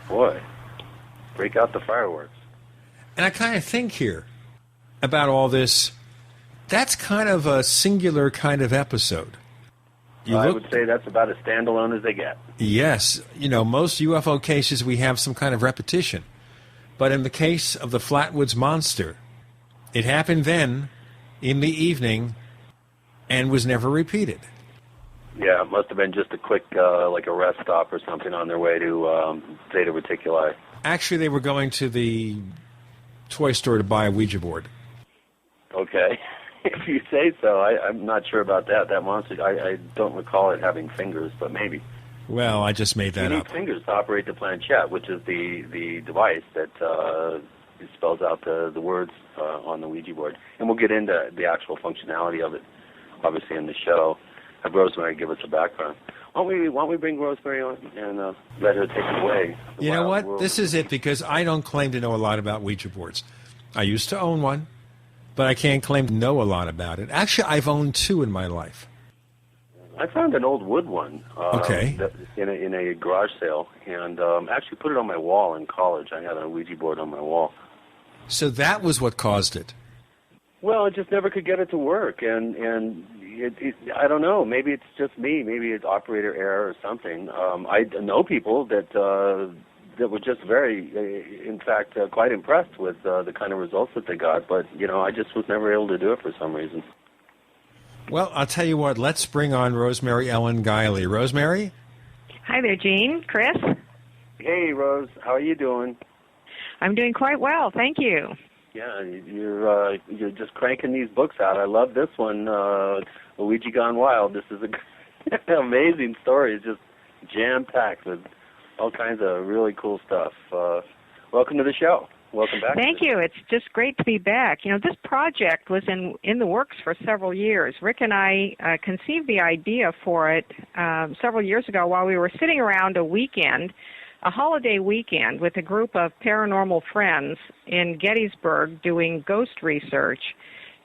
Boy, break out the fireworks. And I kind of think here about all this. That's kind of a singular kind of episode. I would say that's about as standalone as they get. Yes. Most UFO cases, we have some kind of repetition. But in the case of the Flatwoods Monster, it happened then, in the evening, and was never repeated. Yeah, it must have been just a quick, like a rest stop or something on their way to Zeta Reticuli. Actually, they were going to the toy store to buy a Ouija board. Okay. If you say so, I'm not sure about that. That monster, I don't recall it having fingers, but maybe. Well, I just made that up. You need fingers to operate the planchette, which is the device that spells out the words on the Ouija board. And we'll get into the actual functionality of it, obviously, in the show. Have Rosemary give us a background. Why don't we bring Rosemary on and let her take it away? You know what? This is it, because I don't claim to know a lot about Ouija boards. I used to own one, but I can't claim to know a lot about it. Actually, I've owned two in my life. I found an old wood one okay. in a garage sale, and actually put it on my wall in college. I had a Ouija board on my wall. So that was what caused it. Well, I just never could get it to work, and I don't know. Maybe it's just me. Maybe it's operator error or something. I know people that were just very, in fact, quite impressed with the kind of results that they got. But I just was never able to do it for some reason. Well, I'll tell you what. Let's bring on Rosemary Ellen Guiley. Rosemary? Hi there, Gene. Chris? Hey, Rose. How are you doing? I'm doing quite well, thank you. Yeah, you're just cranking these books out. I love this one, Ouija Gone Wild. This is an amazing story. It's just jam-packed with all kinds of really cool stuff. Welcome to the show. Welcome back. Thank you. It's just great to be back. This project was in the works for several years. Rick and I conceived the idea for it several years ago while we were sitting around a holiday weekend with a group of paranormal friends in Gettysburg doing ghost research.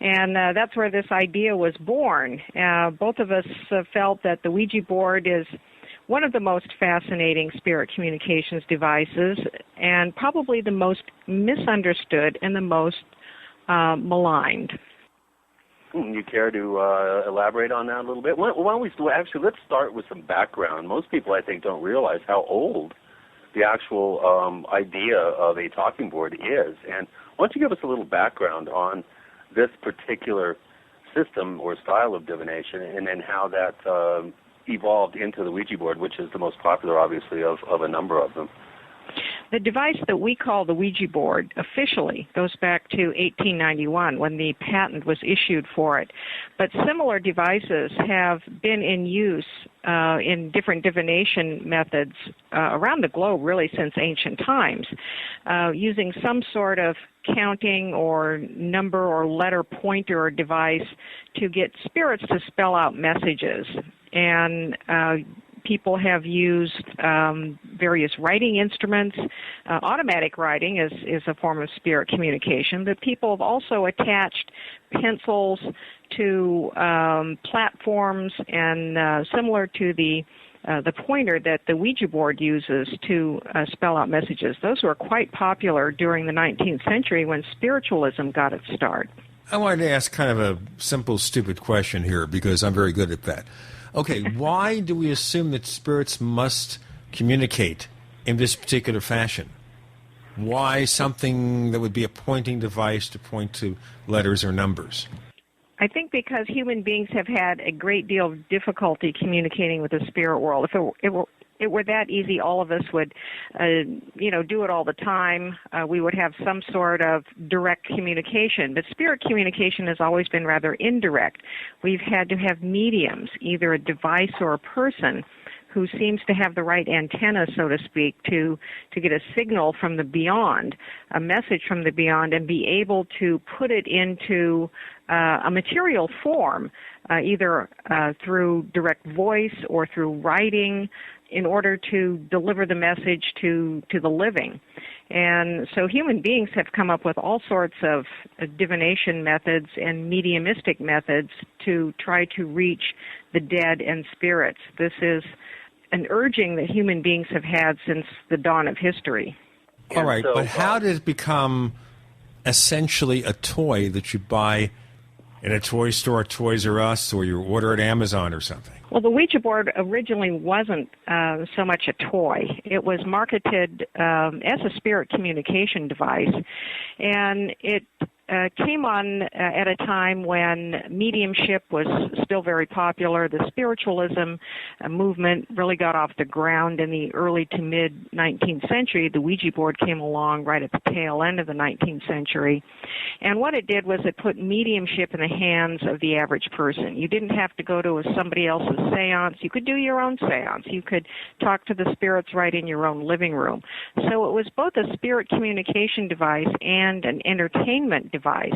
And that's where this idea was born. Both of us felt that the Ouija board is one of the most fascinating spirit communications devices and probably the most misunderstood and the most maligned. You care to elaborate on that a little bit? Why don't we let's start with some background. Most people, I think, don't realize how old the actual idea of a talking board is. And why don't you give us a little background on this particular system or style of divination, and then how that evolved into the Ouija board, which is the most popular, obviously, of a number of them. The device that we call the Ouija board officially goes back to 1891 when the patent was issued for it. But similar devices have been in use in different divination methods around the globe really since ancient times, using some sort of counting or number or letter pointer or device to get spirits to spell out messages. And people have used various writing instruments. Automatic writing is a form of spirit communication, but people have also attached pencils to platforms, and similar to the pointer that the Ouija board uses to spell out messages. Those were quite popular during the 19th century when spiritualism got its start. I wanted to ask kind of a simple, stupid question here because I'm very good at that. Okay, why do we assume that spirits must communicate in this particular fashion? Why something that would be a pointing device to point to letters or numbers? I think because human beings have had a great deal of difficulty communicating with the spirit world. If it were that easy, all of us would, do it all the time. We would have some sort of direct communication. But spirit communication has always been rather indirect. We've had to have mediums, either a device or a person, who seems to have the right antenna, so to speak, to get a signal from the beyond, a message from the beyond, and be able to put it into a material form, either through direct voice or through writing, in order to deliver the message to the living. And so human beings have come up with all sorts of divination methods and mediumistic methods to try to reach the dead and spirits. This is an urging that human beings have had since the dawn of history. All right, but how did it become essentially a toy that you buy in a toy store, Toys R Us, or you order at Amazon or something? Well, the Ouija board originally wasn't so much a toy. It was marketed as a spirit communication device, and it came on at a time when mediumship was still very popular. The spiritualism movement really got off the ground in the early to mid 19th century. The Ouija board came along right at the tail end of the 19th century. And what it did was it put mediumship in the hands of the average person. You didn't have to go to somebody else's seance. You could do your own seance. You could talk to the spirits right in your own living room. So it was both a spirit communication device and an entertainment device.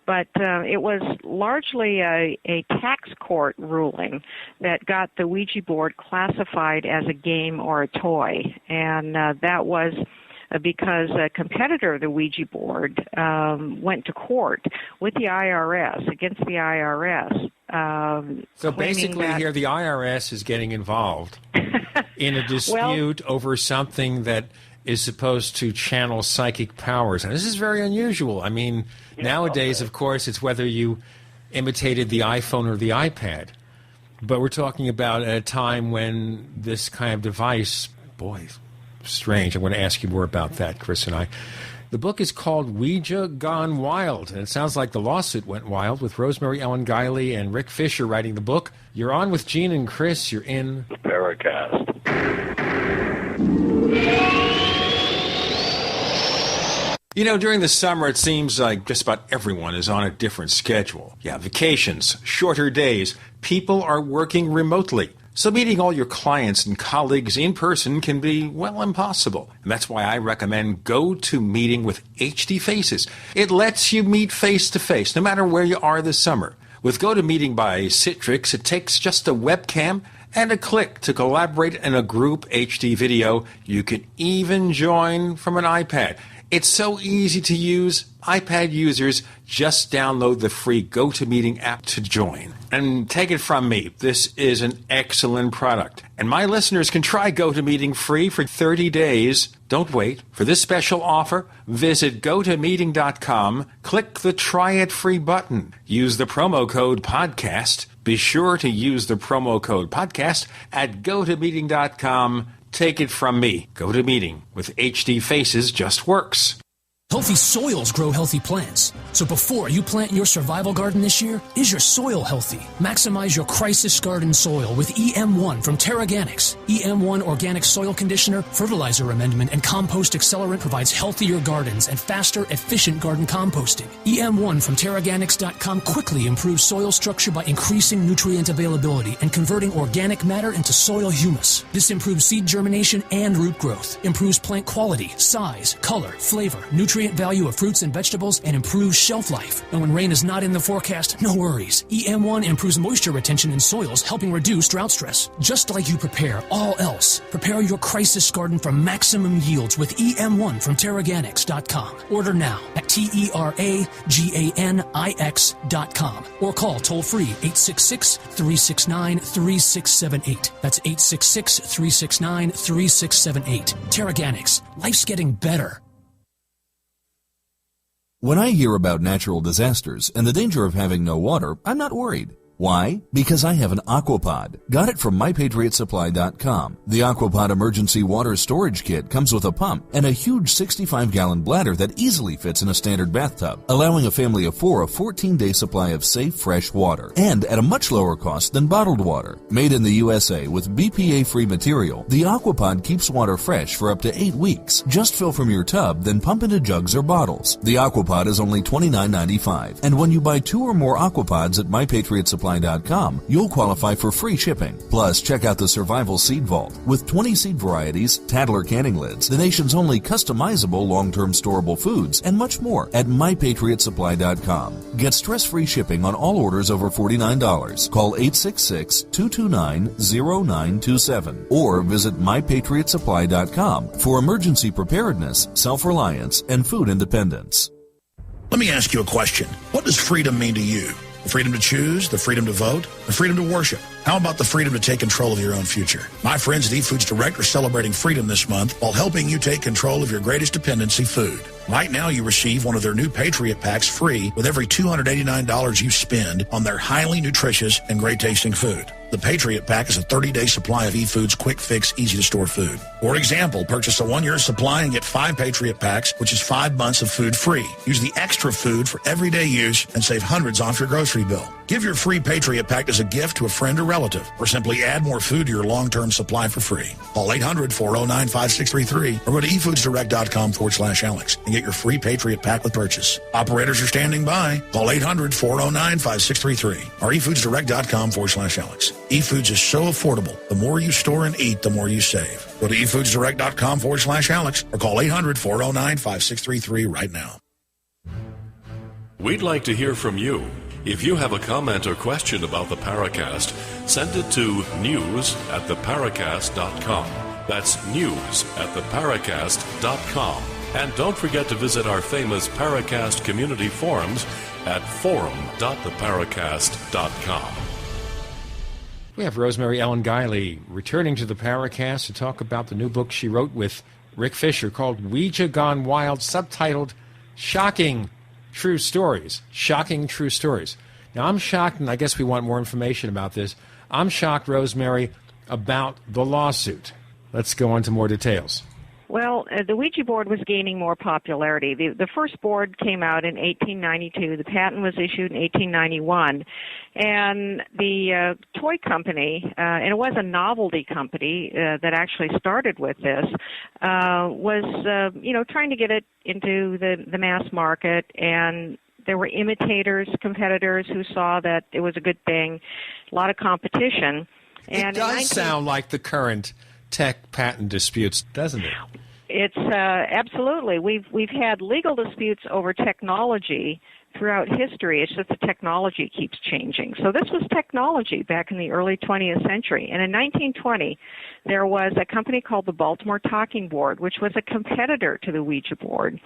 But it was largely a tax court ruling that got the Ouija board classified as a game or a toy. And that was because a competitor of the Ouija board went to court with the IRS, against the IRS. So basically here the IRS is getting involved in a dispute over something that is supposed to channel psychic powers. And this is very unusual. I mean, nowadays, of course, it's whether you imitated the iPhone or the iPad. But we're talking about at a time when this kind of device, boy, strange. I'm going to ask you more about that, Chris and I. The book is called Ouija Gone Wild, and it sounds like the lawsuit went wild, with Rosemary Ellen Guiley and Rick Fisher writing the book. You're on with Gene and Chris. You're in Paracast. You know, during the summer, it seems like just about everyone is on a different schedule. Yeah, vacations, shorter days. People are working remotely. So meeting all your clients and colleagues in person can be, well, impossible. And that's why I recommend GoToMeeting with HD Faces. It lets you meet face-to-face, no matter where you are this summer. With GoToMeeting by Citrix, it takes just a webcam and a click to collaborate in a group HD video. You can even join from an iPad. It's so easy to use. iPad users, just download the free GoToMeeting app to join. And take it from me, this is an excellent product. And my listeners can try GoToMeeting free for 30 days. Don't wait. For this special offer, visit GoToMeeting.com, click the Try It Free button. Use the promo code PODCAST. Be sure to use the promo code PODCAST at GoToMeeting.com. Take it from me. GoToMeeting with HD Faces just works. Healthy soils grow healthy plants. So before you plant your survival garden this year, is your soil healthy? Maximize your crisis garden soil with EM1 from Terraganics. EM1 Organic Soil Conditioner, Fertilizer Amendment, and Compost Accelerant provides healthier gardens and faster, efficient garden composting. EM1 from Terraganics.com quickly improves soil structure by increasing nutrient availability and converting organic matter into soil humus. This improves seed germination and root growth, improves plant quality, size, color, flavor, nutrient value of fruits and vegetables, and improves shelf life. And when rain is not in the forecast, no worries. EM1 improves moisture retention in soils, helping reduce drought stress. Just like you prepare all else, prepare your crisis garden for maximum yields with EM1 from Terraganics.com. Order now at Terraganix.com or call toll-free 866-369-3678. That's 866-369-3678. Terraganics. Life's getting better. When I hear about natural disasters and the danger of having no water, I'm not worried. Why? Because I have an Aquapod. Got it from MyPatriotSupply.com. The Aquapod Emergency Water Storage Kit comes with a pump and a huge 65-gallon bladder that easily fits in a standard bathtub, allowing a family of 4 a 14-day supply of safe, fresh water, and at a much lower cost than bottled water. Made in the USA with BPA-free material, the Aquapod keeps water fresh for up to 8 weeks. Just fill from your tub, then pump into jugs or bottles. The Aquapod is only $29.95, and when you buy 2 or more Aquapods at MyPatriotSupply.com, you'll qualify for free shipping. Plus, check out the Survival Seed Vault. With 20 seed varieties, Tadler canning lids, the nation's only customizable long-term storable foods, and much more at MyPatriotSupply.com. Get stress-free shipping on all orders over $49. Call 866-229-0927 or visit MyPatriotSupply.com for emergency preparedness, self-reliance, and food independence. Let me ask you a question. What does freedom mean to you? The freedom to choose, the freedom to vote, the freedom to worship. How about the freedom to take control of your own future? My friends at eFoods Direct are celebrating freedom this month while helping you take control of your greatest dependency, food. Right now, you receive one of their new Patriot Packs free with every $289 you spend on their highly nutritious and great-tasting food. The Patriot Pack is a 30-day supply of eFoods quick fix, easy-to-store food. For example, purchase a 1-year supply and get 5 Patriot Packs, which is 5 months of food free. Use the extra food for everyday use and save hundreds off your grocery bill. Give your free Patriot Pack as a gift to a friend or relative, or simply add more food to your long-term supply for free. Call 800-409-5633 or go to efoodsdirect.com/Alex and get your free Patriot Pack with purchase. Operators are standing by. Call 800-409-5633 or efoodsdirect.com/Alex. eFoods is so affordable. The more you store and eat, the more you save. Go to efoodsdirect.com/Alex or call 800-409-5633 right now. We'd like to hear from you. If you have a comment or question about the Paracast, send it to news@theparacast.com. That's news@theparacast.com. And don't forget to visit our famous Paracast community forums at forum.theparacast.com. We have Rosemary Ellen Guiley returning to the Paracast to talk about the new book she wrote with Rick Fisher called Ouija Gone Wild, subtitled Shocking True Stories. Shocking True Stories. Now, I'm shocked, and I guess we want more information about this. I'm shocked, Rosemary, about the lawsuit. Let's go on to more details. Well, the Ouija board was gaining more popularity. The first board came out in 1892. The patent was issued in 1891. And the toy company, and it was a novelty company that actually started with this, was, trying to get it into the mass market. And there were imitators, competitors who saw that it was a good thing, a lot of competition. And it does sound like the current tech patent disputes, doesn't it? It's absolutely. We've had legal disputes over technology throughout history. It's just the technology keeps changing. So this was technology back in the early 20th century. And in 1920, there was a company called the Baltimore Talking Board, which was a competitor to the Ouija board.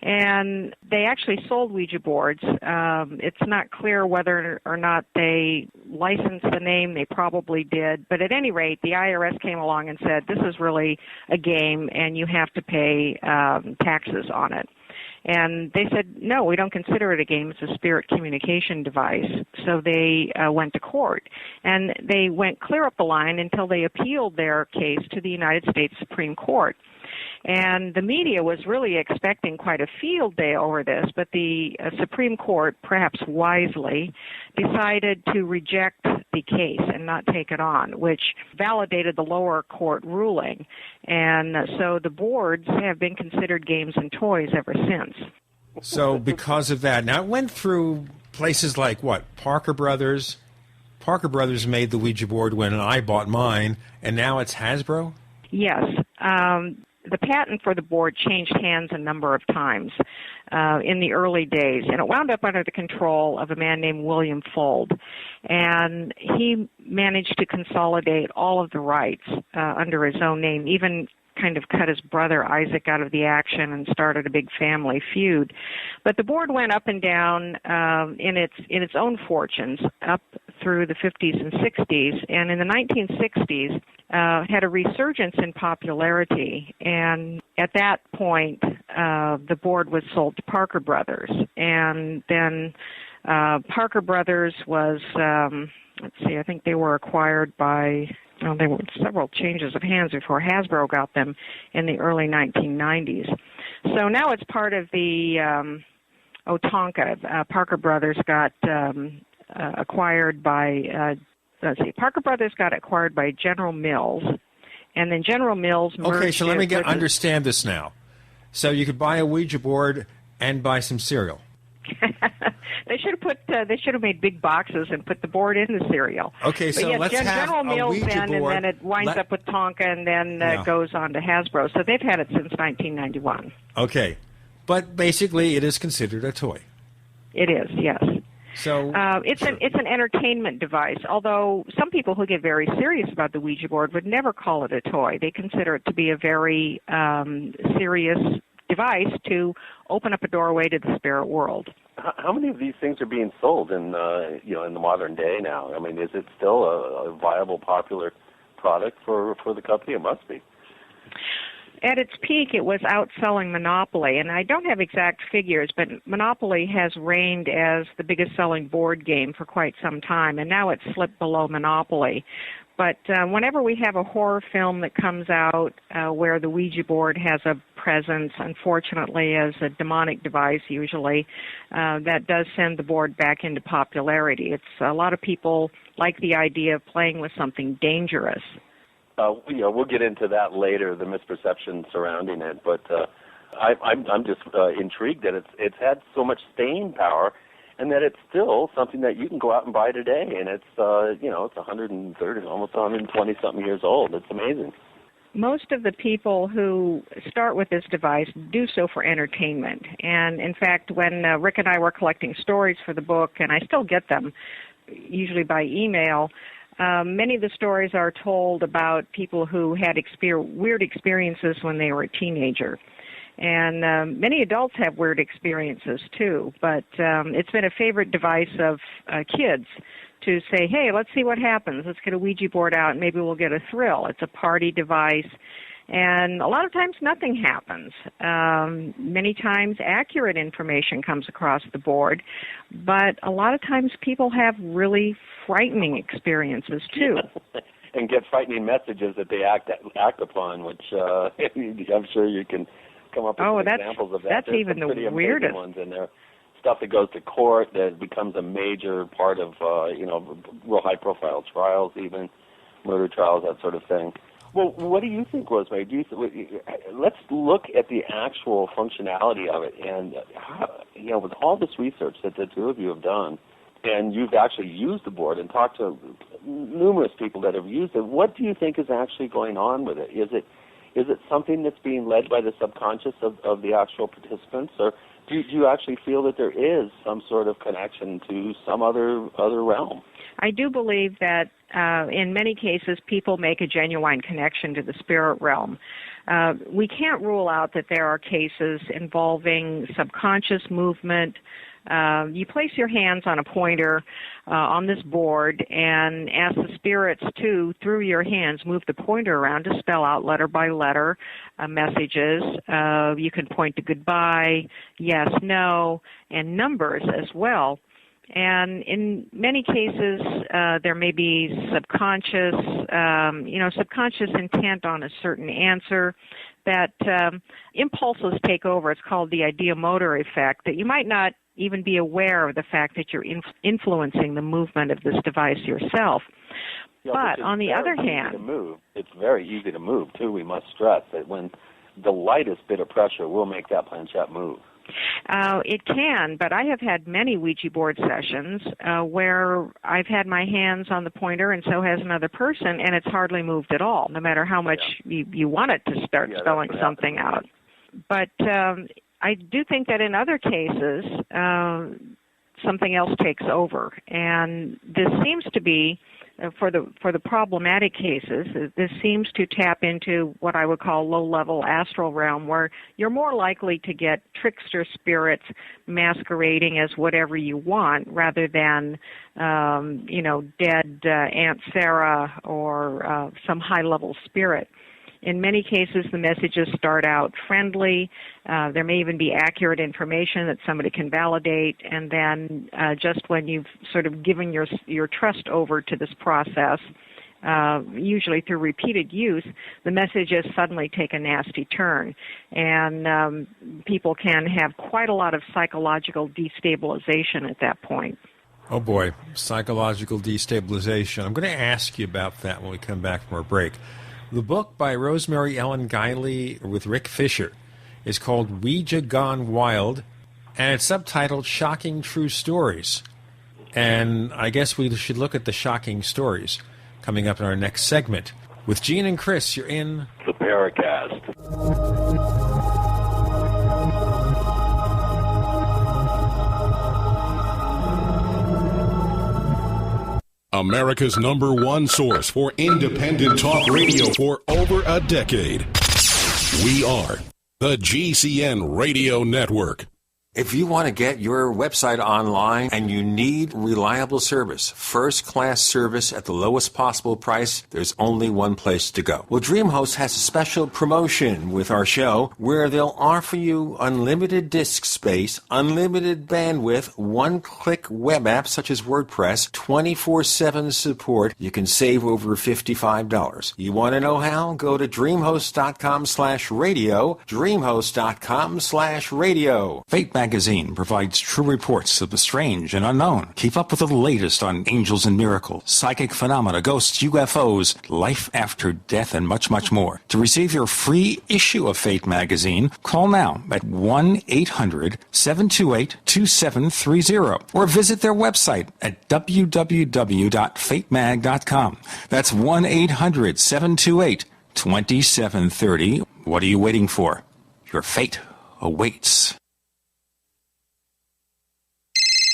And they actually sold Ouija boards. It's not clear whether or not they licensed the name. They probably did. But at any rate, the IRS came along and said, this is really a game, and you have to pay taxes on it. And they said, no, we don't consider it a game. It's a spirit communication device. So they went to court. And they went clear up the line until they appealed their case to the United States Supreme Court. And the media was really expecting quite a field day over this, but the Supreme Court, perhaps wisely, decided to reject the case and not take it on, which validated the lower court ruling. And so the boards have been considered games and toys ever since. So because of that, now it went through places like what? Parker Brothers. Parker Brothers made the Ouija board when I bought mine, and now it's Hasbro? Yes. The patent for the board changed hands a number of times in the early days, and it wound up under the control of a man named William Fuld. And he managed to consolidate all of the rights under his own name, even kind of cut his brother Isaac out of the action and started a big family feud. But the board went up and down in its own fortunes up through the 50s and 60s, and in the 1960s had a resurgence in popularity. And at that point, the board was sold to Parker Brothers, and then Parker Brothers was, I think they were acquired by. Well, there were several changes of hands before Hasbro got them in the early 1990s. So now it's part of the Tonka. Parker Brothers got acquired by, Parker Brothers got acquired by General Mills, and then General Mills merged. Okay, so let me understand this now. So you could buy a Ouija board and buy some cereal. They should have made big boxes and put the board in the cereal. Okay, so let's have General Mills a Ouija board. And then it winds up with Tonka, and then goes on to Hasbro. So they've had it since 1991. Okay, but basically it is considered a toy. It is, yes. So it's an entertainment device. Although some people who get very serious about the Ouija board would never call it a toy. They consider it to be a very serious device to open up a doorway to the spirit world. how many of these things are being sold in in the modern day now? I mean, is it still a viable, popular product for the company? It must be. At its peak, it was outselling Monopoly, and I don't have exact figures, but Monopoly has reigned as the biggest-selling board game for quite some time, and now it's slipped below Monopoly. But whenever we have a horror film that comes out where the Ouija board has a presence, unfortunately, as a demonic device usually, that does send the board back into popularity. It's a lot of people like the idea of playing with something dangerous. We'll get into that later, the misperception surrounding it. But I'm just intrigued that it's had so much staying power, and that it's still something that you can go out and buy today. And it's it's 130, almost 120 something years old. It's amazing. Most of the people who start with this device do so for entertainment. And in fact, when Rick and I were collecting stories for the book, and I still get them, usually by email. Many of the stories are told about people who had weird experiences when they were a teenager. And many adults have weird experiences, too. But it's been a favorite device of kids to say, hey, let's see what happens. Let's get a Ouija board out, and maybe we'll get a thrill. It's a party device. And a lot of times nothing happens. Many times accurate information comes across the board, but a lot of times people have really frightening experiences too. And get frightening messages that they act upon, which I'm sure you can come up with some examples of that. That's There's even the pretty weirdest ones in there. Stuff that goes to court that becomes a major part of real high-profile trials, even murder trials, that sort of thing. Well, what do you think, Rosemary? Let's look at the actual functionality of it, and with all this research that the two of you have done, and you've actually used the board and talked to numerous people that have used it. What do you think is actually going on with it? Is it something that's being led by the subconscious of the actual participants, or do you actually feel that there is some sort of connection to some other realm? I do believe that in many cases people make a genuine connection to the spirit realm. We can't rule out that there are cases involving subconscious movement. You place your hands on a pointer on this board and ask the spirits to, through your hands, move the pointer around to spell out letter by letter messages. You can point to goodbye, yes, no, and numbers as well. And in many cases, there may be subconscious intent on a certain answer that impulses take over. It's called the ideomotor effect, that you might not even be aware of the fact that you're influencing the movement of this device yourself. But on the other hand, it's very easy to move, too. We must stress that when the lightest bit of pressure will make that planchette move. It can, but I have had many Ouija board sessions where I've had my hands on the pointer, and so has another person, and it's hardly moved at all, no matter how much you want it to start spelling something out. But I do think that in other cases, something else takes over, and this seems to be, for the problematic cases, this seems to tap into what I would call low-level astral realm, where you're more likely to get trickster spirits masquerading as whatever you want, rather than, dead Aunt Sarah or some high-level spirit. In many cases, the messages start out friendly. There may even be accurate information that somebody can validate, and then just when you've sort of given your trust over to this process, usually through repeated use, the messages suddenly take a nasty turn, and people can have quite a lot of psychological destabilization at that point. Oh boy, psychological destabilization. I'm going to ask you about that when we come back from our break. The book by Rosemary Ellen Guiley with Rick Fisher is called Ouija Gone Wild, and it's subtitled Shocking True Stories. And I guess we should look at the shocking stories coming up in our next segment. With Gene and Chris, you're in the Paracast. America's #1 source for independent talk radio for over a decade. We are the GCN Radio Network. If you want to get your website online and you need reliable service, first-class service at the lowest possible price, there's only one place to go. Well, DreamHost has a special promotion with our show where they'll offer you unlimited disk space, unlimited bandwidth, one-click web apps such as WordPress, 24/7 support. You can save over $55. You want to know how? Go to dreamhost.com/radio, dreamhost.com/radio. Fate Magazine provides true reports of the strange and unknown. Keep up with the latest on angels and miracles, psychic phenomena, ghosts, UFOs, life after death, and much, much more. To receive your free issue of Fate Magazine, call now at 1-800-728-2730 or visit their website at www.fatemag.com. That's 1-800-728-2730. What are you waiting for? Your fate awaits.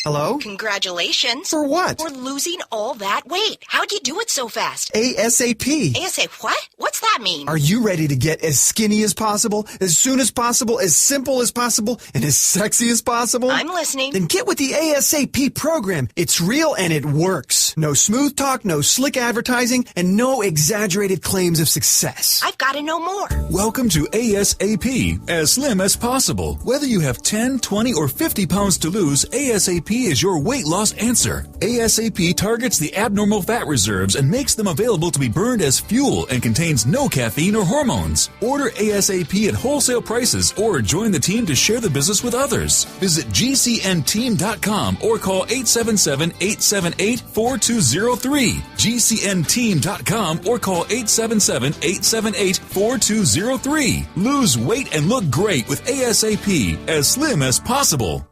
Hello? Congratulations. For what? For losing all that weight. How'd you do it so fast? ASAP. ASAP what? What's that mean? Are you ready to get as skinny as possible, as soon as possible, as simple as possible, and as sexy as possible? I'm listening. Then get with the ASAP program. It's real and it works. No smooth talk, no slick advertising, and no exaggerated claims of success. I've got to know more. Welcome to ASAP, as slim as possible. Whether you have 10, 20, or 50 pounds to lose, ASAP is your weight loss answer. ASAP targets the abnormal fat reserves and makes them available to be burned as fuel and contains no caffeine or hormones. Order ASAP at wholesale prices or join the team to share the business with others. Visit GCNteam.com or call 877-878-4203. GCNteam.com or call 877-878-4203. Lose weight and look great with ASAP, as slim as possible.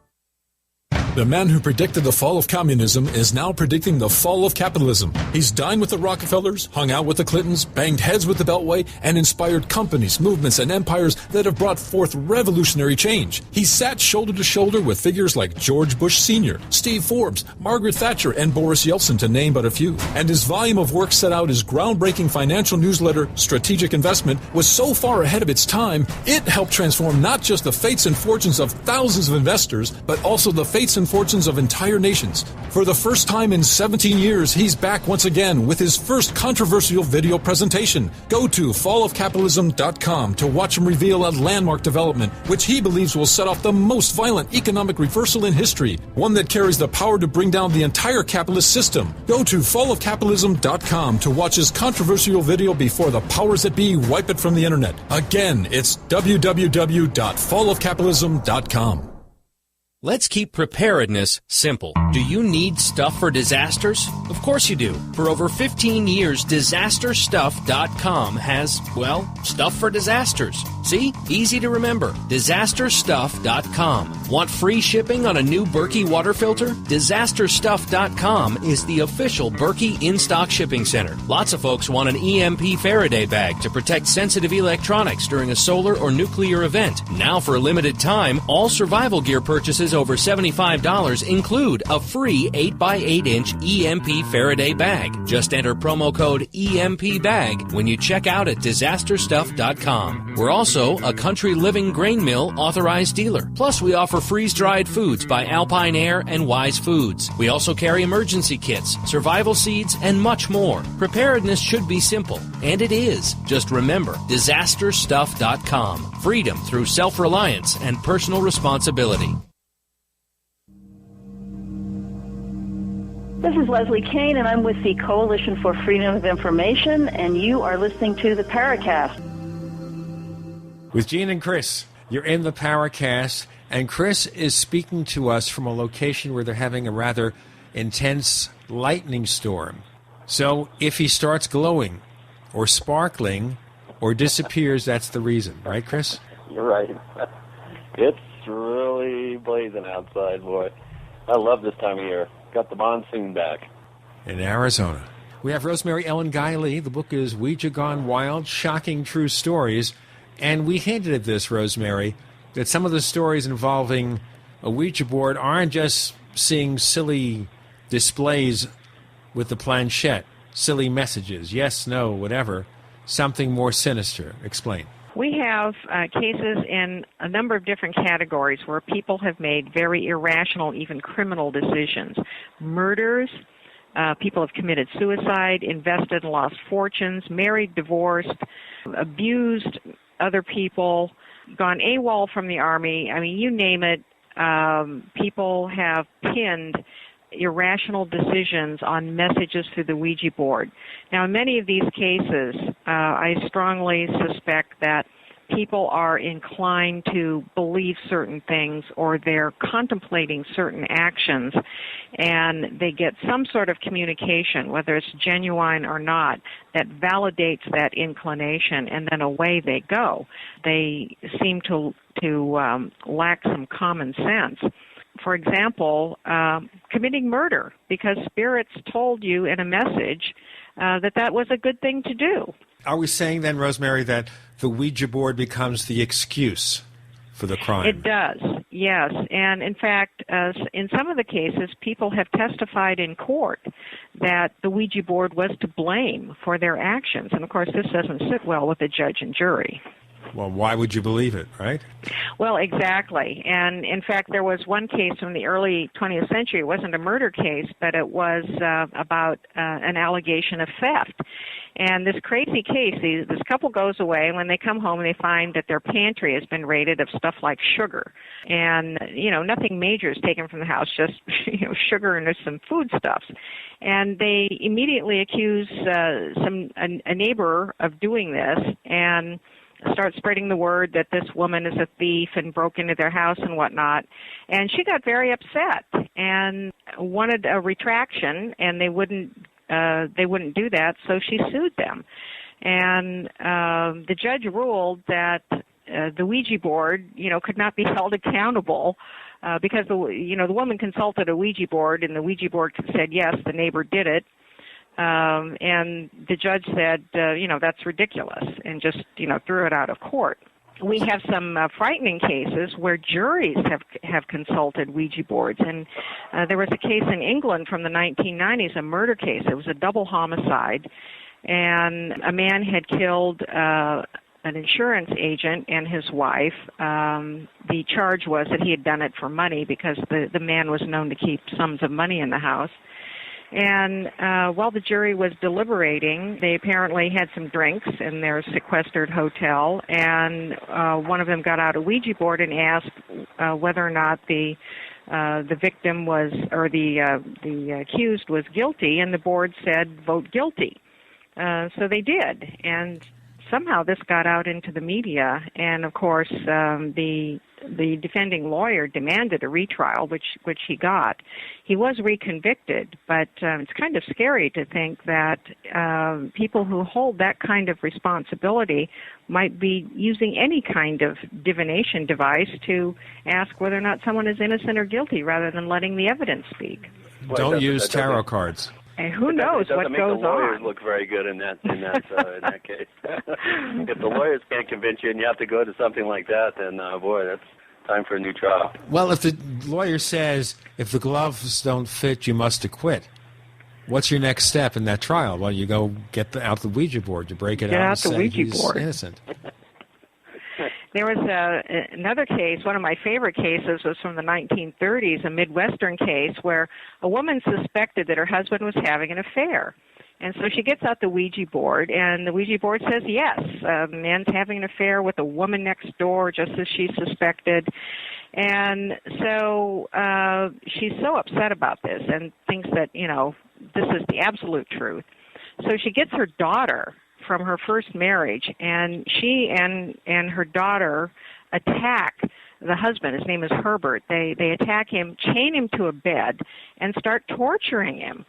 The man who predicted the fall of communism is now predicting the fall of capitalism. He's dined with the Rockefellers, hung out with the Clintons, banged heads with the Beltway, and inspired companies, movements, and empires that have brought forth revolutionary change. He's sat shoulder to shoulder with figures like George Bush Sr., Steve Forbes, Margaret Thatcher, and Boris Yeltsin, to name but a few. And his volume of work set out his groundbreaking financial newsletter, Strategic Investment, was so far ahead of its time, it helped transform not just the fates and fortunes of thousands of investors, but also the fates and fortunes of entire nations. For the first time in 17 years, he's back once again with his first controversial video presentation. Go to fallofcapitalism.com to watch him reveal a landmark development, which he believes will set off the most violent economic reversal in history, one that carries the power to bring down the entire capitalist system. Go to fallofcapitalism.com to watch his controversial video before the powers that be wipe it from the internet. Again, it's www.fallofcapitalism.com. Let's keep preparedness simple. Do you need stuff for disasters? Of course you do. For over 15 years, DisasterStuff.com has, well, stuff for disasters. See? Easy to remember. DisasterStuff.com. Want free shipping on a new Berkey water filter? DisasterStuff.com is the official Berkey in-stock shipping center. Lots of folks want an EMP Faraday bag to protect sensitive electronics during a solar or nuclear event. Now, for a limited time, all survival gear purchases over $75 include a free 8x8-inch EMP Faraday bag. Just enter promo code EMPBAG when you check out at DisasterStuff.com. We're also a Country Living Grain Mill authorized dealer. Plus, we offer freeze-dried foods by Alpine Air and Wise Foods. We also carry emergency kits, survival seeds, and much more. Preparedness should be simple, and it is. Just remember, DisasterStuff.com. Freedom through self-reliance and personal responsibility. This is Leslie Kane, and I'm with the Coalition for Freedom of Information, and you are listening to the Paracast. With Gene and Chris, you're in the Paracast, and Chris is speaking to us from a location where they're having a rather intense lightning storm. So if he starts glowing or sparkling or disappears, that's the reason. Right, Chris? You're right. It's really blazing outside, boy. I love this time of year. Got the monsoon back. In Arizona. We have Rosemary Ellen Guiley. The book is Ouija Gone Wild, Shocking True Stories. And we hinted at this, Rosemary, that some of the stories involving a Ouija board aren't just seeing silly displays with the planchette, silly messages, yes, no, whatever, something more sinister. Explain. We have cases in a number of different categories where people have made very irrational, even criminal decisions. Murders, people have committed suicide, invested and lost fortunes, married, divorced, abused other people, gone AWOL from the Army. I mean, you name it, people have pinned irrational decisions on messages through the Ouija board. Now, in many of these cases, I strongly suspect that people are inclined to believe certain things, or they're contemplating certain actions, and they get some sort of communication, whether it's genuine or not, that validates that inclination, and then away they go. They seem to lack some common sense. For example, committing murder because spirits told you in a message that was a good thing to do. Are we saying then, Rosemary, that the Ouija board becomes the excuse for the crime? It does, yes. And in fact, in some of the cases, people have testified in court that the Ouija board was to blame for their actions. And of course, this doesn't sit well with the judge and jury. Well, why would you believe it, right? Well, exactly. And in fact, there was one case from the early 20th century. It wasn't a murder case, but it was about an allegation of theft. And this crazy case, this couple goes away, and when they come home, they find that their pantry has been raided of stuff like sugar. And, nothing major is taken from the house, just, sugar and some foodstuffs. And they immediately accuse a neighbor of doing this, and start spreading the word that this woman is a thief and broke into their house and whatnot. And she got very upset and wanted a retraction, and they wouldn't do that, so she sued them. And the judge ruled that the Ouija board, could not be held accountable because the woman consulted a Ouija board, and the Ouija board said yes, the neighbor did it. And the judge said, that's ridiculous, and just, threw it out of court. We have some frightening cases where juries have consulted Ouija boards. And there was a case in England from the 1990s, a murder case. It was a double homicide, and a man had killed an insurance agent and his wife. The charge was that he had done it for money because the man was known to keep sums of money in the house. And while the jury was deliberating, they apparently had some drinks in their sequestered hotel, and one of them got out a Ouija board and asked whether or not the victim was, or the accused was guilty, and the board said, vote guilty. So they did, and somehow this got out into the media, and of course the defending lawyer demanded a retrial, which he got. He was reconvicted, but it's kind of scary to think that people who hold that kind of responsibility might be using any kind of divination device to ask whether or not someone is innocent or guilty, rather than letting the evidence speak. Don't use tarot cards. And who knows what goes on? It doesn't make the lawyers look very good in that case. If the lawyers can't convince you and you have to go to something like that, then boy, that's time for a new trial. Well, if the lawyer says if the gloves don't fit, you must acquit, what's your next step in that trial? Well, you go get out the Ouija board, you break it out and say he's innocent. There was another case, one of my favorite cases was from the 1930s, a Midwestern case where a woman suspected that her husband was having an affair. And so she gets out the Ouija board, and the Ouija board says, yes, the man's having an affair with a woman next door, just as she suspected. And so she's so upset about this and thinks that, this is the absolute truth. So she gets her daughter from her first marriage, and she and her daughter attack the husband. His name is Herbert. They attack him, chain him to a bed, and start torturing him.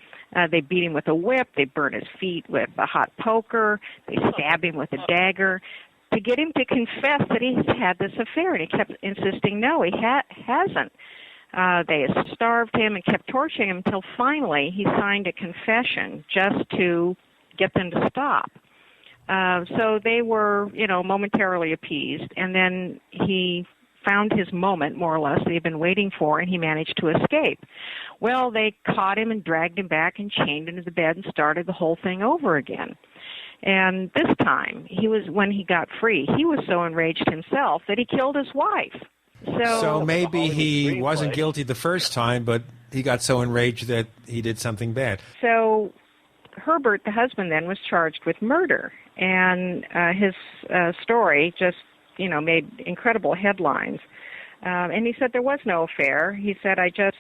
They beat him with a whip. They burn his feet with a hot poker. They stab him with a dagger to get him to confess that he's had this affair, and he kept insisting, no, he hasn't. They starved him and kept torturing him until finally he signed a confession just to get them to stop. So they were, momentarily appeased, and then he found his moment, more or less, that he'd been waiting for, and he managed to escape. Well, they caught him and dragged him back and chained him to the bed and started the whole thing over again. And this time, when he got free, he was so enraged himself that he killed his wife. So maybe he wasn't guilty the first time, but he got so enraged that he did something bad. So Herbert, the husband, then was charged with murder, and his story just, made incredible headlines. And he said there was no affair. He said, I just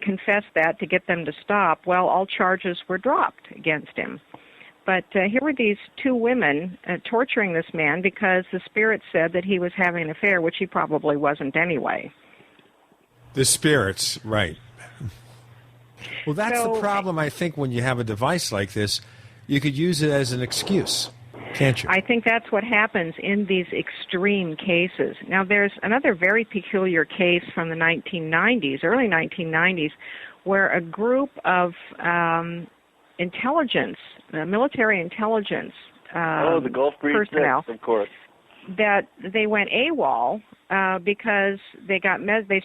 confessed that to get them to stop. Well, all charges were dropped against him. But here were these two women torturing this man because the spirits said that he was having an affair, which he probably wasn't anyway. The spirits, right. Well, that's the problem, I think, when you have a device like this. You could use it as an excuse, can't you? I think that's what happens in these extreme cases. Now, there's another very peculiar case from the 1990s, early 1990s, where a group of intelligence, military intelligence the Gulf Breed personnel, 6, of course, that they went AWOL because they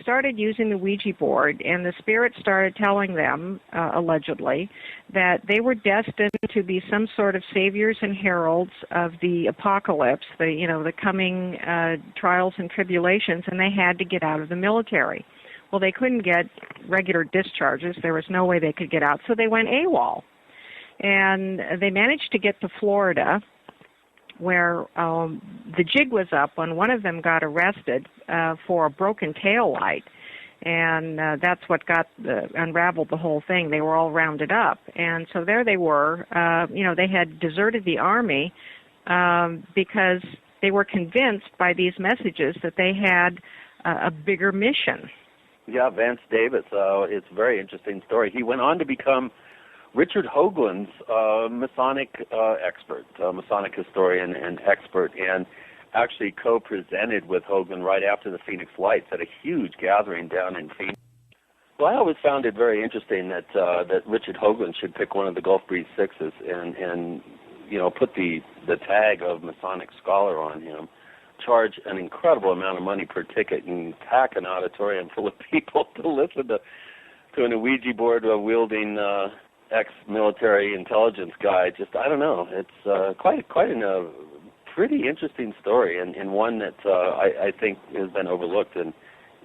started using the Ouija board, and the spirits started telling them, allegedly, that they were destined to be some sort of saviors and heralds of the apocalypse, the coming trials and tribulations, and they had to get out of the military. Well, they couldn't get regular discharges. There was no way they could get out, so they went AWOL. And they managed to get to Florida, where the jig was up when one of them got arrested for a broken tail light. And that's what unraveled the whole thing. They were all rounded up. And so there they were. They had deserted the Army because they were convinced by these messages that they had a bigger mission. Yeah, Vance Davis. It's a very interesting story. He went on to become Richard Hoagland's Masonic expert, Masonic historian and expert, and actually co-presented with Hoagland right after the Phoenix Lights at a huge gathering down in Phoenix. Well, I always found it very interesting that Richard Hoagland should pick one of the Gulf Breed Sixes and put the tag of Masonic scholar on him, charge an incredible amount of money per ticket, and pack an auditorium full of people to listen to an Ouija board wielding ex-military intelligence guy. Just, I don't know. It's quite a pretty interesting story, and one that I think has been overlooked in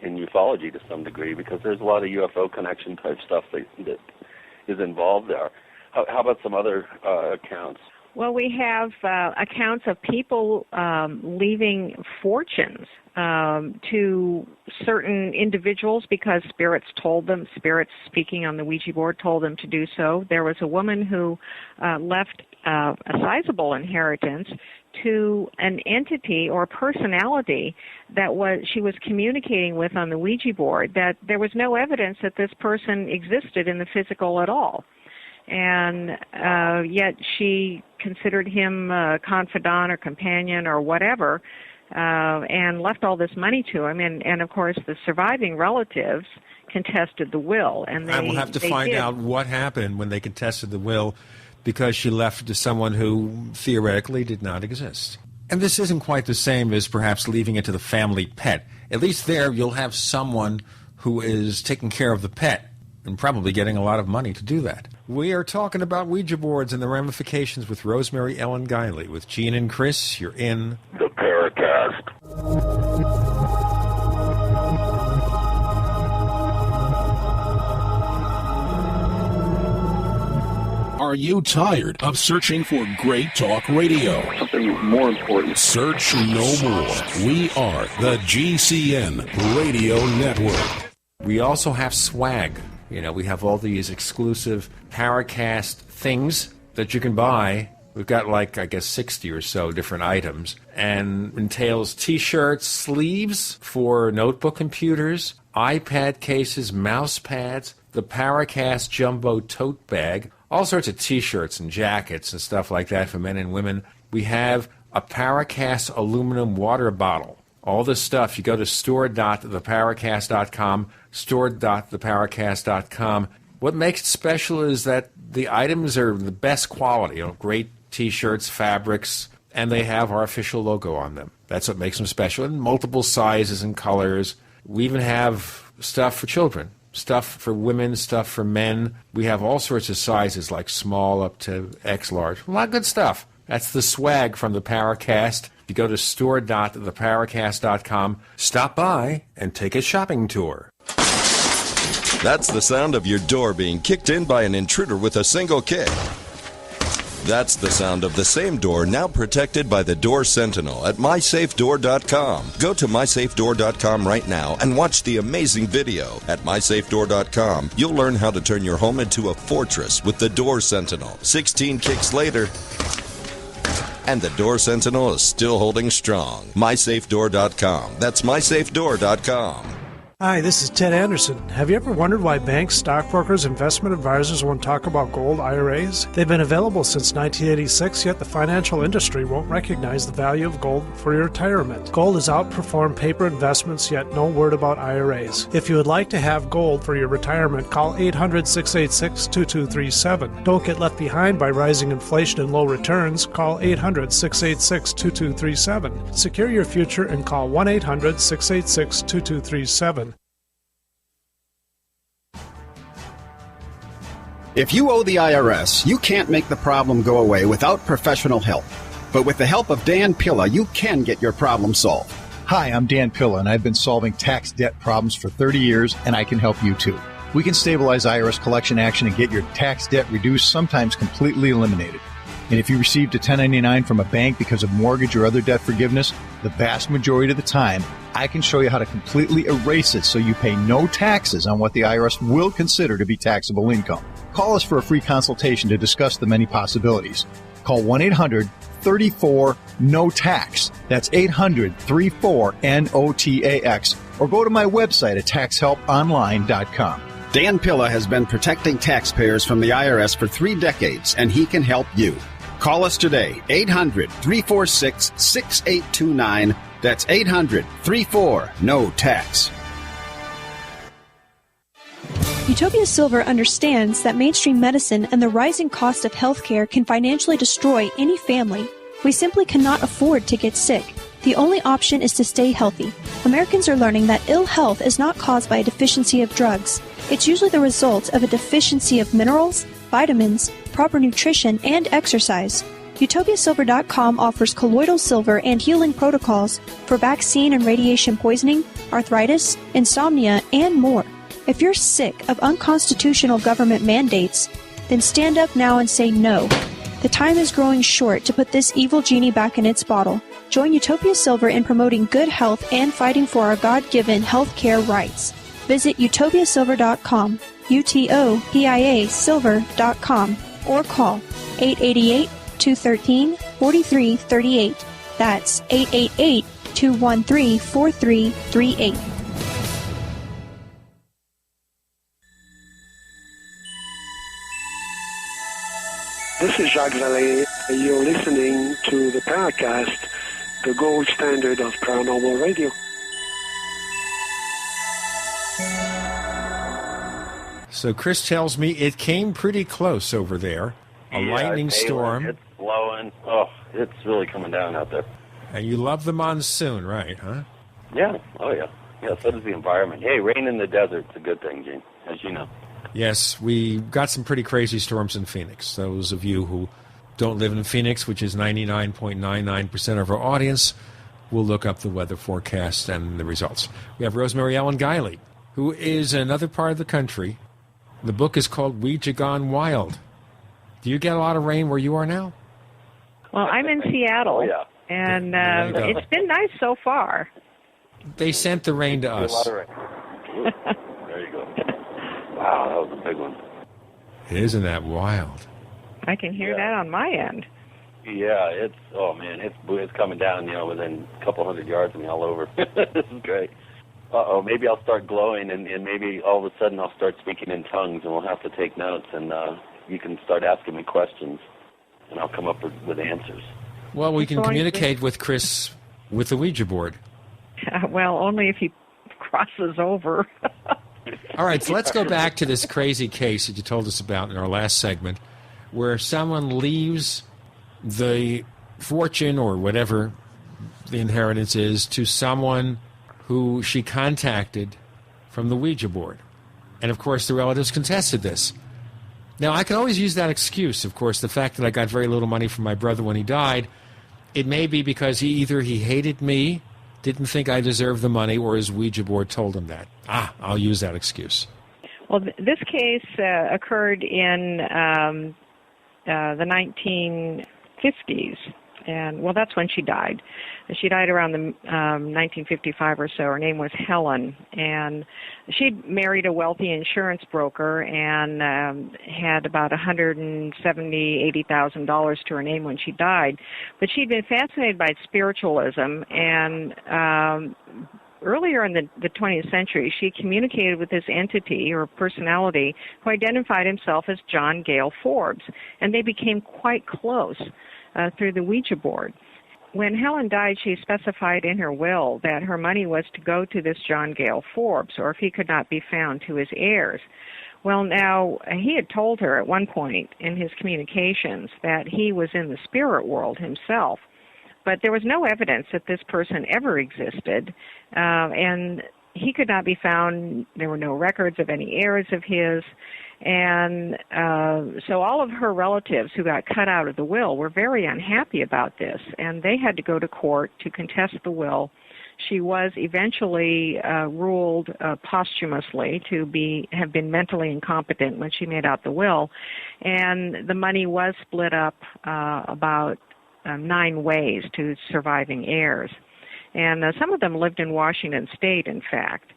ufology to some degree, because there's a lot of UFO connection type stuff that is involved there. How about some other accounts? Well, we have accounts of people leaving fortunes to certain individuals because spirits speaking on the Ouija board told them to do so. There was a woman who left a sizable inheritance to an entity or personality that she was communicating with on the Ouija board, that there was no evidence that this person existed in the physical at all. And yet she considered him a confidant or companion or whatever, and left all this money to him. And of course, the surviving relatives contested the will. And I will have to find out what happened when they contested the will, because she left it to someone who theoretically did not exist. And this isn't quite the same as perhaps leaving it to the family pet. At least there you'll have someone who is taking care of the pet, and probably getting a lot of money to do that. We are talking about Ouija boards and the ramifications with Rosemary Ellen Guiley. With Gene and Chris, you're in the Paracast. Are you tired of searching for great talk radio? Something more important. Search no more. We are the GCN Radio Network. We also have swag. We have all these exclusive Paracast things that you can buy. We've got 60 or so different items. And entails T-shirts, sleeves for notebook computers, iPad cases, mouse pads, the Paracast Jumbo tote bag, all sorts of T-shirts and jackets and stuff like that for men and women. We have a Paracast aluminum water bottle. All this stuff, you go to store.theparacast.com, store.theparacast.com. What makes it special is that the items are the best quality, great T-shirts, fabrics, and they have our official logo on them. That's what makes them special, in multiple sizes and colors. We even have stuff for children. stuff for women, stuff for men. We have all sorts of sizes, like small up to X large. A lot of good stuff. That's the swag from the Paracast. If you go to store.theparacast.com, stop by and take a shopping tour. That's the sound of your door being kicked in by an intruder with a single kick. That's the sound of the same door now protected by the Door Sentinel at mysafedoor.com. Go to mysafedoor.com right now and watch the amazing video. At mysafedoor.com, you'll learn how to turn your home into a fortress with the Door Sentinel. 16 kicks later, and the Door Sentinel is still holding strong. mysafedoor.com. That's mysafedoor.com. Hi, this is Ted Anderson. Have you ever wondered why banks, stockbrokers, investment advisors won't talk about gold IRAs? They've been available since 1986, yet the financial industry won't recognize the value of gold for your retirement. Gold has outperformed paper investments, yet no word about IRAs. If you would like to have gold for your retirement, call 800-686-2237. Don't get left behind by rising inflation and low returns. Call 800-686-2237. Secure your future and call 1-800-686-2237. If you owe the IRS, you can't make the problem go away without professional help. But with the help of Dan Pilla, you can get your problem solved. Hi, I'm Dan Pilla, and I've been solving tax debt problems for 30 years, and I can help you too. We can stabilize IRS collection action and get your tax debt reduced, sometimes completely eliminated. And if you received a 1099 from a bank because of mortgage or other debt forgiveness, the vast majority of the time, I can show you how to completely erase it so you pay no taxes on what the IRS will consider to be taxable income. Call us for a free consultation to discuss the many possibilities. Call 1-800-34-NO-TAX. That's 800-34-NOTAX. Or go to my website at taxhelponline.com. Dan Pilla has been protecting taxpayers from the IRS for 3 decades, and he can help you. Call us today, 800-346-6829. That's 800-34-NO-TAX. Utopia Silver understands that mainstream medicine and the rising cost of healthcare can financially destroy any family. We simply cannot afford to get sick. The only option is to stay healthy. Americans are learning that ill health is not caused by a deficiency of drugs. It's usually the result of a deficiency of minerals, vitamins, proper nutrition, and exercise. UtopiaSilver.com offers colloidal silver and healing protocols for vaccine and radiation poisoning, arthritis, insomnia, and more. If you're sick of unconstitutional government mandates, then stand up now and say no. The time is growing short to put this evil genie back in its bottle. Join Utopia Silver in promoting good health and fighting for our God-given health care rights. Visit utopiasilver.com, UTOPIA silver.com, or call 888-213-4338. That's 888-213-4338. This is Jacques Vallée. You're listening to the Paracast, the gold standard of paranormal radio. So Chris tells me it came pretty close over there. A lightning storm. It's blowing. Oh, it's really coming down out there. And you love the monsoon, right, huh? Yeah. Oh, yeah. Yeah, so does the environment. Hey, rain in the desert's a good thing, Gene, as you know. Yes, we got some pretty crazy storms in Phoenix. Those of you who don't live in Phoenix, which is 99.99% of our audience, will look up the weather forecast and the results. We have Rosemary Ellen Guiley, who is in another part of the country. The book is called Ouija Gone Wild. Do you get a lot of rain where you are now? Well, I'm in Seattle, and it's been nice so far. They sent the rain to us. A lot of rain. There you go. Wow, that was a big one. Isn't that wild? I can hear that on my end. Yeah, it's coming down, within a couple hundred yards of me all over. This is great. Maybe I'll start glowing, and maybe all of a sudden I'll start speaking in tongues, and we'll have to take notes, and you can start asking me questions, and I'll come up with answers. Well, we can communicate with Chris with the Ouija board. Well, only if he crosses over. All right, so let's go back to this crazy case that you told us about in our last segment, where someone leaves the fortune or whatever the inheritance is to someone who she contacted from the Ouija board. And, of course, the relatives contested this. Now, I can always use that excuse, of course, the fact that I got very little money from my brother when he died. It may be because he hated me, didn't think I deserved the money, or his Ouija board told him that. I'll use that excuse. Well, this case occurred in the 1950s, and, well, that's when she died. She died around the 1955 or so. Her name was Helen, and she'd married a wealthy insurance broker and had about $180,000 to her name when she died. But she'd been fascinated by spiritualism, and earlier in the 20th century, she communicated with this entity or personality who identified himself as John Gale Forbes, and they became quite close through the Ouija board. When Helen died, she specified in her will that her money was to go to this John Gale Forbes, or if he could not be found, to his heirs. Well, now, he had told her at one point in his communications that he was in the spirit world himself, but there was no evidence that this person ever existed, and he could not be found. There were no records of any heirs of his, and so all of her relatives who got cut out of the will were very unhappy about this, and they had to go to court to contest the will. She was eventually ruled posthumously to have been mentally incompetent when she made out the will, and the money was split up about 9 ways to surviving heirs. And some of them lived in Washington State, in fact.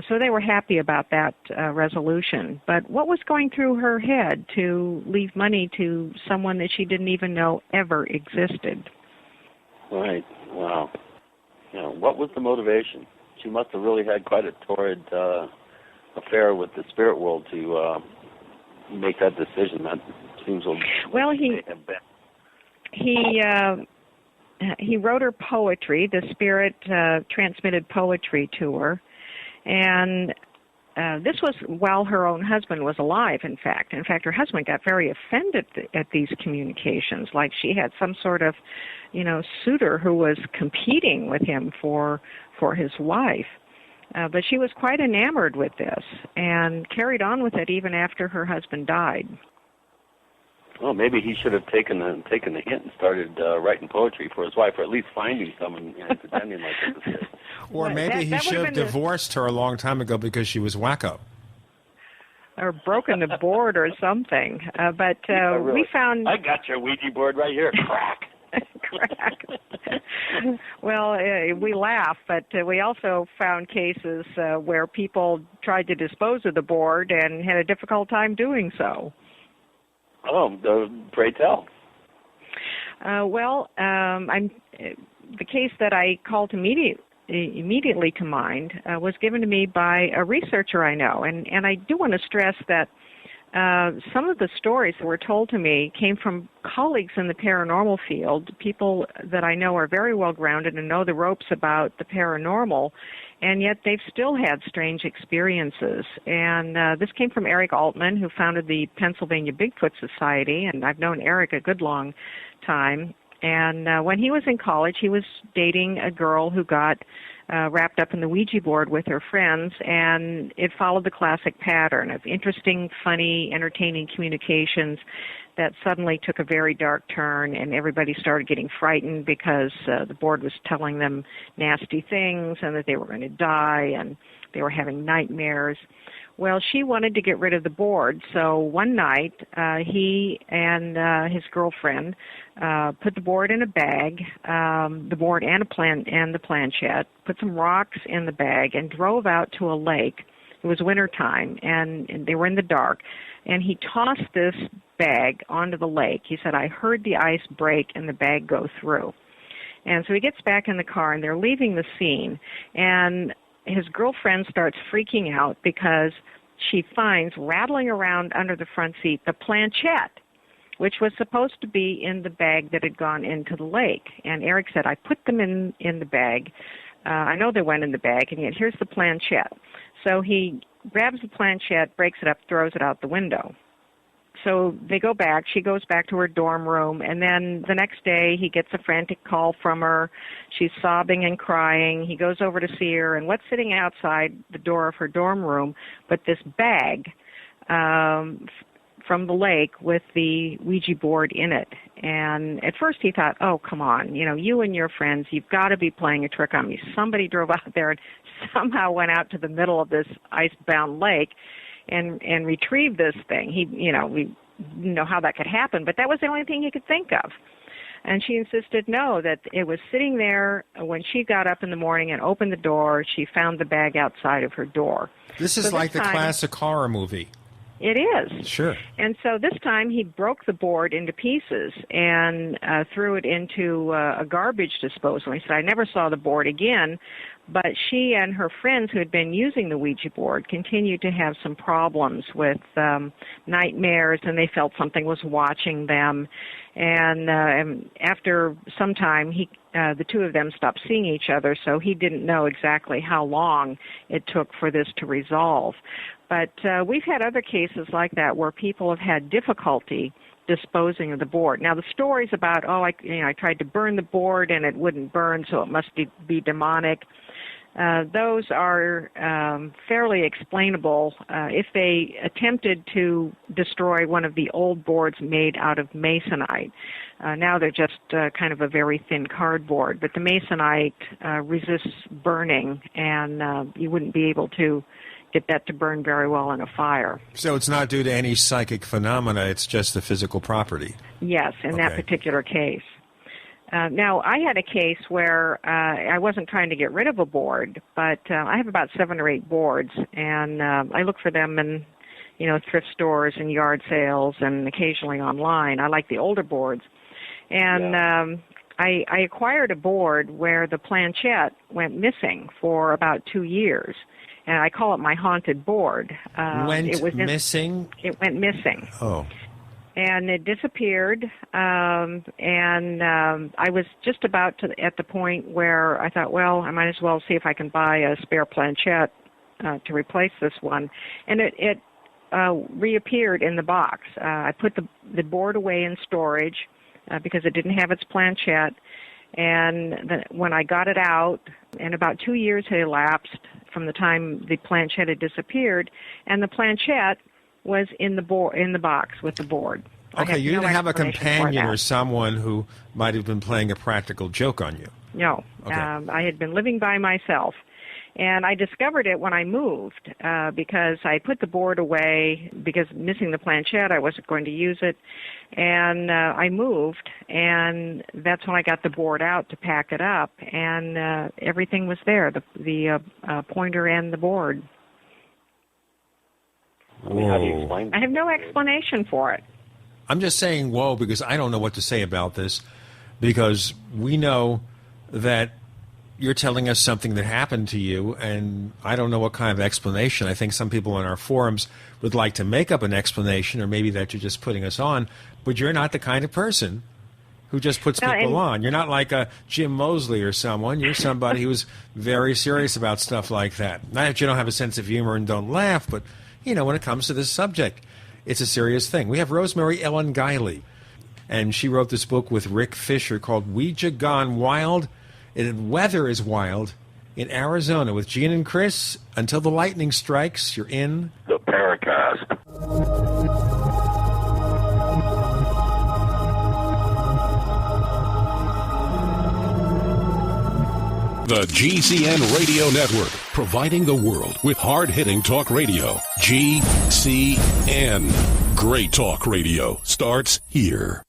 So they were happy about that resolution. But what was going through her head to leave money to someone that she didn't even know ever existed? Right. Wow. What was the motivation? She must have really had quite a torrid affair with the spirit world to make that decision. That seems a well, he wrote her poetry. The spirit transmitted poetry to her, and this was while her own husband was alive, in fact. In fact, her husband got very offended at these communications, like she had some sort of, suitor who was competing with him for his wife. But she was quite enamored with this and carried on with it even after her husband died. Well, maybe he should have taken the hint and started writing poetry for his wife, or at least finding someone and pretending like it was. Or maybe he should have divorced her a long time ago because she was wacko. Or broken the board or something. But really. We found... I got your Ouija board right here. Crack. Crack. Well, we laugh, but we also found cases where people tried to dispose of the board and had a difficult time doing so. Oh, pray tell. The case that I called immediately to mind was given to me by a researcher I know, and I do want to stress that some of the stories that were told to me came from colleagues in the paranormal field, people that I know are very well grounded and know the ropes about the paranormal, and yet they've still had strange experiences. And this came from Eric Altman, who founded the Pennsylvania Bigfoot Society, and I've known Eric a good long time. And when he was in college, he was dating a girl who got wrapped up in the Ouija board with her friends, and it followed the classic pattern of interesting, funny, entertaining communications that suddenly took a very dark turn, and everybody started getting frightened because the board was telling them nasty things and that they were going to die and they were having nightmares. Well, she wanted to get rid of the board, so one night he and his girlfriend put the board in a bag, the board and the planchette, put some rocks in the bag, and drove out to a lake. It was wintertime, and they were in the dark, and he tossed this bag onto the lake. He said, "I heard the ice break and the bag go through." And so he gets back in the car, and they're leaving the scene, and his girlfriend starts freaking out because she finds rattling around under the front seat the planchette, which was supposed to be in the bag that had gone into the lake. And Eric said, "I put them in the bag. I know they went in the bag, and yet here's the planchette." So he grabs the planchette, breaks it up, throws it out the window. So they go back. She goes back to her dorm room, and then the next day he gets a frantic call from her. She's sobbing and crying. He goes over to see her, and what's sitting outside the door of her dorm room but this bag from the lake with the Ouija board in it. And at first he thought, oh, come on, you and your friends, you've got to be playing a trick on me. Somebody drove out there and somehow went out to the middle of this ice-bound lake and retrieve this thing. We didn't know how that could happen, but that was the only thing he could think of. And she insisted, no, that it was sitting there when she got up in the morning and opened the door. She found the bag outside of her door. This is like the classic horror movie. It is. Sure. And so this time he broke the board into pieces and threw it into a garbage disposal. He said, I never saw the board again, but she and her friends who had been using the Ouija board continued to have some problems with nightmares, and they felt something was watching them. And after some time, the two of them stopped seeing each other, so he didn't know exactly how long it took for this to resolve. But we've had other cases like that where people have had difficulty disposing of the board. Now, the stories about, I tried to burn the board and it wouldn't burn, so it must be demonic, those are fairly explainable. If they attempted to destroy one of the old boards made out of masonite, now they're just kind of a very thin cardboard, but the masonite resists burning, and you wouldn't be able to get that to burn very well in a fire. So it's not due to any psychic phenomena, it's just the physical property. Yes, in that particular case. Now, I had a case where I wasn't trying to get rid of a board, but I have about 7 or 8 boards, and I look for them in, thrift stores and yard sales and occasionally online. I like the older boards. And I acquired a board where the planchette went missing for about 2 years. And I call it my haunted board. It was missing? It went missing. Oh. And it disappeared, and I was just about at the point where I thought, well, I might as well see if I can buy a spare planchette to replace this one. And it reappeared in the box. I put the board away in storage because it didn't have its planchette. And when I got it out, and about 2 years had elapsed from the time the planchette had disappeared, and the planchette was in the box with the board. Okay, you didn't have a companion or someone who might have been playing a practical joke on you. No. Okay. I had been living by myself. And I discovered it when I moved because I put the board away because missing the planchette, I wasn't going to use it. And I moved, and that's when I got the board out to pack it up. And everything was there, the pointer and the board. I mean, how do you explain that? I have no explanation for it. I'm just saying whoa because I don't know what to say about this, because we know that you're telling us something that happened to you, and I don't know what kind of explanation. I think some people on our forums would like to make up an explanation, or maybe that you're just putting us on, but you're not the kind of person who just puts people on. You're not like a Jim Mosley or someone. You're somebody who's very serious about stuff like that. Not that you don't have a sense of humor and don't laugh, but, when it comes to this subject, it's a serious thing. We have Rosemary Ellen Guiley, and she wrote this book with Rick Fisher called Ouija Gone Wild. And weather is wild in Arizona with Gene and Chris. Until the lightning strikes, you're in the Paracast. The GCN Radio Network, providing the world with hard-hitting talk radio. GCN. Great talk radio starts here.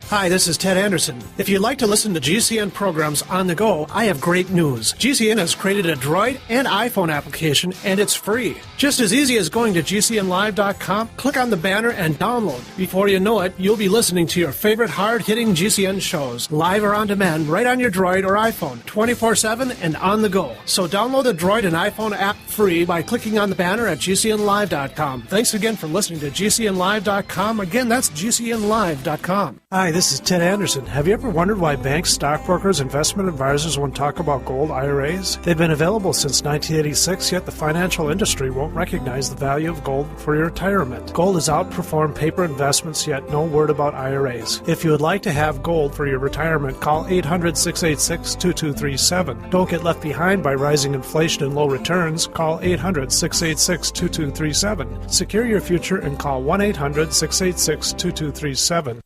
Hi, this is Ted Anderson. If you'd like to listen to GCN programs on the go, I have great news. GCN has created a Droid and iPhone application, and it's free. Just as easy as going to GCNlive.com, click on the banner, and download. Before you know it, you'll be listening to your favorite hard-hitting GCN shows, live or on demand, right on your Droid or iPhone, 24/7 and on the go. So download the Droid and iPhone app free by clicking on the banner at GCNlive.com. Thanks again for listening to GCNlive.com. Again, that's GCNlive.com. Hi, this This is Ted Anderson. Have you ever wondered why banks, stockbrokers, investment advisors won't talk about gold IRAs? They've been available since 1986, yet the financial industry won't recognize the value of gold for your retirement. Gold has outperformed paper investments, yet no word about IRAs. If you would like to have gold for your retirement, call 800-686-2237. Don't get left behind by rising inflation and low returns. Call 800-686-2237. Secure your future and call 1-800-686-2237.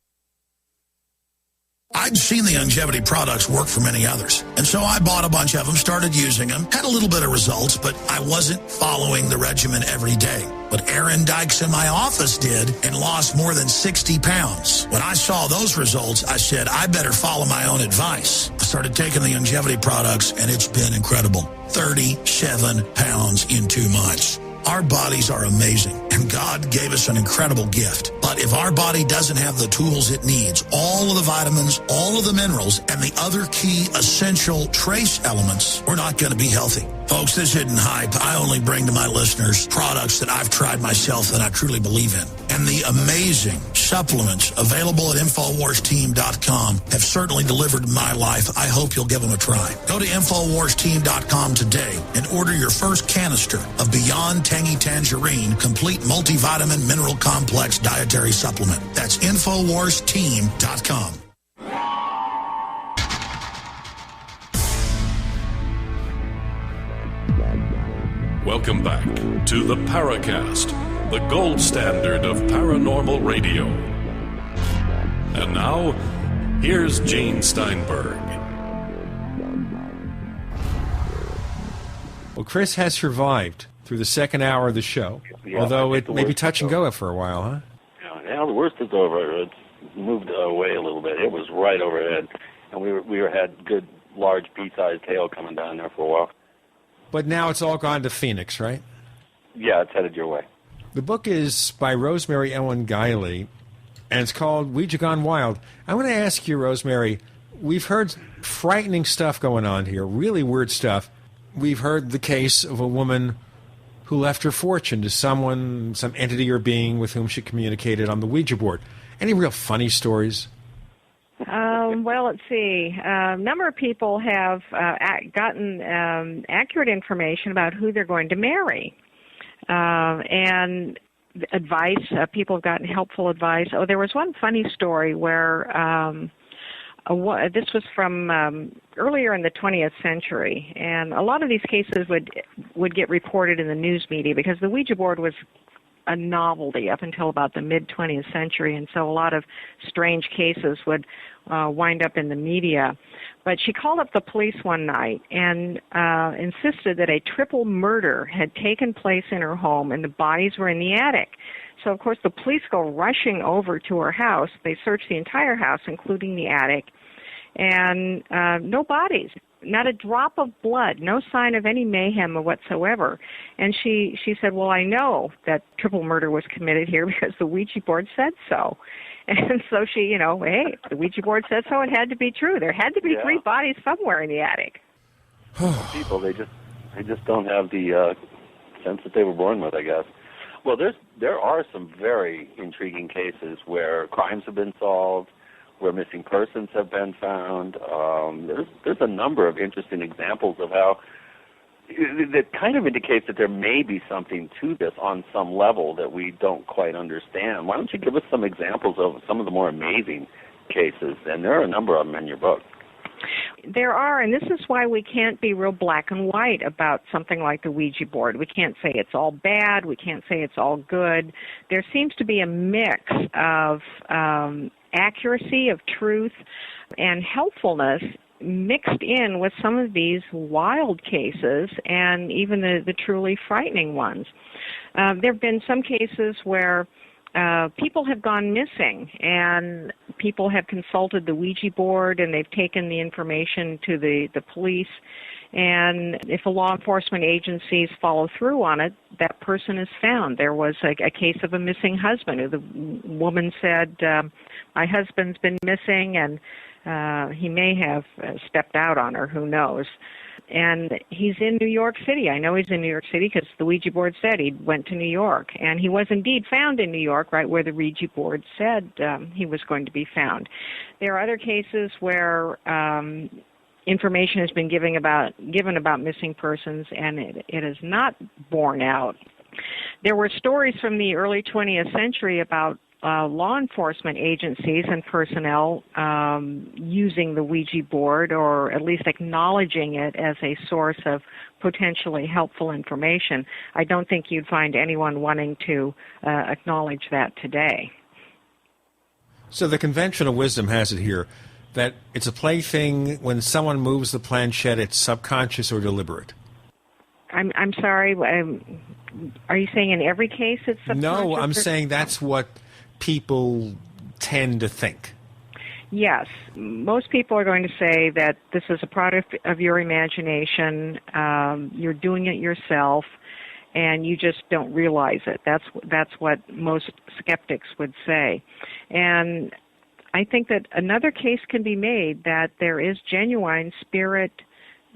I'd seen the longevity products work for many others, and so I bought a bunch of them, started using them, had a little bit of results, but I wasn't following the regimen every day. But Aaron Dykes in my office did and lost more than 60 pounds. When I saw those results, I said, I better follow my own advice. I started taking the longevity products, and it's been incredible. 37 pounds in 2 months. Our bodies are amazing, and God gave us an incredible gift. But if our body doesn't have the tools it needs, all of the vitamins, all of the minerals, and the other key essential trace elements, we're not going to be healthy. Folks, this isn't hype. I only bring to my listeners products that I've tried myself and I truly believe in. And the amazing supplements available at InfoWarsTeam.com have certainly delivered in my life. I hope you'll give them a try. Go to InfoWarsTeam.com today and order your first canister of Beyond Tangy Tangerine Complete Multivitamin Mineral Complex Dietary Supplement. That's InfoWarsTeam.com. Welcome back to the Paracast, the gold standard of paranormal radio. And now, here's Gene Steinberg. Well, Chris has survived through the second hour of the show, Yeah, although it may be worst touch and go for a while, huh? Yeah, the worst is over. It's moved away a little bit. It was right overhead, and we had good, large, pea-sized hail coming down there for a while. But now it's all gone to Phoenix, right? Yeah, it's headed your way. The book is by Rosemary Ellen Guiley, and it's called Ouija Gone Wild. I want to ask you, Rosemary, we've heard frightening stuff going on here, really weird stuff. We've heard the case of a woman who left her fortune to someone, some entity or being with whom she communicated on the Ouija board. Any real funny stories? Well, let's see. A number of people have gotten accurate information about who they're going to marry. And advice, people have gotten helpful advice. Oh, there was one funny story where this was from earlier in the 20th century, and a lot of these cases would get reported in the news media because the Ouija board was a novelty up until about the mid-20th century, and so a lot of strange cases would wind up in the media. But she called up the police one night and insisted that a triple murder had taken place in her home and the bodies were in the attic. So, of course, the police go rushing over to her house. They search the entire house, including the attic, and no bodies. Not a drop of blood, no sign of any mayhem whatsoever. And she said, well, I know that triple murder was committed here because the Ouija board said so. And so she, hey, the Ouija board said so, it had to be true. There had to be 3 bodies somewhere in the attic. People, they just don't have the sense that they were born with, I guess. Well, there are some very intriguing cases where crimes have been solved, where missing persons have been found. There's a number of interesting examples of how that kind of indicates that there may be something to this on some level that we don't quite understand. Why don't you give us some examples of some of the more amazing cases? And there are a number of them in your book. There are, and this is why we can't be real black and white about something like the Ouija board. We can't say it's all bad. We can't say it's all good. There seems to be a mix of accuracy, of truth, and helpfulness mixed in with some of these wild cases and even the truly frightening ones. There have been some cases where people have gone missing and people have consulted the Ouija board and they've taken the information to the police, and if the law enforcement agencies follow through on it, that person is found. There was a case of a missing husband. The woman said, my husband's been missing and he may have stepped out on her, who knows. And he's in New York City. I know he's in New York City because the Ouija board said he went to New York. And he was indeed found in New York, right where the Ouija board said he was going to be found. There are other cases where information has been given about missing persons, and it is not borne out. There were stories from the early 20th century about law enforcement agencies and personnel using the Ouija board, or at least acknowledging it as a source of potentially helpful information. I don't think you'd find anyone wanting to acknowledge that today. So the conventional wisdom has it here that it's a plaything. When someone moves the planchette, it's subconscious or deliberate. I'm sorry. Are you saying in every case it's subconscious? No, I'm saying that's what people tend to think. Yes. Most people are going to say that this is a product of your imagination. You're doing it yourself, and you just don't realize it. That's what most skeptics would say. And I think that another case can be made that there is genuine spirit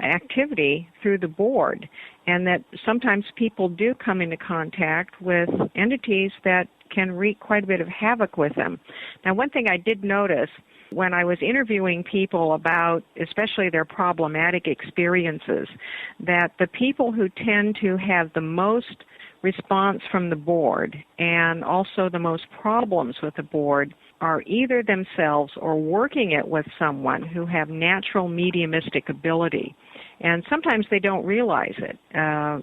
activity through the board, and that sometimes people do come into contact with entities that can wreak quite a bit of havoc with them. Now, one thing I did notice when I was interviewing people about especially their problematic experiences, that the people who tend to have the most response from the board and also the most problems with the board are either themselves or working it with someone who have natural mediumistic ability. And sometimes they don't realize it,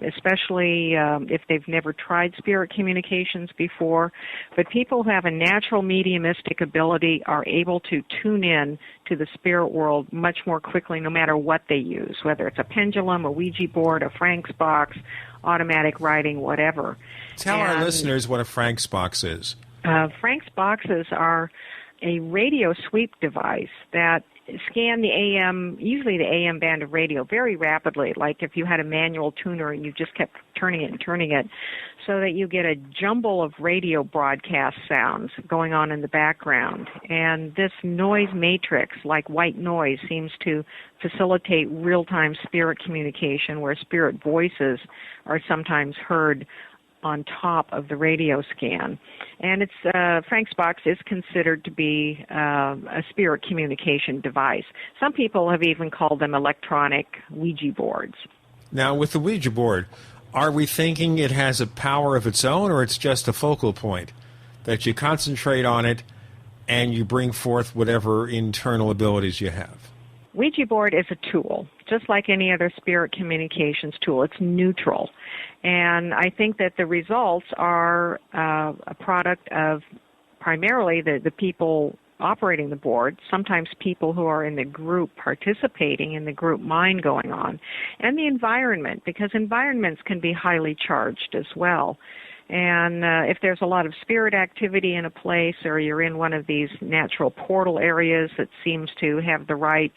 especially if they've never tried spirit communications before. But people who have a natural mediumistic ability are able to tune in to the spirit world much more quickly, no matter what they use, whether it's a pendulum, a Ouija board, a Frank's box, automatic writing, whatever. Tell our listeners what a Frank's box is. Frank's boxes are a radio sweep device that scan the AM, usually the AM band of radio, very rapidly, like if you had a manual tuner and you just kept turning it, so that you get a jumble of radio broadcast sounds going on in the background. And this noise matrix, like white noise, seems to facilitate real-time spirit communication, where spirit voices are sometimes heard on top of the radio scan. And it's Frank's box is considered to be a spirit communication device. Some people have even called them electronic Ouija boards. Now, with the Ouija board, are we thinking it has a power of its own, or it's just a focal point that you concentrate on it and you bring forth whatever internal abilities you have? Ouija board is a tool, just like any other spirit communications tool. It's neutral. And I think that the results are a product of primarily the people operating the board, sometimes people who are in the group participating in the group mind going on, and the environment, because environments can be highly charged as well. And if there's a lot of spirit activity in a place, or you're in one of these natural portal areas that seems to have the right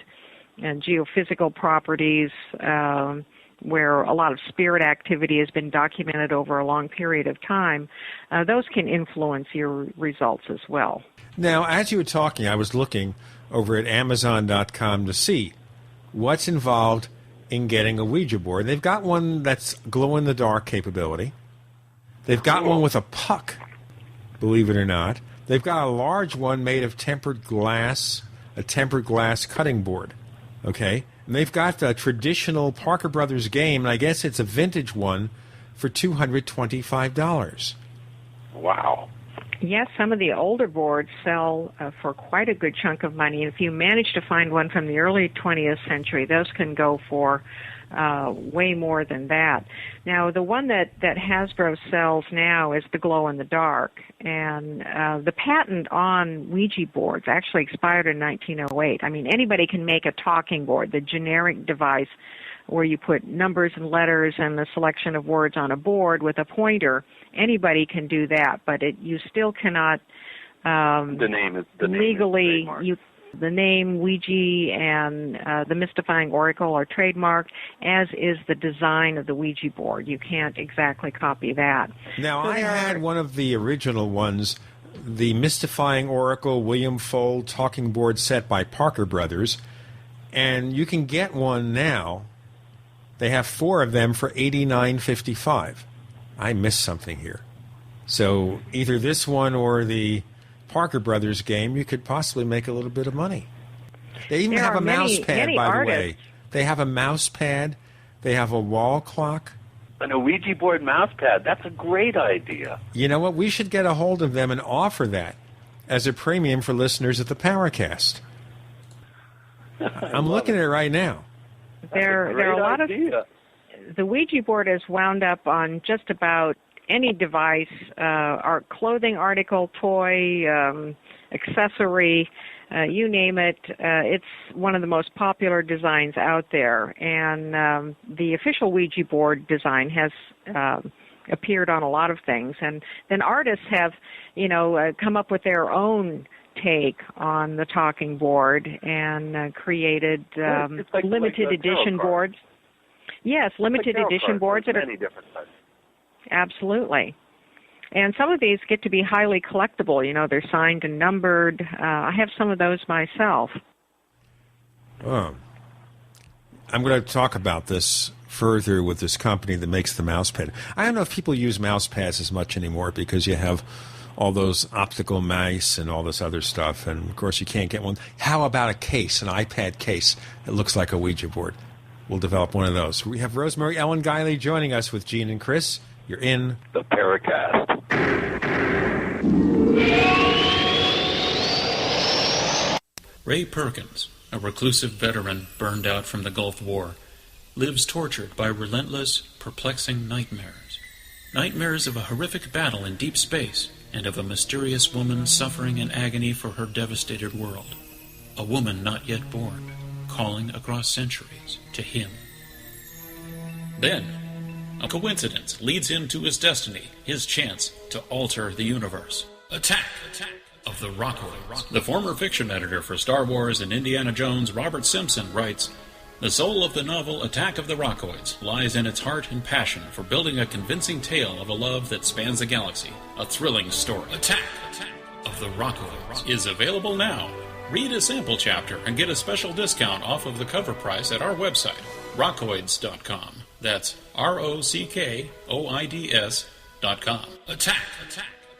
geophysical properties, where a lot of spirit activity has been documented over a long period of time, those can influence your results as well. Now, as you were talking, I was looking over at Amazon.com to see what's involved in getting a Ouija board. They've got one that's glow-in-the-dark capability. They've got one with a puck, believe it or not. They've got a large one made of tempered glass, a tempered glass cutting board. Okay? And they've got a traditional Parker Brothers game, and I guess it's a vintage one, for $225. Wow. Yes, some of the older boards sell for quite a good chunk of money. If you manage to find one from the early 20th century, those can go for way more than that. Now, the one that Hasbro sells now is the glow-in-the-dark, and the patent on Ouija boards actually expired in 1908. I mean, anybody can make a talking board, the generic device where you put numbers and letters and a selection of words on a board with a pointer. Anybody can do that, but you still cannot legally. The name Ouija and the mystifying oracle are trademarked, as is the design of the Ouija board. You can't exactly copy that. Now, I had one of the original ones, the mystifying oracle William Fold talking board set by Parker Brothers, and you can get one now They have 4 of them for $89.55. I missed something here. So either this one or the Parker Brothers game, you could possibly make a little bit of money. They even have a mouse pad, by the way. They have a mouse pad. They have a wall clock. An Ouija board mouse pad. That's a great idea. You know what? We should get a hold of them and offer that as a premium for listeners at the Paracast. I'm looking at it right now. There are a lot of... The Ouija board is wound up on just about any device, our clothing article, toy, accessory, you name it. It's one of the most popular designs out there. And the official Ouija board design has appeared on a lot of things. And then artists have, come up with their own take on the talking board and created limited edition boards. Yes, limited edition boards that are many different types. Absolutely. And some of these get to be highly collectible. They're signed and numbered. I have some of those myself. Oh. I'm going to talk about this further with this company that makes the mouse pad. I don't know if people use mouse pads as much anymore because you have all those optical mice and all this other stuff. And, of course, you can't get one. How about a case, an iPad case that looks like a Ouija board? We'll develop one of those. We have Rosemary Ellen Guiley joining us with Gene and Chris. You're in the Paracast. Ray Perkins, a reclusive veteran burned out from the Gulf War, lives tortured by relentless, perplexing nightmares. Nightmares of a horrific battle in deep space and of a mysterious woman suffering in agony for her devastated world. A woman not yet born, calling across centuries to him. Then, a coincidence leads him to his destiny, his chance to alter the universe. Attack of the Rockoids. The former fiction editor for Star Wars and Indiana Jones, Robert Simpson, writes, "The soul of the novel Attack of the Rockoids lies in its heart and passion for building a convincing tale of a love that spans the galaxy. A thrilling story. Attack of the Rockoids is available now. Read a sample chapter and get a special discount off of the cover price at our website, rockoids.com. That's ROCKOIDS.com. Attack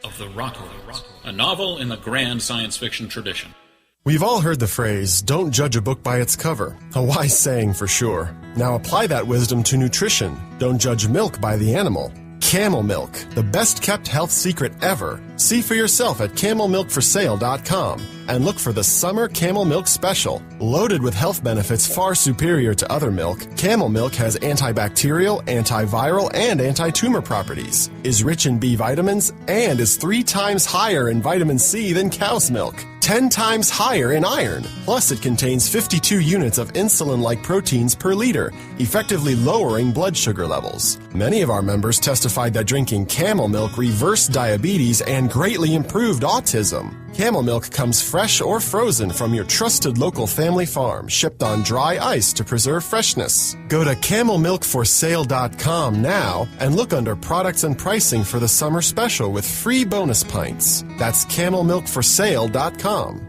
of the Rockoids, a novel in the grand science fiction tradition." We've all heard the phrase, "Don't judge a book by its cover." A wise saying for sure. Now apply that wisdom to nutrition. Don't judge milk by the animal. Camel milk, the best-kept health secret ever. See for yourself at camelmilkforsale.com and look for the Summer Camel Milk Special. Loaded with health benefits far superior to other milk, Camel Milk has antibacterial, antiviral, and anti-tumor properties, is rich in B vitamins, and is 3 times higher in vitamin C than cow's milk. 10 times higher in iron. Plus, it contains 52 units of insulin-like proteins per liter, effectively lowering blood sugar levels. Many of our members testified that drinking camel milk reversed diabetes and greatly improved autism. Camel milk comes fresh or frozen from your trusted local family farm, shipped on dry ice to preserve freshness. Go to camelmilkforsale.com now and look under products and pricing for the summer special with free bonus pints. That's camelmilkforsale.com.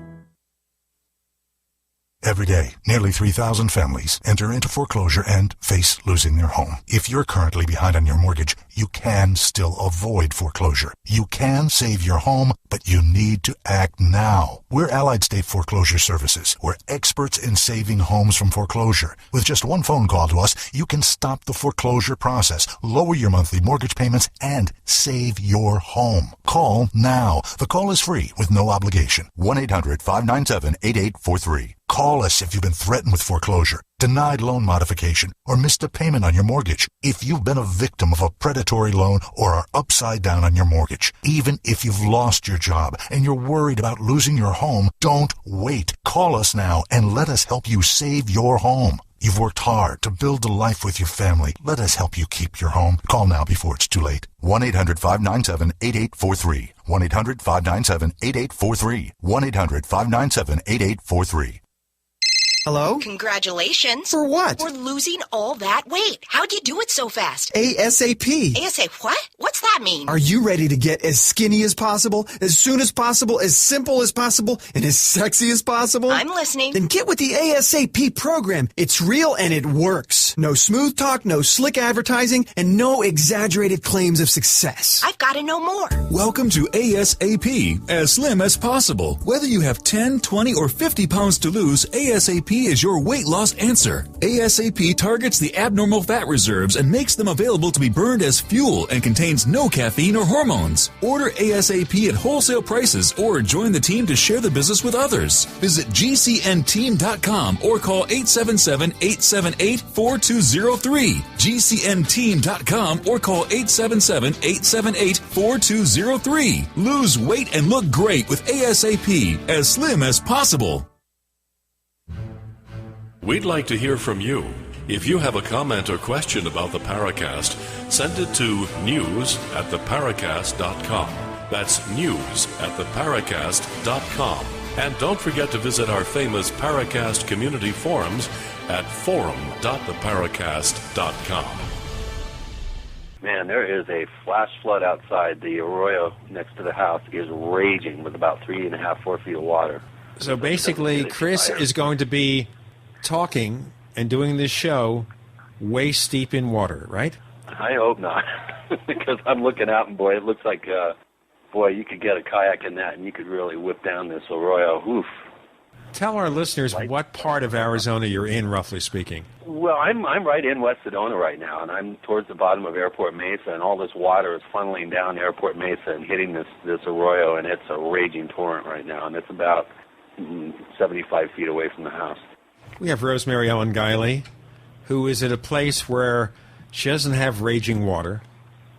Every day, nearly 3,000 families enter into foreclosure and face losing their home. If you're currently behind on your mortgage, you can still avoid foreclosure. You can save your home, but you need to act now. We're Allied State Foreclosure Services. We're experts in saving homes from foreclosure. With just one phone call to us, you can stop the foreclosure process, lower your monthly mortgage payments, and save your home. Call now. The call is free with no obligation. 1-800-597-8843. Call us if you've been threatened with foreclosure, denied loan modification, or missed a payment on your mortgage. If you've been a victim of a predatory loan or are upside down on your mortgage, even if you've lost your job and you're worried about losing your home, don't wait. Call us now and let us help you save your home. You've worked hard to build a life with your family. Let us help you keep your home. Call now before it's too late. 1-800-597-8843. 1-800-597-8843. 1-800-597-8843. Hello? Congratulations. For what? For losing all that weight. How'd you do it so fast? ASAP. ASAP what? What's that that mean? Are you ready to get as skinny as possible, as soon as possible, as simple as possible, and as sexy as possible? I'm listening. Then get with the ASAP program. It's real and it works. No smooth talk, no slick advertising, and no exaggerated claims of success. I've got to know more. Welcome to ASAP, as slim as possible. Whether you have 10, 20, or 50 pounds to lose, ASAP is your weight loss answer. ASAP targets the abnormal fat reserves and makes them available to be burned as fuel and contains no caffeine or hormones. Order ASAP at wholesale prices or join the team to share the business with others. Visit GCNteam.com or call 877-878-4203. GCNteam.com or call 877-878-4203. Lose weight and look great with ASAP, as slim as possible. We'd like to hear from you. If you have a comment or question about the Paracast, send it to news@theparacast.com. That's news@theparacast.com. And don't forget to visit our famous Paracast community forums at forum.theparacast.com. Man, there is a flash flood outside. The arroyo next to the house is raging with about 3.5, 4 feet of water. So basically, Chris is going to be talking and doing this show waist deep in water, right? I hope not, because I'm looking out and, boy, it looks like, you could get a kayak in that and you could really whip down this arroyo. Oof. Tell our listeners what part of Arizona you're in, roughly speaking. Well, I'm right in West Sedona right now, and I'm towards the bottom of Airport Mesa, and all this water is funneling down Airport Mesa and hitting this arroyo, and it's a raging torrent right now, and it's about 75 feet away from the house. We have Rosemary Ellen Guiley, who is at a place where she doesn't have raging water,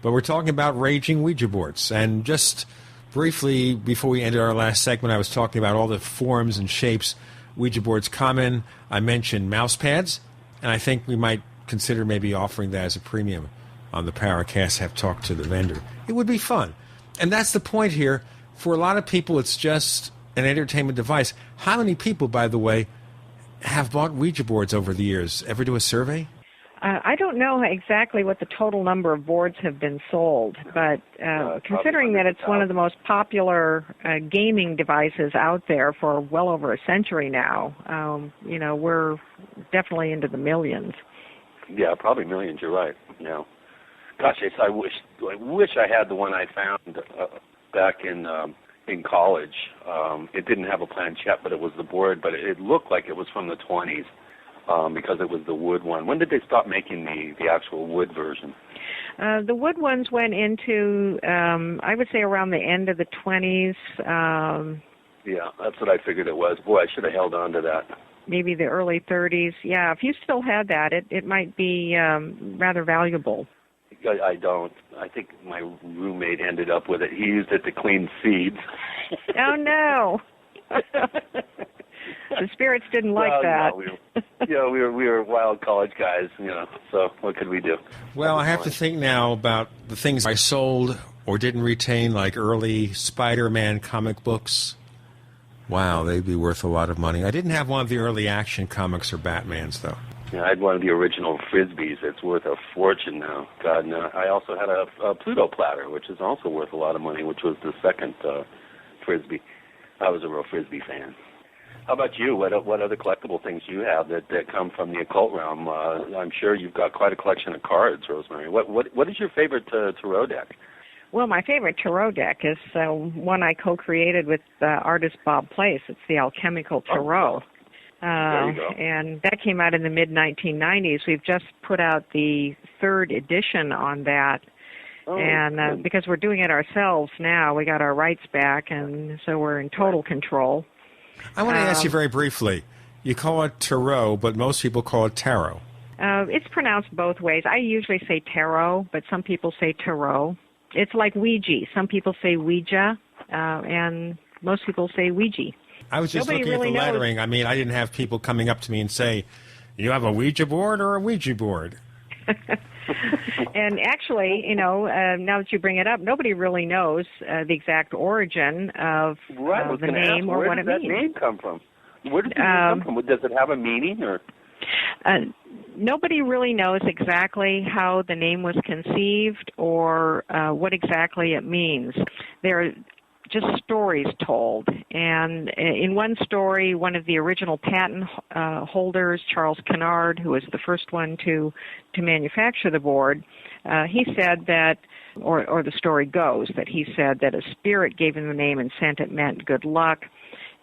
but we're talking about raging Ouija boards. And just briefly, before we ended our last segment, I was talking about all the forms and shapes Ouija boards come in. I mentioned mouse pads, and I think we might consider maybe offering that as a premium on the Paracast, have talked to the vendor. It would be fun. And that's the point here. For a lot of people, it's just an entertainment device. How many people, by the way, have bought Ouija boards over the years? Ever do a survey? I don't know exactly what the total number of boards have been sold, but considering that it's one of the most popular gaming devices out there for well over a century now, we're definitely into the millions. Yeah, probably millions. You're right. Yeah. Gosh, I wish I had the one I found back in college. It didn't have a planchette, but it was the board, but it looked like it was from the 20s because it was the wood one. When did they stop making the actual wood version? The wood ones went into, I would say, around the end of the 20s. Yeah, that's what I figured it was. Boy, I should have held on to that. Maybe the early 30s. Yeah, if you still had that, it might be rather valuable. I don't. I think my roommate ended up with it. He used it to clean seeds. Oh, no. The spirits didn't like that. No, we were wild college guys, so what could we do? Well, I have to think now about the things I sold or didn't retain, like early Spider-Man comic books. Wow, they'd be worth a lot of money. I didn't have one of the early Action comics or Batmans, though. Yeah, I had one of the original Frisbees. It's worth a fortune now. God, no. I also had a Pluto platter, which is also worth a lot of money, which was the second Frisbee. I was a real Frisbee fan. How about you? What other collectible things you have that come from the occult realm? I'm sure you've got quite a collection of cards, Rosemary. What is your favorite tarot deck? Well, my favorite tarot deck is one I co-created with artist Bob Place. It's the Alchemical Tarot. There you go. And that came out in the mid-1990s. We've just put out the third edition on that. And because we're doing it ourselves now, we got our rights back, and so we're in total control. I want to ask you very briefly. You call it tarot, but most people call it tarot. It's pronounced both ways. I usually say tarot, but some people say tarot. It's like Ouija. Some people say Ouija, and most people say Ouija. I was just Nobody looking really at the knows. lettering. I mean, I didn't have people coming up to me and say, you have a Ouija board or a Ouija board? And actually, now that you bring it up, nobody really knows the exact origin of the name or what it means. Where does that name come from? Where does it come from? Does it have a meaning? Or? Nobody really knows exactly how the name was conceived or what exactly it means. There are just stories told. And in one story, one of the original patent holders, Charles Kennard, who was the first one to manufacture the board, he said that, or the story goes, that he said that a spirit gave him the name and sent it meant good luck.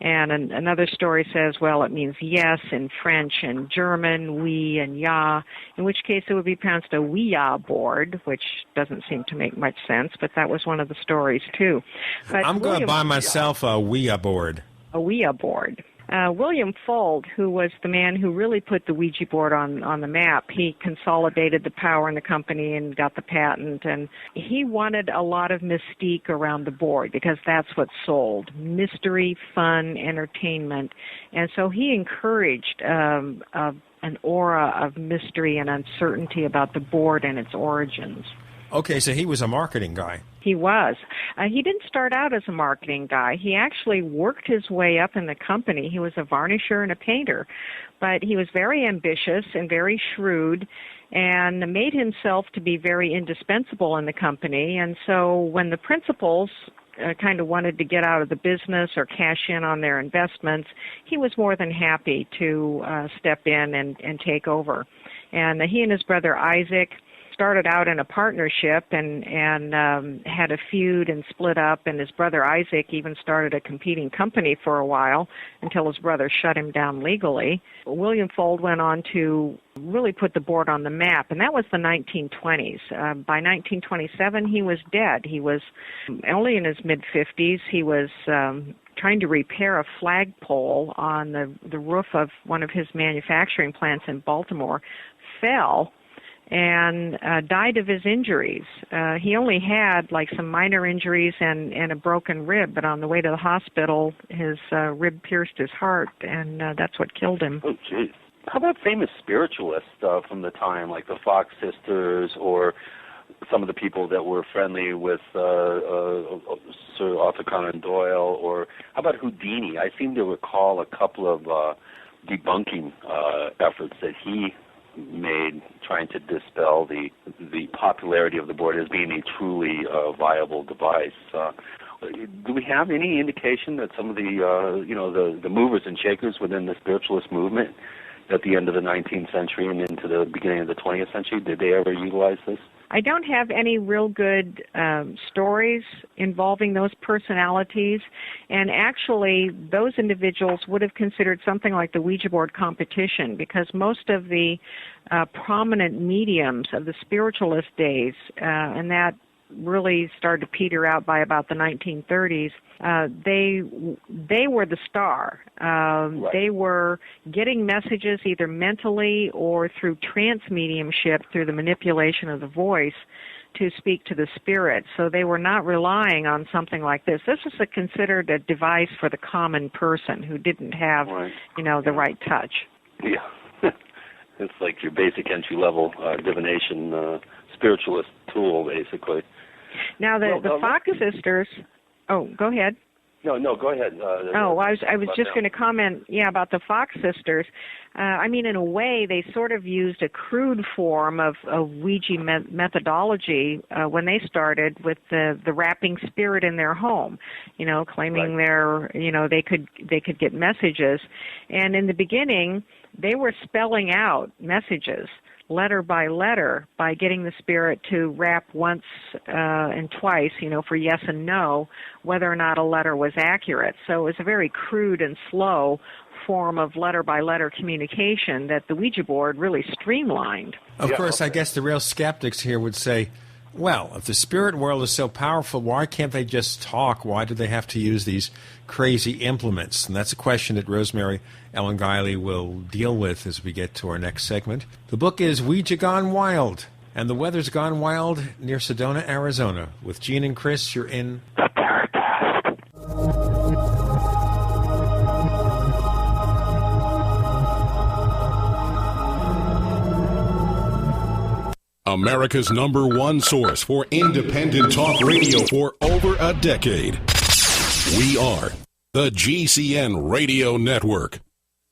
And another story says, well, it means yes in French and German, oui and ja, in which case it would be pronounced a Ouija board, which doesn't seem to make much sense, but that was one of the stories, too. But I'm going to buy myself a Ouija board. A Ouija board. William Fuld, who was the man who really put the Ouija board on the map, he consolidated the power in the company and got the patent, and he wanted a lot of mystique around the board because that's what sold. Mystery, fun, entertainment. And so he encouraged an aura of mystery and uncertainty about the board and its origins. Okay, so he was a marketing guy. He was. He didn't start out as a marketing guy. He actually worked his way up in the company. He was a varnisher and a painter. But he was very ambitious and very shrewd and made himself to be very indispensable in the company. And so when the principals kind of wanted to get out of the business or cash in on their investments, he was more than happy to step in and take over. And he and his brother Isaac started out in a partnership and had a feud and split up, and his brother Isaac even started a competing company for a while until his brother shut him down legally. William Fuld went on to really put the board on the map, and that was the 1920s. By 1927, he was dead. He was only in his mid-50s. He was trying to repair a flagpole on the roof of one of his manufacturing plants in Baltimore, fell, and died of his injuries. He only had like some minor injuries and a broken rib, but on the way to the hospital, his rib pierced his heart, and that's what killed him. Oh, geez. How about famous spiritualists from the time, like the Fox sisters or some of the people that were friendly with Sir Arthur Conan Doyle, or how about Houdini? I seem to recall a couple of debunking efforts that he made trying to dispel the popularity of the board as being a truly viable device. Do we have any indication that some of the movers and shakers within the spiritualist movement at the end of the 19th century and into the beginning of the 20th century, did they ever utilize this? I don't have any real good stories involving those personalities, and actually those individuals would have considered something like the Ouija board competition, because most of the prominent mediums of the spiritualist days, and that really started to peter out by about the 1930s, they were the star. Right. They were getting messages either mentally or through trance mediumship, through the manipulation of the voice, to speak to the spirit. So they were not relying on something like this. This is considered a device for the common person who didn't have, the right touch. Yeah. It's like your basic entry-level divination spiritualist tool, basically. Now, the Fox sisters... Oh, go ahead. No, go ahead. I was just going to comment, about the Fox sisters. In a way, they sort of used a crude form of Ouija methodology when they started with the wrapping spirit in their home, claiming they could get messages. And in the beginning, they were spelling out messages letter by letter by getting the spirit to rap once and twice, for yes and no, whether or not a letter was accurate. So it was a very crude and slow form of letter-by-letter communication that the Ouija board really streamlined. Of course, I guess the real skeptics here would say, well, if the spirit world is so powerful, why can't they just talk? Why do they have to use these crazy implements? And that's a question that Rosemary Ellen Guiley will deal with as we get to our next segment. The book is Ouija Gone Wild, and the weather's gone wild near Sedona, Arizona. With Gene and Chris, you're in the Paracast. America's #1 source for independent talk radio for over a decade. We are the GCN Radio Network.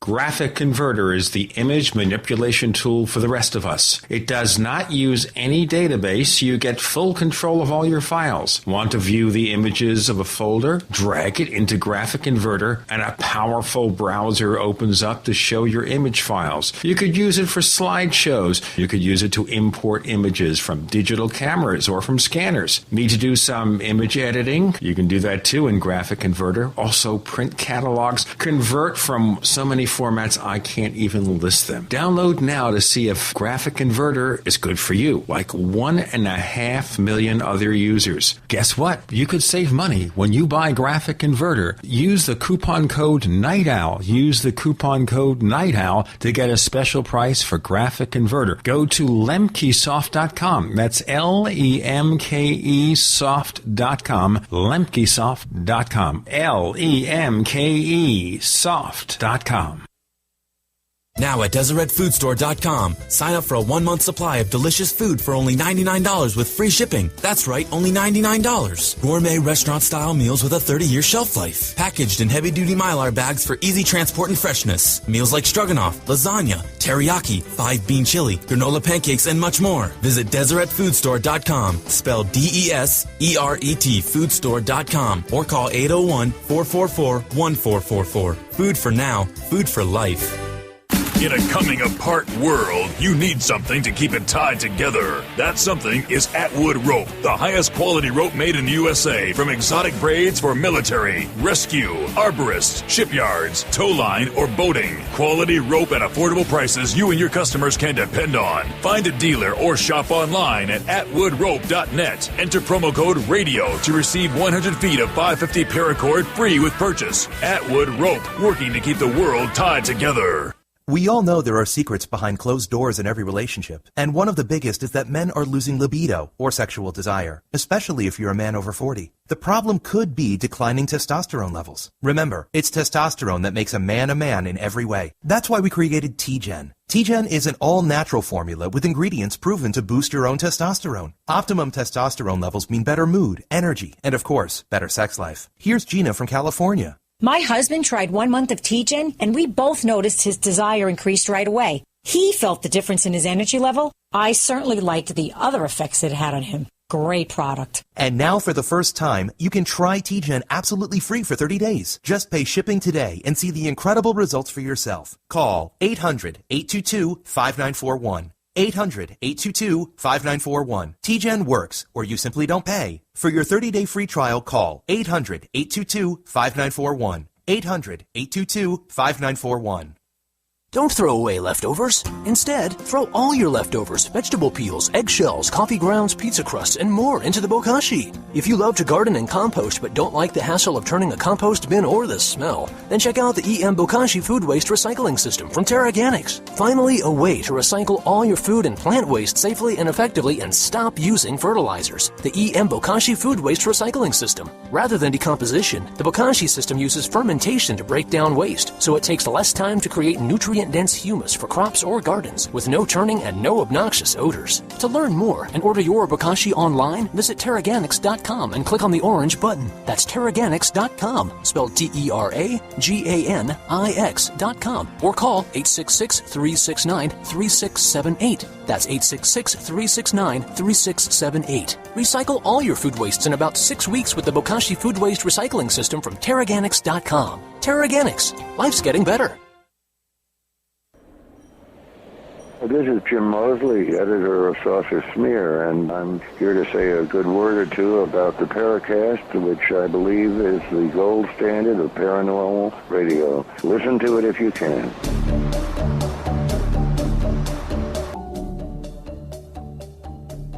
Graphic Converter is the image manipulation tool for the rest of us. It does not use any database. You get full control of all your files. Want to view the images of a folder? Drag it into Graphic Converter and a powerful browser opens up to show your image files. You could use it for slideshows. You could use it to import images from digital cameras or from scanners. Need to do some image editing? You can do that too in Graphic Converter. Also print catalogs. Convert from so many formats I can't even list them. Download now to see if Graphic Converter is good for you, like 1.5 million other users. Guess what? You could save money when you buy Graphic Converter. Use the coupon code Night Owl. Use the coupon code Night Owl to get a special price for Graphic Converter. Go to lemkesoft.com. That's Lemke soft.com. Lemkesoft.com. Lemke soft.com. Now at DeseretFoodStore.com, sign up for a 1-month supply of delicious food for only $99 with free shipping. That's right, only $99. Gourmet restaurant-style meals with a 30-year shelf life. Packaged in heavy-duty Mylar bags for easy transport and freshness. Meals like stroganoff, lasagna, teriyaki, 5-bean chili, granola pancakes, and much more. Visit DeseretFoodStore.com, spelled D-E-S-E-R-E-T, foodstore.com, or call 801-444-1444. Food for now, food for life. In a coming-apart world, you need something to keep it tied together. That something is Atwood Rope, the highest quality rope made in the USA, from exotic braids for military, rescue, arborists, shipyards, tow line, or boating. Quality rope at affordable prices you and your customers can depend on. Find a dealer or shop online at atwoodrope.net. Enter promo code RADIO to receive 100 feet of 550 paracord free with purchase. Atwood Rope, working to keep the world tied together. We all know there are secrets behind closed doors in every relationship, and one of the biggest is that men are losing libido or sexual desire, especially if you're a man over 40. The problem could be declining testosterone levels. Remember, it's testosterone that makes a man in every way. That's why we created T-Gen. T-Gen is an all-natural formula with ingredients proven to boost your own testosterone. Optimum testosterone levels mean better mood, energy, and of course, better sex life. Here's Gina from California. My husband tried 1 month of T-Gen, and we both noticed his desire increased right away. He felt the difference in his energy level. I certainly liked the other effects it had on him. Great product. And now for the first time, you can try T-Gen absolutely free for 30 days. Just pay shipping today and see the incredible results for yourself. Call 800-822-5941. 800-822-5941. T-Gen works, or you simply don't pay. For your 30-day free trial, call 800-822-5941. 800-822-5941. Don't throw away leftovers. Instead, throw all your leftovers, vegetable peels, eggshells, coffee grounds, pizza crusts, and more into the bokashi. If you love to garden and compost but don't like the hassle of turning a compost bin or the smell, then check out the EM Bokashi Food Waste Recycling System from Terraganics. Finally, a way to recycle all your food and plant waste safely and effectively and stop using fertilizers. The EM Bokashi Food Waste Recycling System. Rather than decomposition, the Bokashi system uses fermentation to break down waste, so it takes less time to create nutrient-dense humus for crops or gardens with no turning and no obnoxious odors. To learn more and order your Bokashi online, visit Terraganics.com and click on the orange button. That's Terraganics.com, spelled Terraganix.com, or call 866-369-3678. That's 866-369-3678. Recycle all your food wastes in about 6 weeks with the Bokashi Food Waste Recycling System from Terraganics.com. Terraganics. Life's getting better. This is Jim Mosley, editor of Saucer Smear, and I'm here to say a good word or two about the Paracast, which I believe is the gold standard of paranormal radio. Listen to it if you can.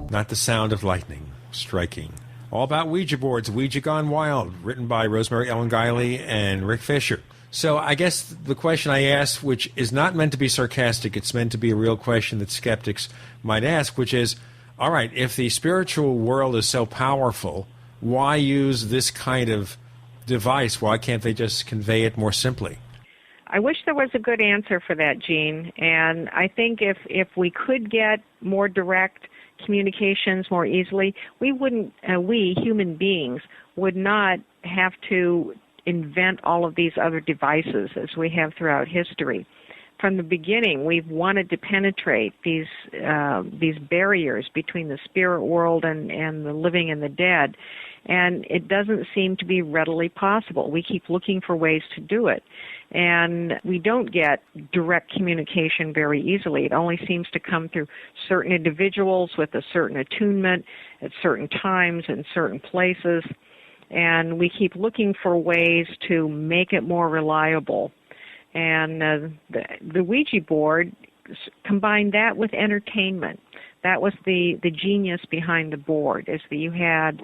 Not the sound of lightning striking. All about Ouija boards, Ouija Gone Wild, written by Rosemary Ellen Guiley and Rick Fisher. So I guess the question I asked, which is not meant to be sarcastic, it's meant to be a real question that skeptics might ask, which is, all right, if the spiritual world is so powerful, why use this kind of device? Why can't they just convey it more simply? I wish there was a good answer for that, Gene. And I think if we could get more direct communications more easily, we wouldn't, we human beings would not have to invent all of these other devices as we have throughout history. From the beginning, we've wanted to penetrate these barriers between the spirit world and the living and the dead, and it doesn't seem to be readily possible. We keep looking for ways to do it, and we don't get direct communication very easily. It only seems to come through certain individuals with a certain attunement at certain times in certain places, and we keep looking for ways to make it more reliable. And the Ouija board combined that with entertainment. That was the genius behind the board, is that you had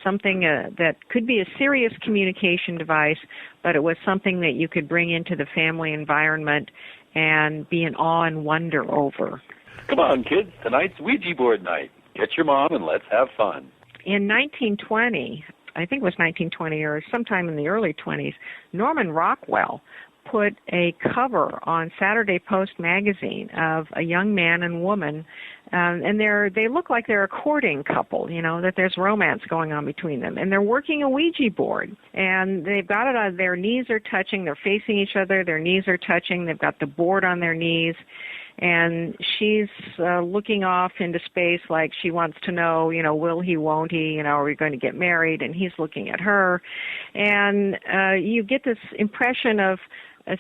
something that could be a serious communication device, but it was something that you could bring into the family environment and be in awe and wonder over. Come on, kids, tonight's Ouija board night. Get your mom and let's have fun. In 1920, I think it was 1920 or sometime in the early 20s, Norman Rockwell put a cover on Saturday Post magazine of a young man and woman, and they look like they're a courting couple, that there's romance going on between them, and they're working a Ouija board, and they've got it on, their knees are touching, they're facing each other, their knees are touching, they've got the board on their knees, and she's looking off into space like she wants to know, will he, won't he, are we going to get married, and he's looking at her, and you get this impression of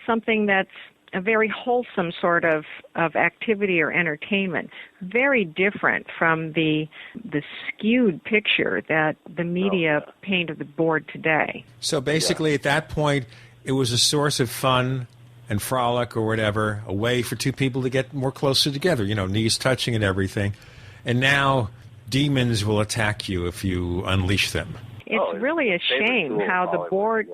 something that's a very wholesome sort of activity or entertainment, very different from the skewed picture that the media paint of the board today. So basically, at that point, it was a source of fun and frolic or whatever, a way for two people to get more closer together, knees touching and everything. And now demons will attack you if you unleash them. It's really a shame how the board,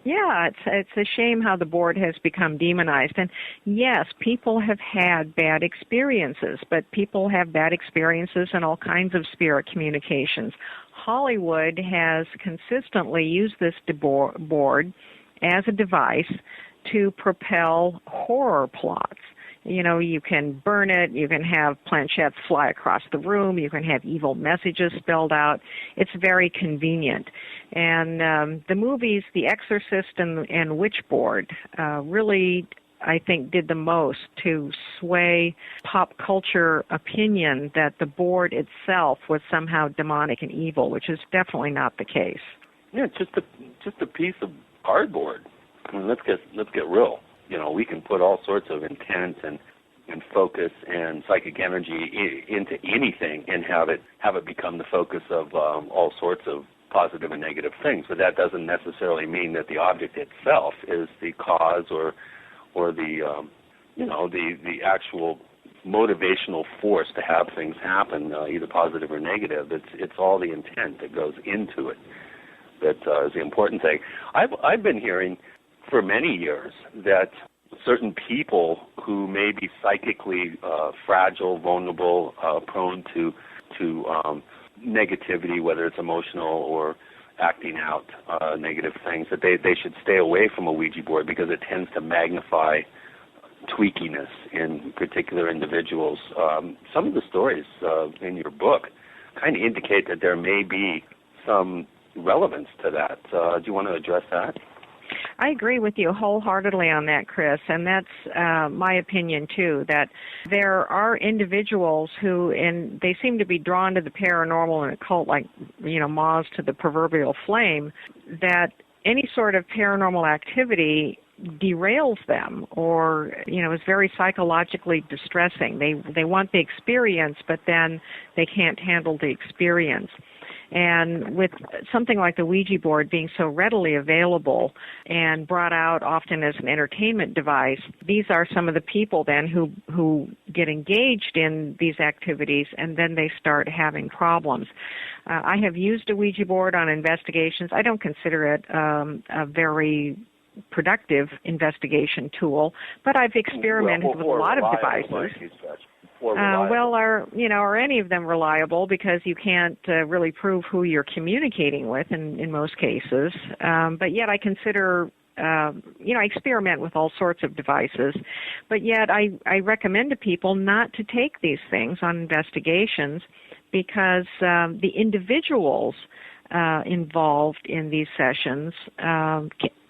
it's a shame how the board has become demonized. And yes, people have had bad experiences, but people have bad experiences in all kinds of spirit communications. Hollywood has consistently used this board as a device to propel horror plots. You can burn it, you can have planchettes fly across the room, you can have evil messages spelled out. It's very convenient. And the movies, The Exorcist and Witchboard, really, I think, did the most to sway pop culture opinion that the board itself was somehow demonic and evil, which is definitely not the case. Yeah, it's just a piece of cardboard. I mean, let's get real. We can put all sorts of intent and focus and psychic energy into anything and have it become the focus of all sorts of positive and negative things. But that doesn't necessarily mean that the object itself is the cause or the the actual motivational force to have things happen, either positive or negative. It's all the intent that goes into it that is the important thing. I've been hearing for many years that certain people who may be psychically fragile, vulnerable, prone to negativity, whether it's emotional or acting out negative things, that they should stay away from a Ouija board because it tends to magnify tweakiness in particular individuals. Some of the stories in your book kind of indicate that there may be some relevance to that. Do you want to address that? I agree with you wholeheartedly on that, Chris, and that's my opinion too, that there are individuals who, and they seem to be drawn to the paranormal and occult like, moths to the proverbial flame, that any sort of paranormal activity derails them or, is very psychologically distressing. They want the experience, but then they can't handle the experience. And with something like the Ouija board being so readily available and brought out often as an entertainment device, these are some of the people then who get engaged in these activities and then they start having problems. I have used a Ouija board on investigations. I don't consider it a very productive investigation tool, but I've experimented with a lot of devices. Are any of them reliable? Because you can't really prove who you're communicating with in most cases. But yet I consider, I experiment with all sorts of devices. But yet I recommend to people not to take these things on investigations because the individuals involved in these sessions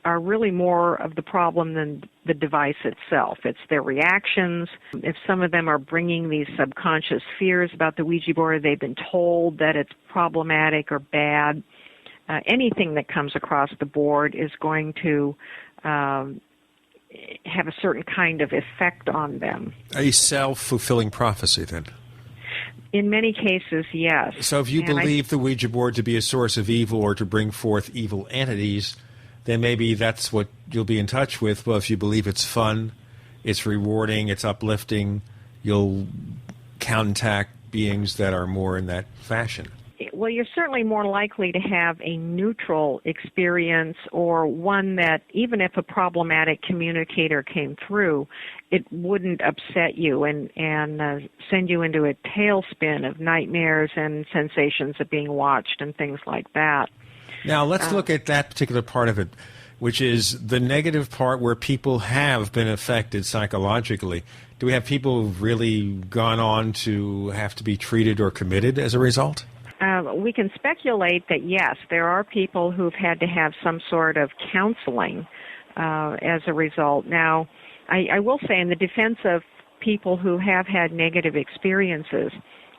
are really more of the problem than the device itself. It's their reactions. If some of them are bringing these subconscious fears about the Ouija board, they've been told that it's problematic or bad. Anything that comes across the board is going to have a certain kind of effect on them. A self-fulfilling prophecy, then? In many cases, yes. So if you believe the Ouija board to be a source of evil or to bring forth evil entities, then maybe that's what you'll be in touch with. Well, if you believe it's fun, it's rewarding, it's uplifting, you'll contact beings that are more in that fashion. Well, you're certainly more likely to have a neutral experience, or one that even if a problematic communicator came through, it wouldn't upset you and send you into a tailspin of nightmares and sensations of being watched and things like that. Now, let's look at that particular part of it, which is the negative part where people have been affected psychologically. Do we have people who've really gone on to have to be treated or committed as a result? We can speculate that, yes, there are people who've had to have some sort of counseling as a result. Now, I will say in the defense of people who have had negative experiences,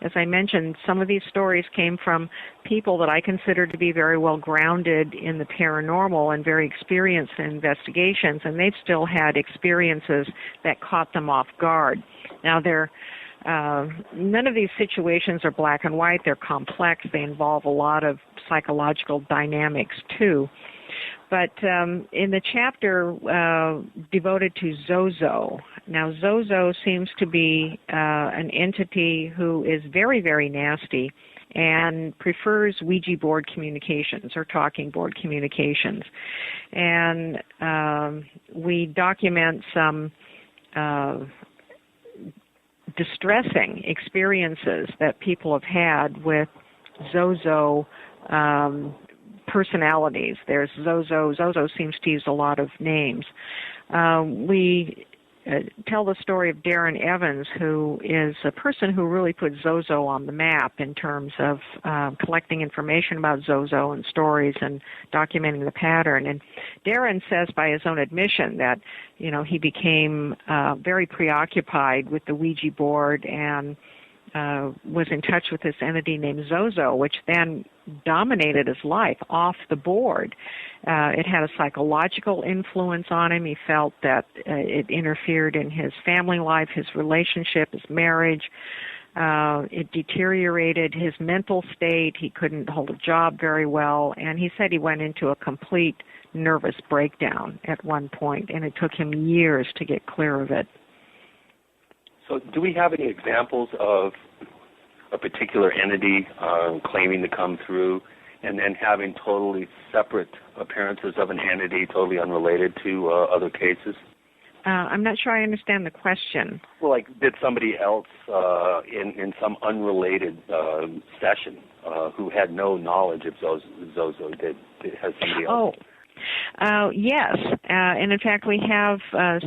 as I mentioned, some of these stories came from people that I consider to be very well grounded in the paranormal and very experienced in investigations, and they've still had experiences that caught them off guard. Now, none of these situations are black and white. They're complex. They involve a lot of psychological dynamics, too. But in the chapter devoted to Zozo, now Zozo seems to be an entity who is very, very nasty and prefers Ouija board communications or talking board communications. And we document some distressing experiences that people have had with Zozo personalities. There's Zozo. Zozo seems to use a lot of names. We tell the story of Darren Evans, who is a person who really put Zozo on the map in terms of collecting information about Zozo and stories and documenting the pattern. And Darren says by his own admission that, he became very preoccupied with the Ouija board and was in touch with this entity named Zozo, which then dominated his life off the board. It had a psychological influence on him. He felt that it interfered in his family life, his relationship, his marriage. It deteriorated his mental state. He couldn't hold a job very well, and he said he went into a complete nervous breakdown at one point, and it took him years to get clear of it. So do we have any examples of a particular entity claiming to come through and then having totally separate appearances of an entity totally unrelated to other cases? I'm not sure I understand the question. Well, like, did somebody else in some unrelated session who had no knowledge of Zozo, has somebody else? Yes, and in fact we have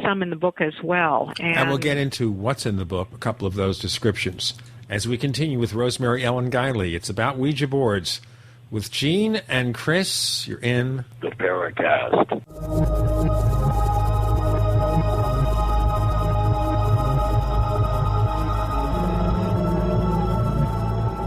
some in the book as well. And we'll get into what's in the book, a couple of those descriptions, as we continue with Rosemary Ellen Guiley. It's about Ouija boards. With Gene and Chris, you're in the Paracast.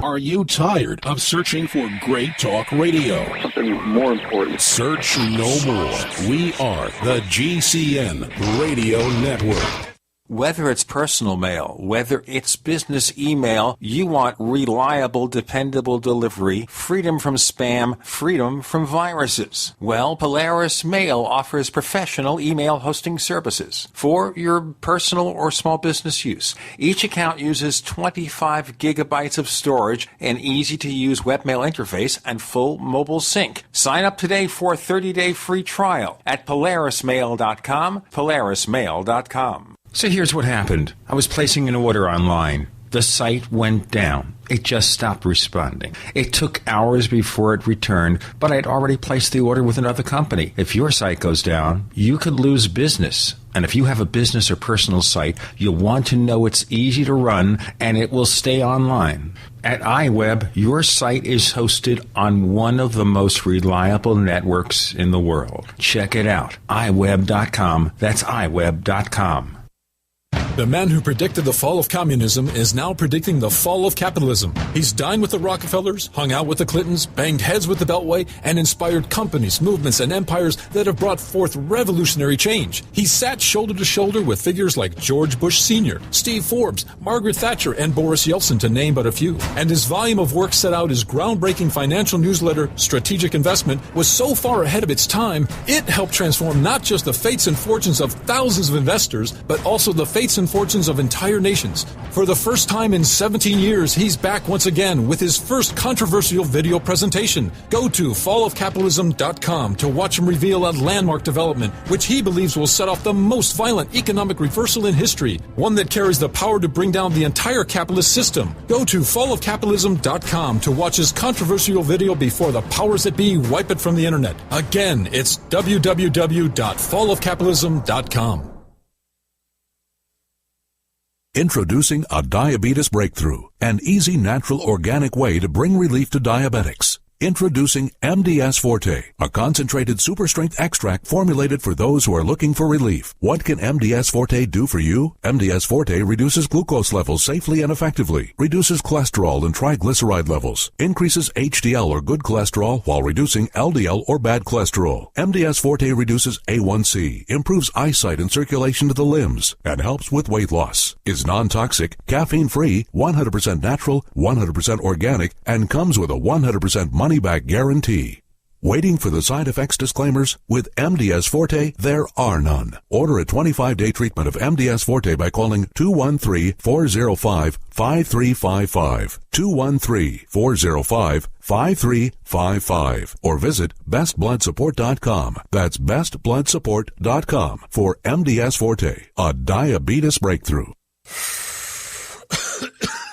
Are you tired of searching for great talk radio? Something more important. Search no more. We are the GCN Radio Network. Whether it's personal mail, whether it's business email, you want reliable, dependable delivery, freedom from spam, freedom from viruses. Well, Polaris Mail offers professional email hosting services for your personal or small business use. Each account uses 25 gigabytes of storage, an easy-to-use webmail interface, and full mobile sync. Sign up today for a 30-day free trial at polarismail.com, polarismail.com. So here's what happened. I was placing an order online. The site went down. It just stopped responding. It took hours before it returned, but I'd already placed the order with another company. If your site goes down, you could lose business. And if you have a business or personal site, you'll want to know it's easy to run and it will stay online. At iWeb, your site is hosted on one of the most reliable networks in the world. Check it out. iWeb.com. That's iWeb.com. The man who predicted the fall of communism is now predicting the fall of capitalism. He's dined with the Rockefellers, hung out with the Clintons, banged heads with the Beltway, and inspired companies, movements, and empires that have brought forth revolutionary change. He sat shoulder to shoulder with figures like George Bush Sr., Steve Forbes, Margaret Thatcher, and Boris Yeltsin, to name but a few. And his volume of work set out his groundbreaking financial newsletter, Strategic Investment, was so far ahead of its time, it helped transform not just the fates and fortunes of thousands of investors, but also the fates and fortunes of entire nations. For the first time in 17 years, he's back once again with his first controversial video presentation. Go to fallofcapitalism.com to watch him reveal a landmark development, which he believes will set off the most violent economic reversal in history, one that carries the power to bring down the entire capitalist system. Go to fallofcapitalism.com to watch his controversial video before the powers that be wipe it from the internet. Again, it's www.fallofcapitalism.com. Introducing a diabetes breakthrough, an easy, natural, organic way to bring relief to diabetics. Introducing MDS Forte, a concentrated super-strength extract formulated for those who are looking for relief. What can MDS Forte do for you? MDS Forte reduces glucose levels safely and effectively, reduces cholesterol and triglyceride levels, increases HDL or good cholesterol while reducing LDL or bad cholesterol. MDS Forte reduces A1C, improves eyesight and circulation to the limbs, and helps with weight loss. Is non-toxic, caffeine-free, 100% natural, 100% organic, and comes with a 100% money-back guarantee. Waiting for the side effects disclaimers? With MDS Forte, there are none. Order a 25-day treatment of MDS Forte by calling 213-405-5355, 213-405-5355, or visit bestbloodsupport.com. That's bestbloodsupport.com for MDS Forte, a diabetes breakthrough.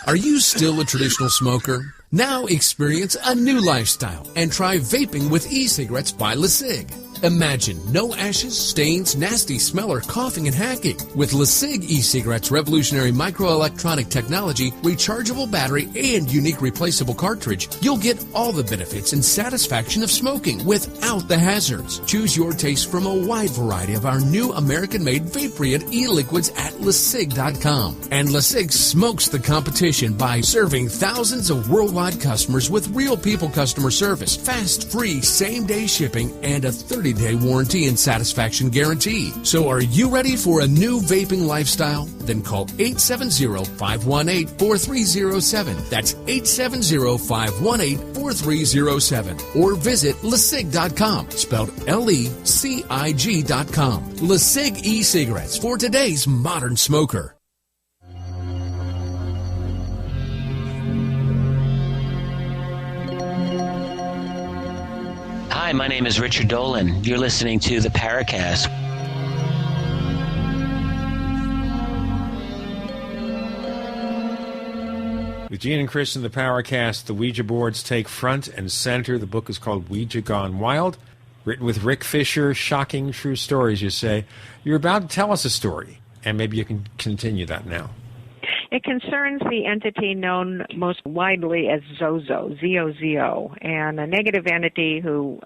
Are you still a traditional smoker? Now experience a new lifestyle and try vaping with e-cigarettes by LeSig. Imagine no ashes, stains, nasty smell, or coughing and hacking. With LeSig e-cigarettes' revolutionary microelectronic technology, rechargeable battery, and unique replaceable cartridge, you'll get all the benefits and satisfaction of smoking without the hazards. Choose your taste from a wide variety of our new American-made Vaporeon e-liquids at LeSig.com. And LeSig smokes the competition by serving thousands of worldwide customers with real people customer service, fast, free, same-day shipping, and a 30-day warranty and satisfaction guarantee. So are you ready for a new vaping lifestyle? Then call 870-518-4307. That's 870-518-4307. Or visit LeSig.com, spelled LECIG.com. LeSig e-cigarettes for today's modern smoker. Hi, my name is Richard Dolan. You're listening to the Paracast. With Gene and Chris in the Paracast, the Ouija boards take front and center. The book is called Ouija Gone Wild, written with Rick Fisher. Shocking true stories, you say. You're about to tell us a story, and maybe you can continue that now. It concerns the entity known most widely as Zozo, Z-O-Z-O, and a negative entity who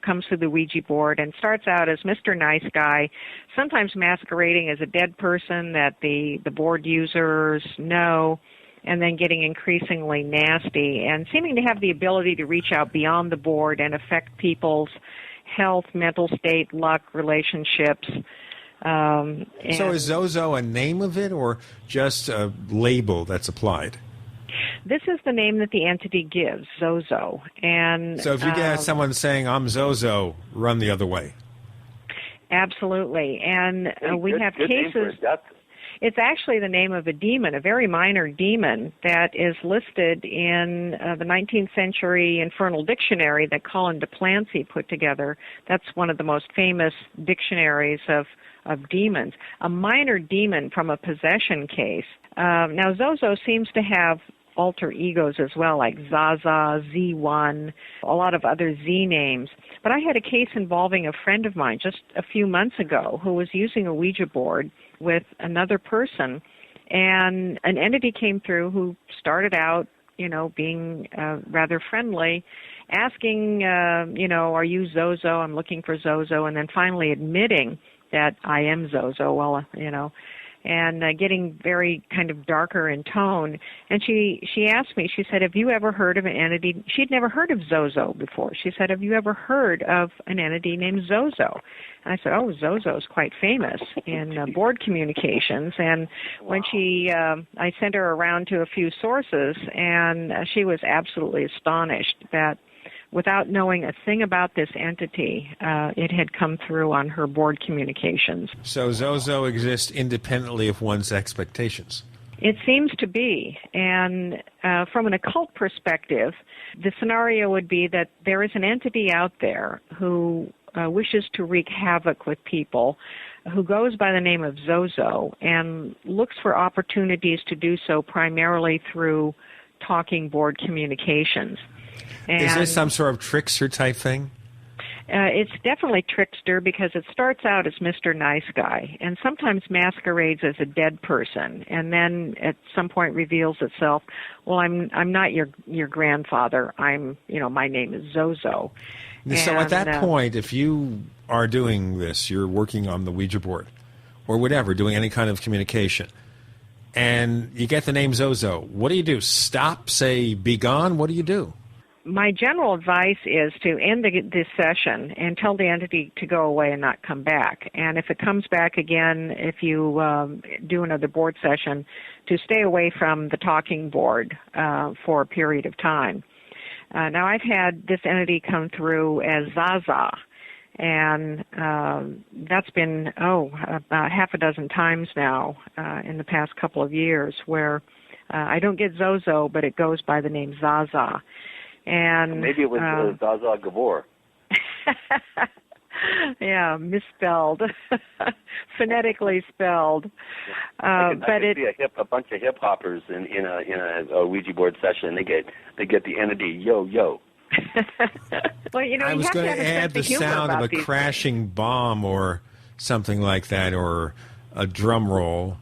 comes through the Ouija board and starts out as Mr. Nice Guy, sometimes masquerading as a dead person that the board users know, and then getting increasingly nasty and seeming to have the ability to reach out beyond the board and affect people's health, mental state, luck, relationships. So is Zozo a name of it or just a label that's applied? This is the name that the entity gives, Zozo. And so if you get someone saying, I'm Zozo, run the other way. Absolutely. And we have cases. It's actually the name of a demon, a very minor demon that is listed in the 19th century Infernal Dictionary that Colin DePlancy put together. That's one of the most famous dictionaries of demons. A minor demon from a possession case Now, Zozo seems to have alter egos as well, like Zaza, Z1, a lot of other Z names. But I had a case involving a friend of mine just a few months ago who was using a Ouija board with another person, and an entity came through who started out, being rather friendly, asking, are you Zozo? I'm looking for Zozo, and then finally admitting that I am Zozo. And getting very kind of darker in tone. And she asked me, she said, have you ever heard of an entity? She'd never heard of Zozo before. She said, have you ever heard of an entity named Zozo? And I said, oh, Zozo is quite famous in board communications. And when I sent her around to a few sources, and she was absolutely astonished that without knowing a thing about this entity, it had come through on her board communications. So Zozo exists independently of one's expectations. It seems to be. And from an occult perspective, the scenario would be that there is an entity out there who wishes to wreak havoc with people, who goes by the name of Zozo and looks for opportunities to do so primarily through talking board communications. And is this some sort of trickster type thing? It's definitely trickster because it starts out as Mr. Nice Guy and sometimes masquerades as a dead person, and then at some point reveals itself, well, I'm not your grandfather. My name is Zozo. So at that point, if you are doing this, you're working on the Ouija board or whatever, doing any kind of communication, and you get the name Zozo, what do? Stop, say, be gone? What do you do? My general advice is to end this session and tell the entity to go away and not come back. And if it comes back again, if you do another board session, to stay away from the talking board for a period of time. Now, I've had this entity come through as Zaza, and that's been, about half a dozen times now in the past couple of years where I don't get Zozo, but it goes by the name Zaza. And maybe it was Zaza Gabor. Yeah, misspelled, phonetically spelled. I could see a bunch of hip hoppers in a Ouija board session. They get the entity yo. Well, I was going to add the sound of a crashing bomb or something like that, or a drum roll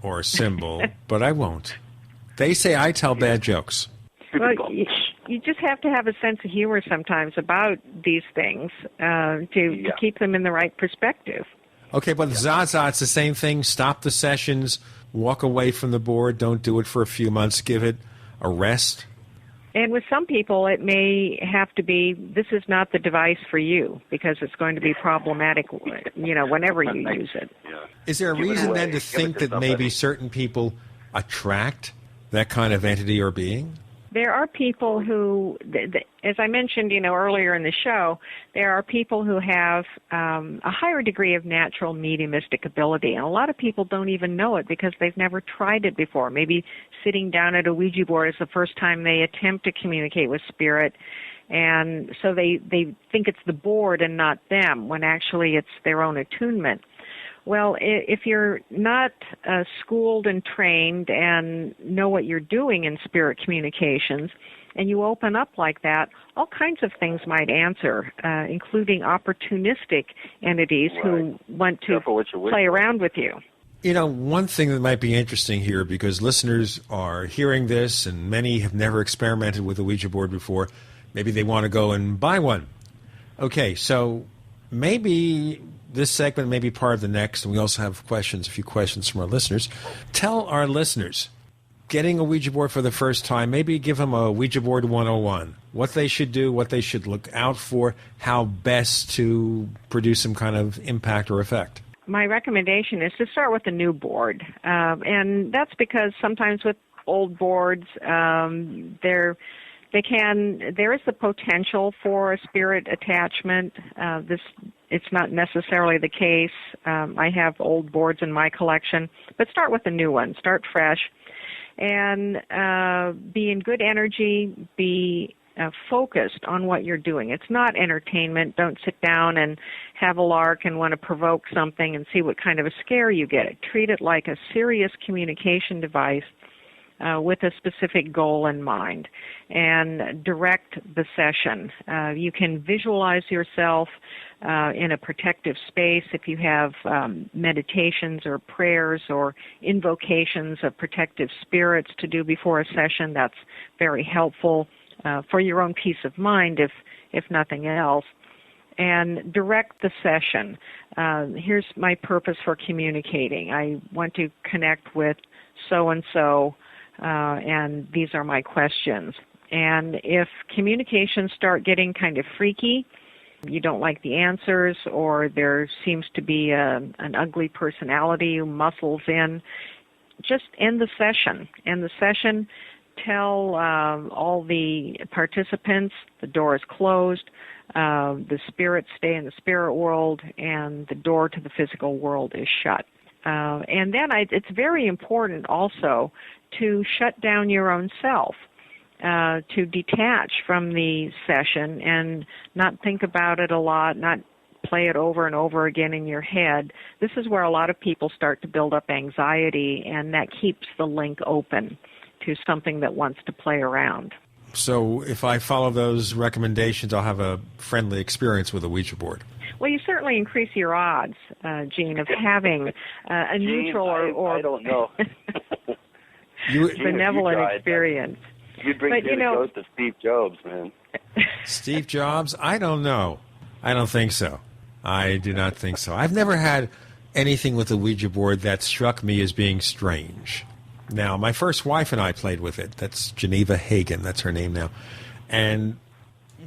or a cymbal, but I won't. They say I tell bad jokes. Well, you just have to have a sense of humor sometimes about these things to keep them in the right perspective. Okay, but Zaza, it's the same thing. Stop the sessions, walk away from the board, don't do it for a few months, give it a rest. And with some people, it may have to be, this is not the device for you, because it's going to be problematic, whenever you use it. Is there a reason then to think that maybe certain people attract that kind of entity or being? There are people who, as I mentioned, earlier in the show, there are people who have a higher degree of natural mediumistic ability, and a lot of people don't even know it because they've never tried it before. Maybe sitting down at a Ouija board is the first time they attempt to communicate with spirit, and so they think it's the board and not them, when actually it's their own attunement. Well, if you're not schooled and trained and know what you're doing in spirit communications, and you open up like that, all kinds of things might answer, including opportunistic entities who want to play around with you. One thing that might be interesting here, because listeners are hearing this, and many have never experimented with a Ouija board before, maybe they want to go and buy one. Okay, so maybe this segment may be part of the next, and we also have a few questions from our listeners. Tell our listeners, getting a Ouija board for the first time, maybe give them a Ouija board 101, what they should do, what they should look out for, how best to produce some kind of impact or effect. My recommendation is to start with a new board, and that's because sometimes with old boards, there is the potential for a spirit attachment. It's not necessarily the case. I have old boards in my collection, but start with a new one. Start fresh, and be in good energy. Be focused on what you're doing. It's not entertainment. Don't sit down and have a lark and want to provoke something and see what kind of a scare you get. Treat it like a serious communication device with a specific goal in mind, and direct the session. You can visualize yourself in a protective space if you have meditations or prayers or invocations of protective spirits to do before a session. That's very helpful for your own peace of mind, if nothing else. And direct the session. Here's my purpose for communicating. I want to connect with so-and-so, and these are my questions. And if communications start getting kind of freaky, you don't like the answers, or there seems to be an ugly personality who muscles in, just end the session. End the session. Tell all the participants the door is closed, the spirits stay in the spirit world, and the door to the physical world is shut. And then it's very important also to shut down your own self, to detach from the session and not think about it a lot, not play it over and over again in your head. This is where a lot of people start to build up anxiety, and that keeps the link open to something that wants to play around. So if I follow those recommendations, I'll have a friendly experience with a Ouija board. Well, you certainly increase your odds, Gene, of having a neutral or I don't know. benevolent experience. You'd bring the ghost of Steve Jobs, man. Steve Jobs? I don't know. I don't think so. I do not think so. I've never had anything with a Ouija board that struck me as being strange. Now, my first wife and I played with it. That's Geneva Hagen. That's her name now. And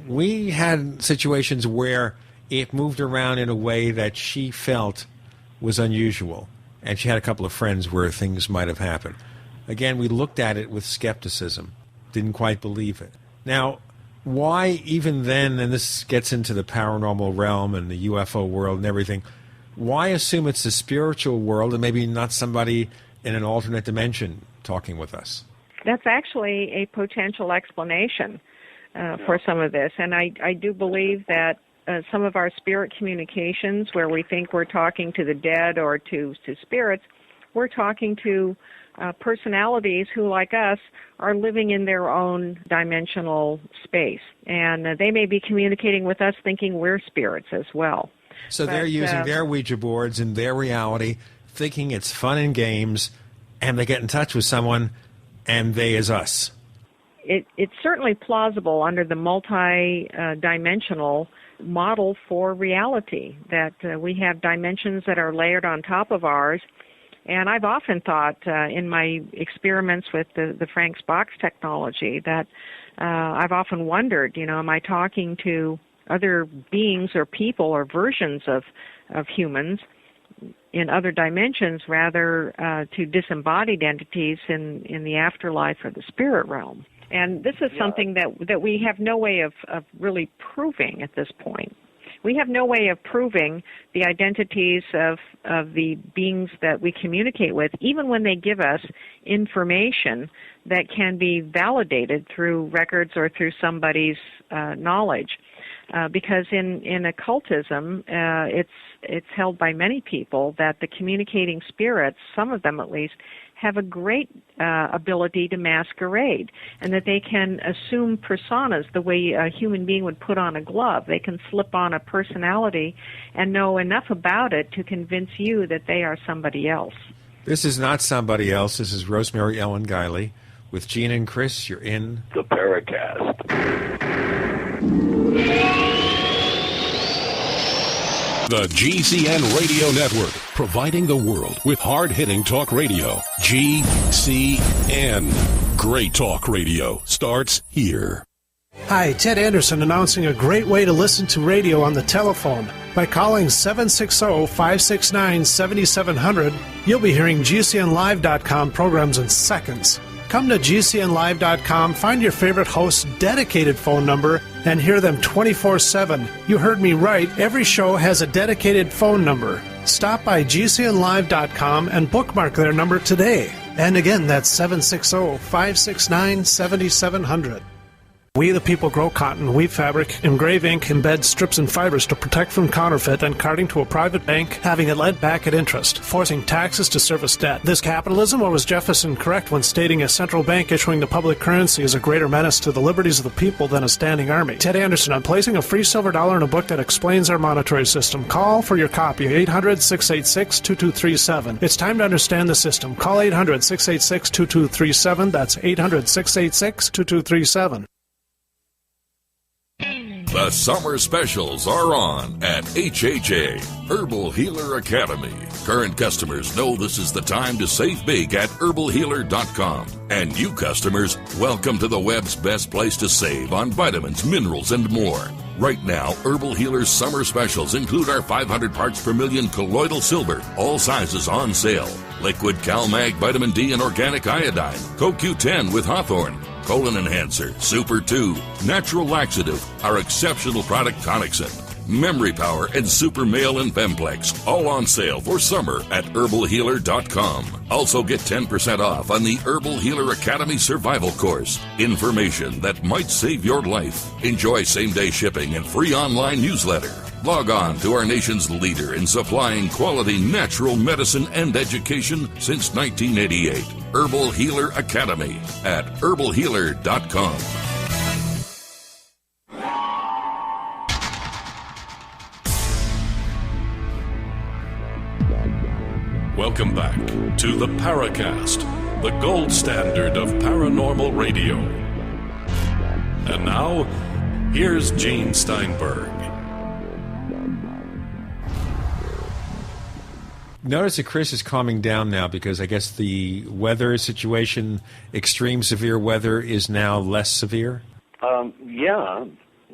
we had situations where it moved around in a way that she felt was unusual. And she had a couple of friends where things might have happened. Again, we looked at it with skepticism. Didn't quite believe it. Now, why even then, and this gets into the paranormal realm and the UFO world and everything, why assume it's the spiritual world and maybe not somebody in an alternate dimension talking with us? That's actually a potential explanation for some of this. And I do believe that some of our spirit communications, where we think we're talking to the dead or to spirits, we're talking to personalities who, like us, are living in their own dimensional space. And they may be communicating with us thinking we're spirits as well. So they're using their Ouija boards in their reality, thinking it's fun and games, and they get in touch with someone, and they is us. It's certainly plausible under the multi-dimensional model for reality, that we have dimensions that are layered on top of ours. And I've often thought in my experiments with the Frank's box technology that I've often wondered, am I talking to other beings or people or versions of humans in other dimensions rather to disembodied entities in the afterlife or the spirit realm? And this is something that we have no way of really proving at this point. We have no way of proving the identities of the beings that we communicate with, even when they give us information that can be validated through records or through somebody's knowledge. Because in occultism, it's held by many people that the communicating spirits, some of them at least, have a great ability to masquerade, and that they can assume personas the way a human being would put on a glove. They can slip on a personality and know enough about it to convince you that they are somebody else. This is not somebody else. This is Rosemary Ellen Guiley with Gene and Chris. You're in the Paracast. The GCN Radio Network, providing the world with hard-hitting talk radio. GCN. Great talk radio starts here. Hi, Ted Anderson announcing a great way to listen to radio on the telephone. By calling 760-569-7700, you'll be hearing GCNlive.com programs in seconds. Come to GCNlive.com, find your favorite host's dedicated phone number, and hear them 24/7. You heard me right. Every show has a dedicated phone number. Stop by GCNlive.com and bookmark their number today. And again, that's 760-569-7700. We the people grow cotton, weave fabric, engrave ink, embed strips and fibers to protect from counterfeit and carting to a private bank, having it lent back at interest, forcing taxes to service debt. This capitalism, or was Jefferson correct when stating a central bank issuing the public currency is a greater menace to the liberties of the people than a standing army? Ted Anderson, I'm placing a free silver dollar in a book that explains our monetary system. Call for your copy, 800-686-2237. It's time to understand the system. Call 800-686-2237. That's 800-686-2237. The summer specials are on at HHA, Herbal Healer Academy. Current customers know this is the time to save big at herbalhealer.com. And new customers, welcome to the web's best place to save on vitamins, minerals, and more. Right now, Herbal Healer's summer specials include our 500 parts per million colloidal silver, all sizes on sale. Liquid CalMag Vitamin D and Organic Iodine, CoQ10 with Hawthorne, Colon Enhancer, Super 2, Natural Laxative, our exceptional product Tonixin, Memory Power, and Super Male and Femplex, all on sale for summer at herbalhealer.com. Also get 10% off on the Herbal Healer Academy Survival Course. Information that might save your life. Enjoy same-day shipping and free online newsletter. Log on to our nation's leader in supplying quality natural medicine and education since 1988. Herbal Healer Academy at herbalhealer.com. Welcome back to the Paracast, the gold standard of paranormal radio. And now, here's Gene Steinberg. Notice that Chris is calming down now because I guess the weather situation, extreme severe weather, is now less severe? Yeah,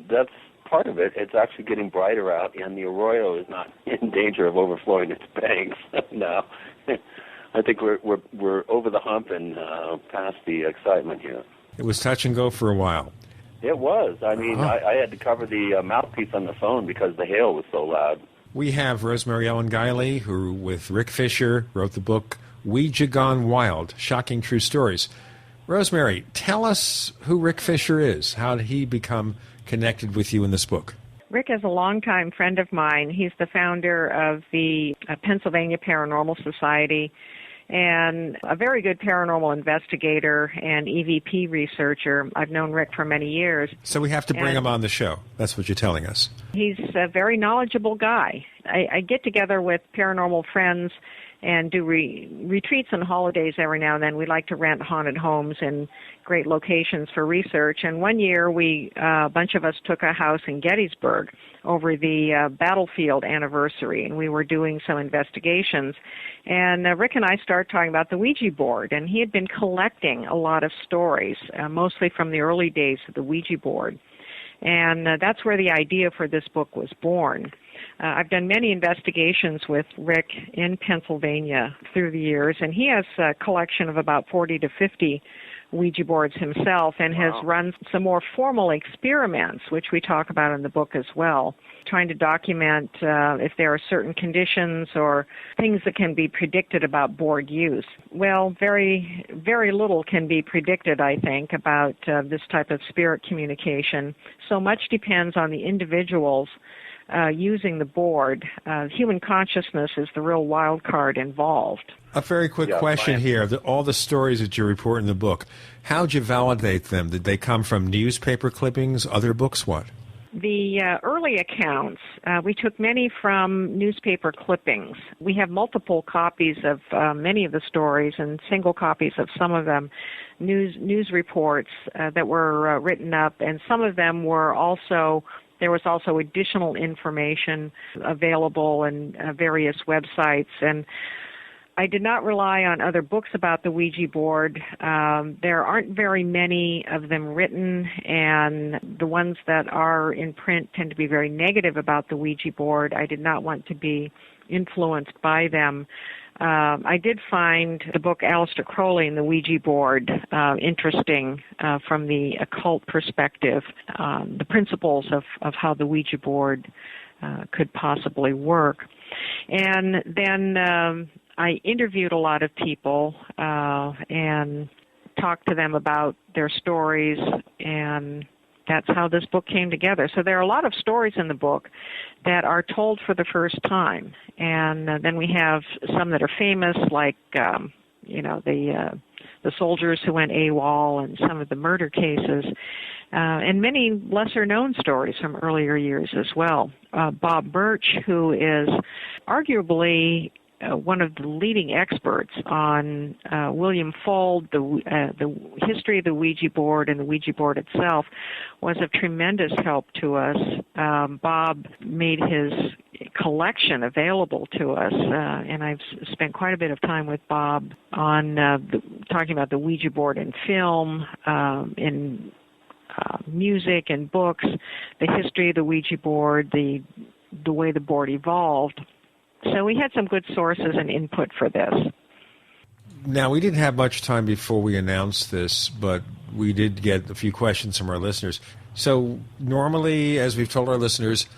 that's part of it. It's actually getting brighter out, and the Arroyo is not in danger of overflowing its banks now. I think we're over the hump and past the excitement here. It was touch and go for a while. It was. I mean, I had to cover the mouthpiece on the phone because the hail was so loud. We have Rosemary Ellen Guiley, who, with Rick Fisher, wrote the book Ouija Gone Wild, Shocking True Stories. Rosemary, tell us who Rick Fisher is. How did he become connected with you in this book? Rick is a longtime friend of mine. He's the founder of the Pennsylvania Paranormal Society and a very good paranormal investigator and EVP researcher. I've known Rick for many years. So we have to bring him on the show. That's what you're telling us. He's a very knowledgeable guy. I get together with paranormal friends and do retreats and holidays every now and then. We like to rent haunted homes in great locations for research. And one year, a bunch of us took a house in Gettysburg over the battlefield anniversary, and we were doing some investigations. And Rick and I started talking about the Ouija board, and he had been collecting a lot of stories, mostly from the early days of the Ouija board. And that's where the idea for this book was born. I've done many investigations with Rick in Pennsylvania through the years, and he has a collection of about 40 to 50 Ouija boards himself and has run some more formal experiments, which we talk about in the book as well, trying to document if there are certain conditions or things that can be predicted about board use. Well, very, very little can be predicted, I think, about this type of spirit communication. So much depends on the individuals using the board. Human consciousness is the real wild card involved. A very quick question here. All the stories that you report in the book, how'd you validate them? Did they come from newspaper clippings, other books, what? The early accounts, we took many from newspaper clippings. We have multiple copies of many of the stories and single copies of some of them, news reports that were written up, and some of them were also... There was also additional information available in various websites, and I did not rely on other books about the Ouija board. There aren't very many of them written, and the ones that are in print tend to be very negative about the Ouija board. I did not want to be influenced by them. I did find the book Aleister Crowley and the Ouija board interesting from the occult perspective, the principles of how the Ouija board could possibly work. And then I interviewed a lot of people and talked to them about their stories and that's how this book came together. So there are a lot of stories in the book that are told for the first time, and then we have some that are famous, like the soldiers who went AWOL and some of the murder cases, and many lesser-known stories from earlier years as well. Bob Birch, who is arguably one of the leading experts on William Fuld, the history of the Ouija board and the Ouija board itself, was of tremendous help to us. Bob made his collection available to us, and I've spent quite a bit of time with Bob on talking about the Ouija board in film, in music and books, the history of the Ouija board, the way the board evolved. So we had some good sources and input for this. Now, we didn't have much time before we announced this, but we did get a few questions from our listeners. So normally, as we've told our listeners,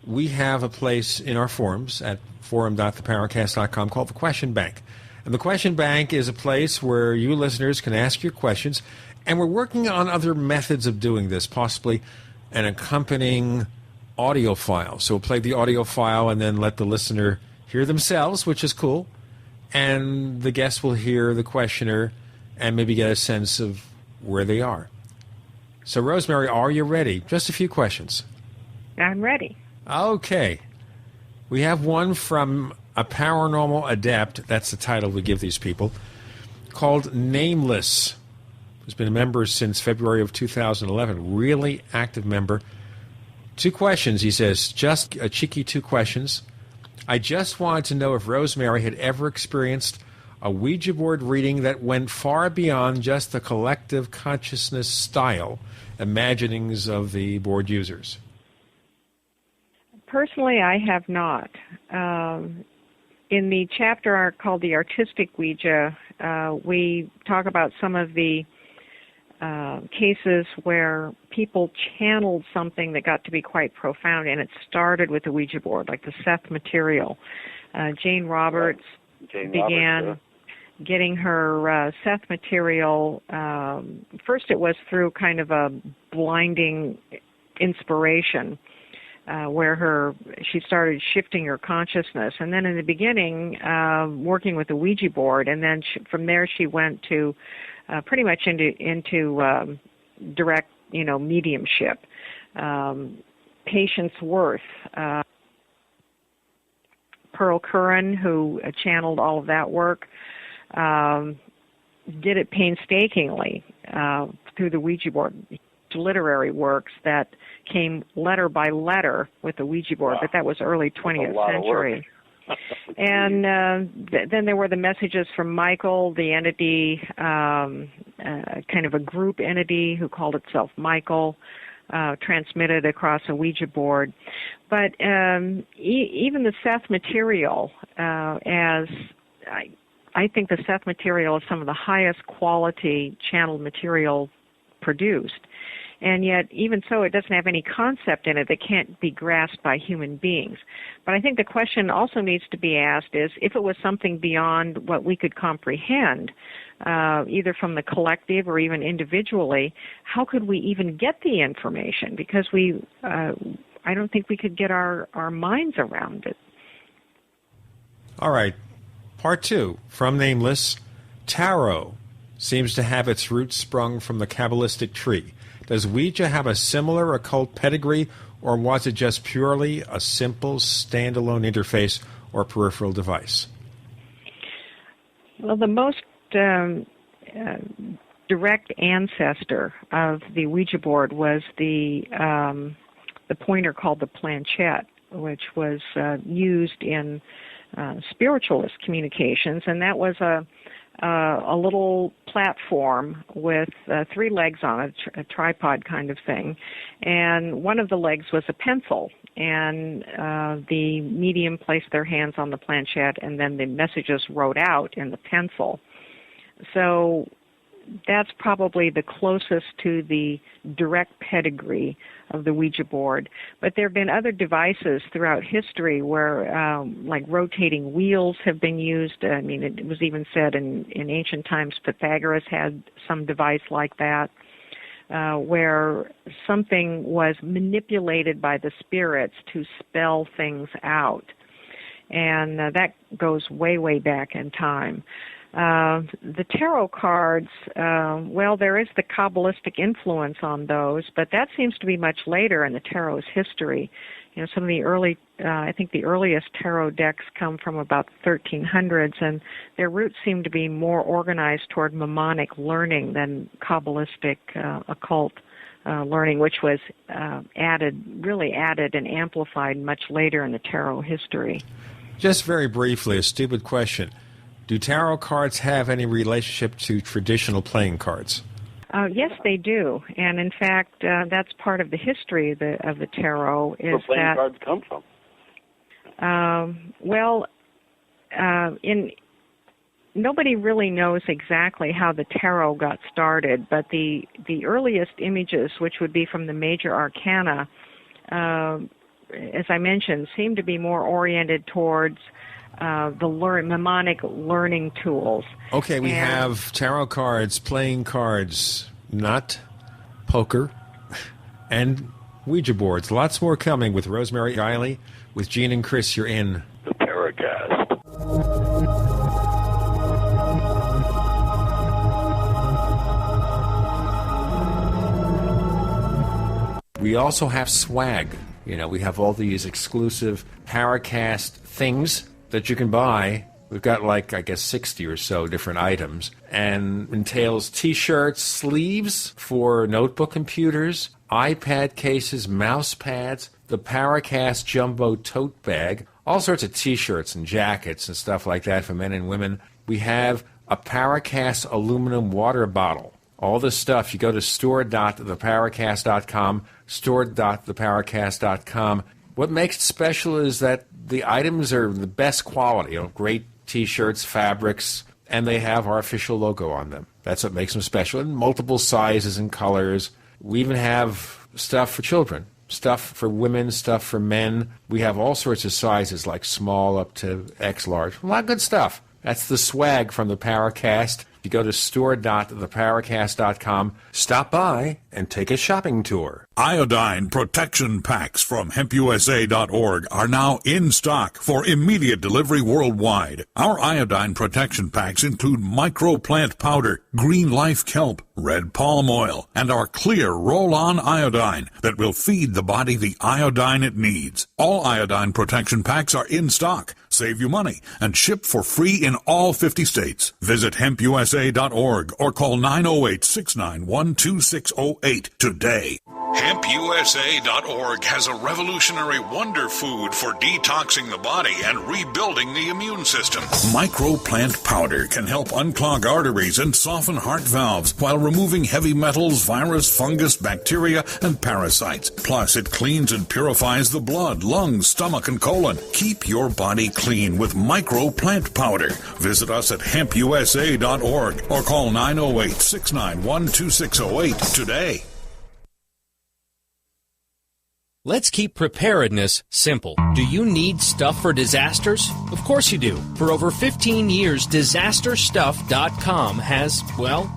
we have a place in our forums at forum.theparacast.com called the Question Bank. And the Question Bank is a place where you listeners can ask your questions, and we're working on other methods of doing this, possibly an accompanying audio file. So we'll play the audio file and then let the listener hear themselves, which is cool, and the guest will hear the questioner and maybe get a sense of where they are. So, Rosemary, are you ready? Just a few questions. I'm ready. Okay. We have one from a paranormal adept, that's the title we give these people, called Nameless, who's been a member since February of 2011, really active member. 2 questions, he says, just a cheeky 2 questions. I just wanted to know if Rosemary had ever experienced a Ouija board reading that went far beyond just the collective consciousness style imaginings of the board users. Personally, I have not. In the chapter called The Artistic Ouija, we talk about some of the cases where people channeled something that got to be quite profound, and it started with the Ouija board, like the Seth material. Jane Roberts began getting her Seth material. First it was through kind of a blinding inspiration, where she started shifting her consciousness. And then in the beginning, working with the Ouija board, and then from there she went to pretty much into direct, mediumship. Patience Worth, Pearl Curran, who channeled all of that work, did it painstakingly through the Ouija board. Literary works that came letter by letter with the Ouija board, but that was early 20th century. And then there were the messages from Michael, the entity, kind of a group entity who called itself Michael, transmitted across a Ouija board. But even the Seth material, I think the Seth material is some of the highest quality channeled material produced. And yet, even so, it doesn't have any concept in it that can't be grasped by human beings. But I think the question also needs to be asked is, if it was something beyond what we could comprehend, either from the collective or even individually, how could we even get the information? Because I don't think we could get our minds around it. All right. Part 2, from Nameless. Tarot seems to have its roots sprung from the Kabbalistic tree. Does Ouija have a similar occult pedigree, or was it just purely a simple standalone interface or peripheral device? Well, the most direct ancestor of the Ouija board was the pointer called the planchette, which was used in spiritualist communications, and that was a little platform with 3 legs on it, a tripod kind of thing, and one of the legs was a pencil, and the medium placed their hands on the planchette, and then the messages wrote out in the pencil. So that's probably the closest to the direct pedigree of the Ouija board. But there have been other devices throughout history where, like rotating wheels have been used. I mean, it was even said in ancient times Pythagoras had some device like that. where something was manipulated by the spirits to spell things out. And that goes way, way back in time. The tarot cards, well, there is the Kabbalistic influence on those, but that seems to be much later in the tarot's history. You know, some of the early, I think the earliest tarot decks come from about the 1300s, and their roots seem to be more organized toward mnemonic learning than Kabbalistic occult learning, which was really added and amplified much later in the tarot history. Just very briefly, a stupid question. Do tarot cards have any relationship to traditional playing cards? Yes, they do, and in fact, that's part of the history of the tarot. Is where playing that cards come from? Nobody really knows exactly how the tarot got started, but the earliest images, which would be from the major arcana, as I mentioned, seem to be more oriented towards the mnemonic learning tools. Okay, we have tarot cards, playing cards, not poker, and Ouija boards. Lots more coming with Rosemary Eiley. With Gene and Chris, you're in the Paracast. We also have swag. You know, we have all these exclusive Paracast things that you can buy. We've got 60 or so different items, and entails T-shirts, sleeves for notebook computers, iPad cases, mouse pads, the Paracast Jumbo tote bag, all sorts of T-shirts and jackets and stuff like that for men and women. We have a Paracast aluminum water bottle. All this stuff, you go to store.theparacast.com, store.theparacast.com. What makes it special is that the items are the best quality, great T-shirts, fabrics, and they have our official logo on them. That's what makes them special, in multiple sizes and colors. We even have stuff for children, stuff for women, stuff for men. We have all sorts of sizes, like small up to X large. A lot of good stuff. That's the swag from the Paracast. You go to store.theparacast.com, stop by, and take a shopping tour. Iodine protection packs from hempusa.org are now in stock for immediate delivery worldwide. Our iodine protection packs include microplant powder, green life kelp, red palm oil, and our clear roll-on iodine that will feed the body the iodine it needs. All iodine protection packs are in stock, save you money, and ship for free in all 50 states. Visit hempusa.org or call 908-691-2608 today. HempUSA.org has a revolutionary wonder food for detoxing the body and rebuilding the immune system. Microplant powder can help unclog arteries and soften heart valves while removing heavy metals, virus, fungus, bacteria, and parasites. Plus, it cleans and purifies the blood, lungs, stomach, and colon. Keep your body clean with microplant powder. Visit us at HempUSA.org or call 908-691-2608 today. Let's keep preparedness simple. Do you need stuff for disasters? Of course you do. For over 15 years, DisasterStuff.com has,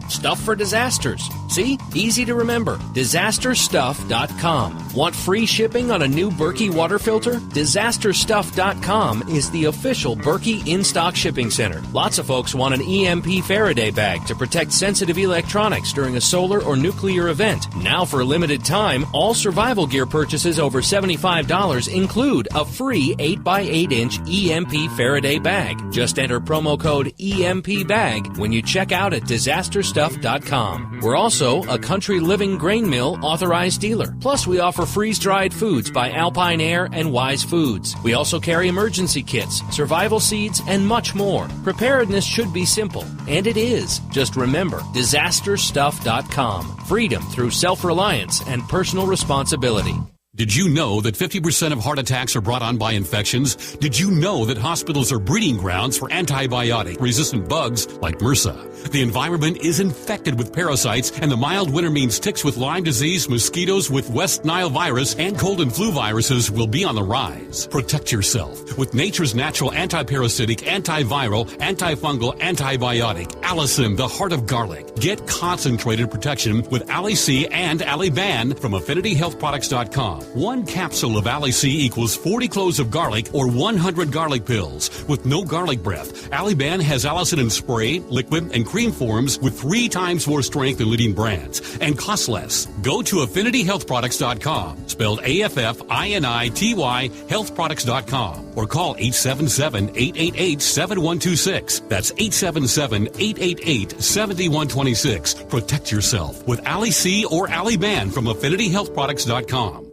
stuff for disasters. See? Easy to remember. DisasterStuff.com. Want free shipping on a new Berkey water filter? DisasterStuff.com is the official Berkey in-stock shipping center. Lots of folks want an EMP Faraday bag to protect sensitive electronics during a solar or nuclear event. Now for a limited time, all survival gear purchases over $75 include a free 8x8-inch EMP Faraday bag. Just enter promo code EMPBAG when you check out at DisasterStuff.com. We're also a Country Living Grain Mill authorized dealer. Plus, we offer freeze-dried foods by Alpine Air and Wise Foods. We also carry emergency kits, survival seeds, and much more. Preparedness should be simple, and it is. Just remember, DisasterStuff.com. Freedom through self-reliance and personal responsibility. Did you know that 50% of heart attacks are brought on by infections? Did you know that hospitals are breeding grounds for antibiotic-resistant bugs like MRSA? The environment is infected with parasites, and the mild winter means ticks with Lyme disease, mosquitoes with West Nile virus, and cold and flu viruses will be on the rise. Protect yourself with nature's natural anti-parasitic, antiviral, antifungal, antibiotic, Allison, the heart of garlic. Get concentrated protection with Ali C and Ali Ban from AffinityHealthProducts.com. 1 capsule of Ali C equals 40 cloves of garlic or 100 garlic pills. With no garlic breath, Aliban has Allison in spray, liquid, and cream forms with 3 times more strength than leading brands and costs less. Go to AffinityHealthProducts.com, spelled AFFINITY, healthproducts.com, or call 877-888-7126. That's 877-888-7126. Protect yourself with Ali C or Aliban from AffinityHealthProducts.com.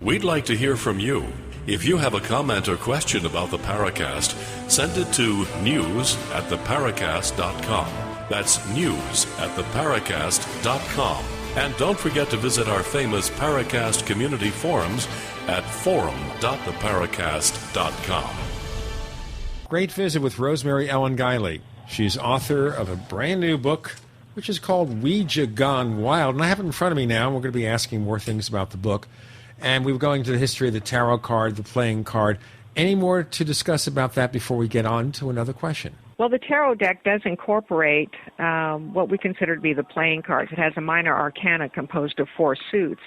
We'd like to hear from you. If you have a comment or question about the Paracast, send it to news@theparacast.com. That's news@theparacast.com. And don't forget to visit our famous Paracast community forums at forum.theparacast.com. Great visit with Rosemary Ellen Guiley. She's author of a brand new book, which is called Ouija Gone Wild. And I have it in front of me now. We're going to be asking more things about the book. And we're going to the history of the tarot card, the playing card. Any more to discuss about that before we get on to another question? Well, the tarot deck does incorporate what we consider to be the playing cards. It has a minor arcana composed of 4 suits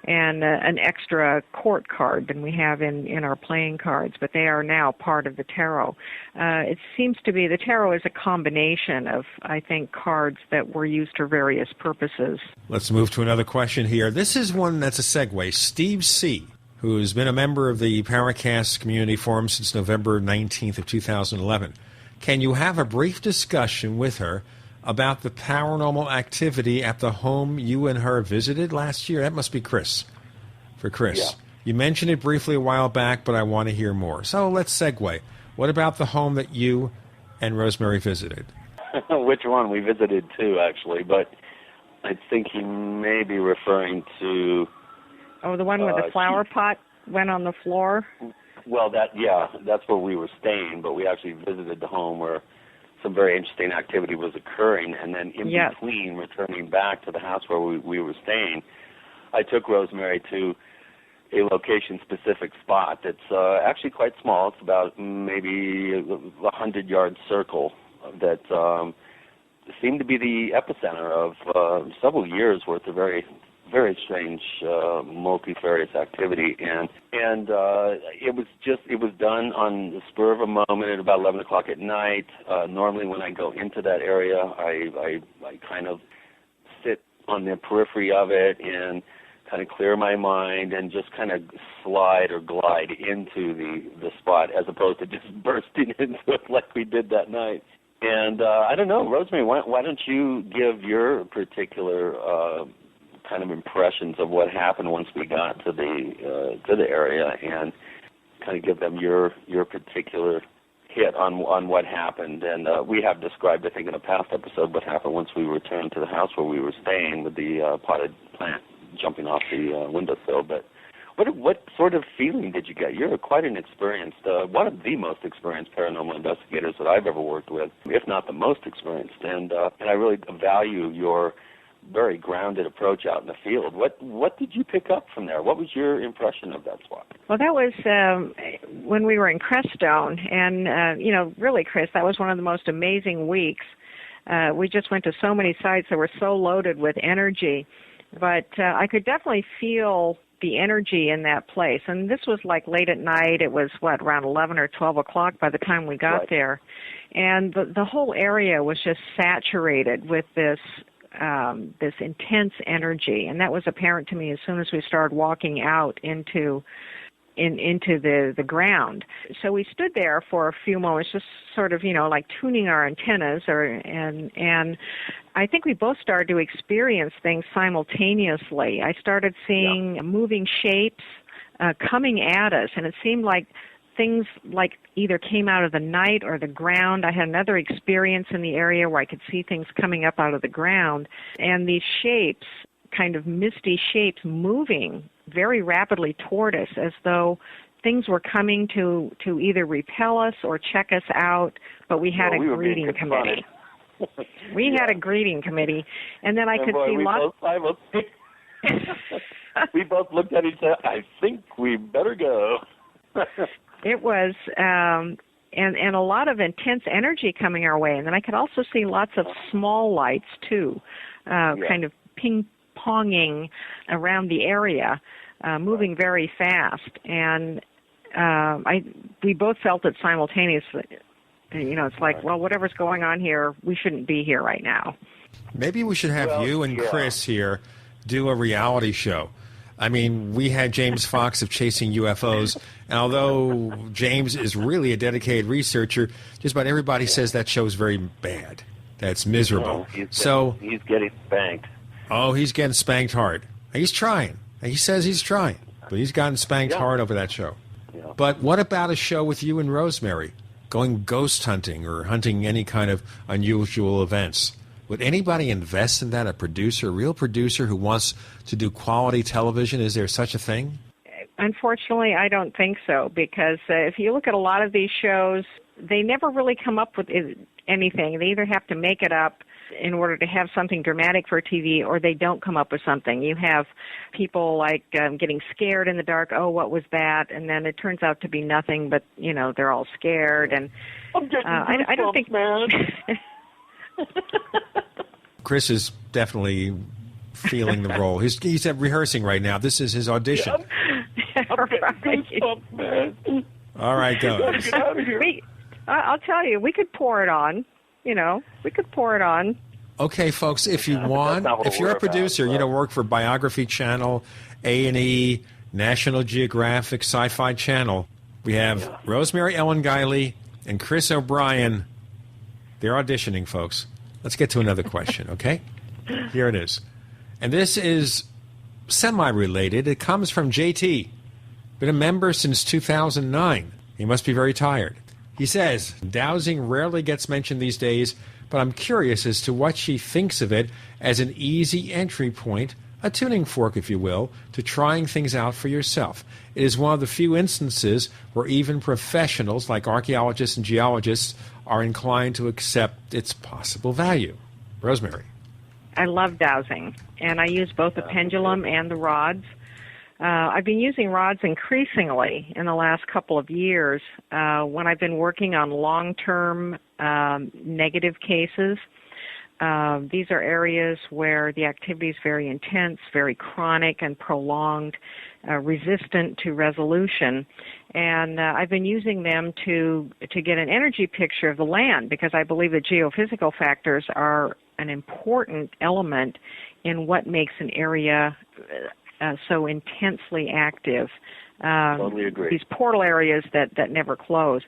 and an extra court card than we have in our playing cards, but they are now part of the tarot. It seems to be the tarot is a combination of, I think, cards that were used for various purposes. Let's move to another question here. This is one that's a segue. Steve C., who's been a member of the Paracast Community Forum since November 19th of 2011. Can you have a brief discussion with her about the paranormal activity at the home you and her visited last year? That must be Chris. For Chris. Yeah. You mentioned it briefly a while back, but I want to hear more. So let's segue. What about the home that you and Rosemary visited? Which one? We visited 2, actually, but I think he may be referring to... Oh, the one where the flower pot went on the floor? Well, that's where we were staying, but we actually visited the home where some very interesting activity was occurring, and then in between returning back to the house where we were staying, I took Rosemary to a location-specific spot that's actually quite small. It's about maybe a 100-yard circle that seemed to be the epicenter of several years' worth of very strange multifarious activity, and it was done on the spur of a moment at about 11 o'clock at night. Normally when I go into that area, I kind of sit on the periphery of it and kind of clear my mind and just kind of slide or glide into the spot as opposed to just bursting into it like we did that night. And I don't know, Rosemary, why don't you give your particular kind of impressions of what happened once we got to the area, and kind of give them your particular hit on what happened. And we have described, I think, in a past episode what happened once we returned to the house where we were staying with the potted plant jumping off the windowsill. But what sort of feeling did you get? You're quite an experienced, one of the most experienced paranormal investigators that I've ever worked with, if not the most experienced. And I really value your very grounded approach out in the field. What did you pick up from there? What was your impression of that spot? Well, that was when we were in Crestone, and really, Chris, that was one of the most amazing weeks. We just went to so many sites that were so loaded with energy, but I could definitely feel the energy in that place. And this was like late at night. It was around 11 or 12 o'clock by the time we got there, and the whole area was just saturated with this intense energy, and that was apparent to me as soon as we started walking out into the ground. So we stood there for a few moments, just sort of, like tuning our antennas, and I think we both started to experience things simultaneously. I started seeing moving shapes coming at us, and it seemed like things like either came out of the night or the ground. I had another experience in the area where I could see things coming up out of the ground, and these shapes kind of misty shapes moving very rapidly toward us, as though things were coming to either repel us or check us out, but we had a greeting committee. We had a greeting committee, and then I could see lots. We both looked at each other. I think we better go. It was, and a lot of intense energy coming our way, and then I could also see lots of small lights too, kind of ping-ponging around the area, moving very fast, and we both felt it simultaneously. It's like, well, whatever's going on here, we shouldn't be here right now. Maybe we should have you and Chris here do a reality show. I mean, we had James Fox of Chasing UFOs, and although James is really a dedicated researcher, just about everybody says that show's very bad. That's miserable. He's getting spanked. Oh, he's getting spanked hard. He's trying. He says he's trying, but he's gotten spanked hard over that show. Yeah. But what about a show with you and Rosemary, going ghost hunting or hunting any kind of unusual events? Would anybody invest in that, a real producer who wants to do quality television? Is there such a thing? Unfortunately, I don't think so, because if you look at a lot of these shows, they never really come up with anything. They either have to make it up in order to have something dramatic for TV, or they don't come up with something. You have people like getting scared in the dark. Oh, what was that? And then it turns out to be nothing, but, they're all scared. And I'm getting I don't think, man. Chris is definitely feeling the role. He's rehearsing right now. This is his audition. Man. All right, go. Get out of here. I'll tell you, we could pour it on. We could pour it on. Okay, folks, if you want, if you're a producer, work for Biography Channel, A&E, National Geographic, Sci-Fi Channel, we have Rosemary Ellen Guiley and Chris O'Brien. They're auditioning, folks. Let's get to another question, okay? Here it is. And this is semi-related. It comes from JT. Been a member since 2009. He must be very tired. He says, dowsing rarely gets mentioned these days, but I'm curious as to what she thinks of it as an easy entry point, a tuning fork, if you will, to trying things out for yourself. It is one of the few instances where even professionals like archaeologists and geologists are inclined to accept its possible value. Rosemary. I love dowsing, and I use both the pendulum and the rods. I've been using rods increasingly in the last couple of years when I've been working on long-term negative cases. These are areas where the activity is very intense, very chronic and prolonged, resistant to resolution. And I've been using them to get an energy picture of the land, because I believe that geophysical factors are an important element in what makes an area so intensely active. Totally agree. These portal areas that never close.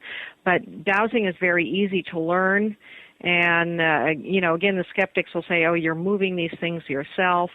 But dowsing is very easy to learn. And, again, the skeptics will say, oh, you're moving these things yourself.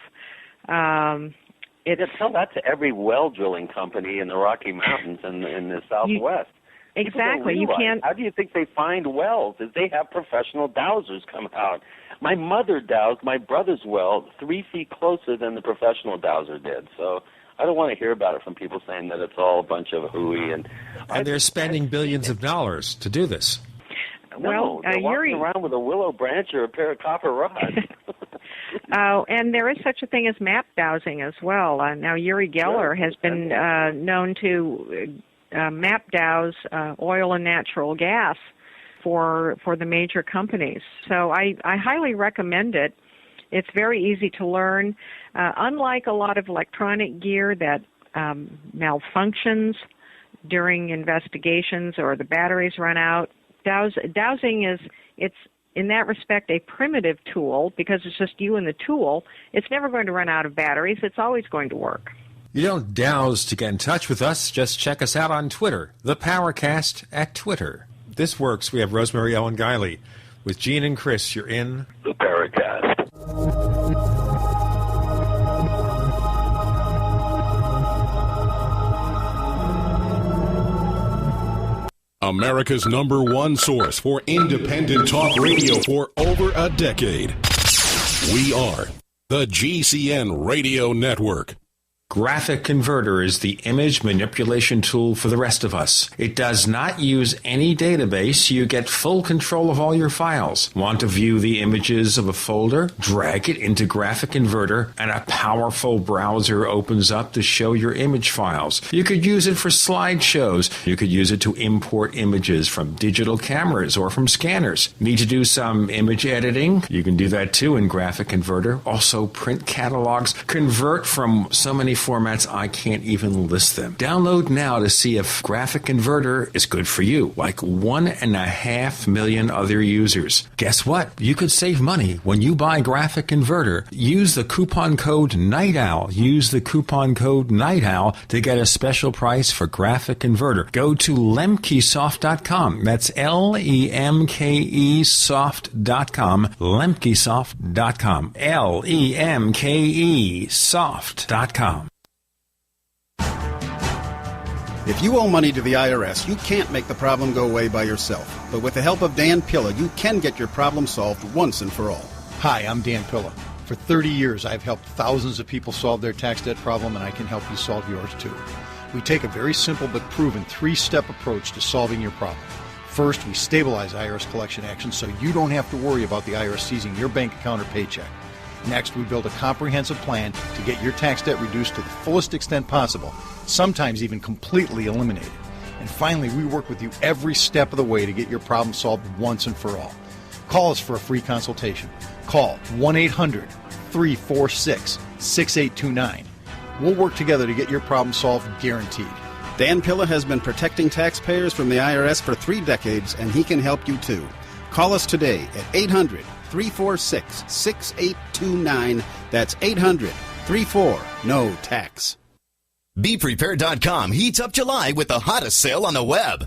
Tell that to every well drilling company in the Rocky Mountains and in the Southwest. Exactly. You can't. How do you think they find wells? Is they have professional dowsers come out. My mother dowsed my brother's well 3 feet closer than the professional dowser did. So I don't want to hear about it from people saying that it's all a bunch of hooey. And they're spending billions of dollars to do this. No, they're walking around with a willow branch or a pair of copper rods. And there is such a thing as map dowsing as well. Now, Uri Geller has been known to map douse oil and natural gas for the major companies. So I highly recommend it. It's very easy to learn. Unlike a lot of electronic gear that malfunctions during investigations or the batteries run out, dowsing it's in that respect a primitive tool, because it's just you and the tool. It's never going to run out of batteries. It's always going to work. You don't dowse to get in touch with us. Just check us out on Twitter, the Paracast at Twitter. This works. We have Rosemary Ellen Guiley. With Gene and Chris, you're in the Paracast. America's #1 source for independent talk radio for over a decade. We are The GCN Radio Network. Graphic Converter is the image manipulation tool for the rest of us. It does not use any database. You get full control of all your files. Want to view the images of a folder? Drag it into Graphic Converter, and a powerful browser opens up to show your image files. You could use it for slideshows. You could use it to import images from digital cameras or from scanners. Need to do some image editing? You can do that too in Graphic Converter. Also print catalogs. Convert from so many formats I can't even list them. Download now to see if Graphic Converter is good for you, like 1.5 million other users. Guess what? You could save money when you buy Graphic Converter. Use the coupon code Night Owl. Use the coupon code Night Owl to get a special price for Graphic Converter. Go to lemkesoft.com. That's Lemke soft.com. Lemkesoft.com. Lemke soft.com. If you owe money to the IRS, you can't make the problem go away by yourself. But with the help of Dan Pilla, you can get your problem solved once and for all. Hi, I'm Dan Pilla. For 30 years, I've helped thousands of people solve their tax debt problem, and I can help you solve yours too. We take a very simple but proven 3-step approach to solving your problem. First, we stabilize IRS collection actions so you don't have to worry about the IRS seizing your bank account or paycheck. Next, we build a comprehensive plan to get your tax debt reduced to the fullest extent possible, sometimes even completely eliminated. And finally, we work with you every step of the way to get your problem solved once and for all. Call us for a free consultation. Call 1-800-346-6829. We'll work together to get your problem solved, guaranteed. Dan Pilla has been protecting taxpayers from the IRS for 3 decades, and he can help you too. Call us today at 800-346-6829. That's 800-34-NO-TAX. BePrepared.com heats up July with the hottest sale on the web.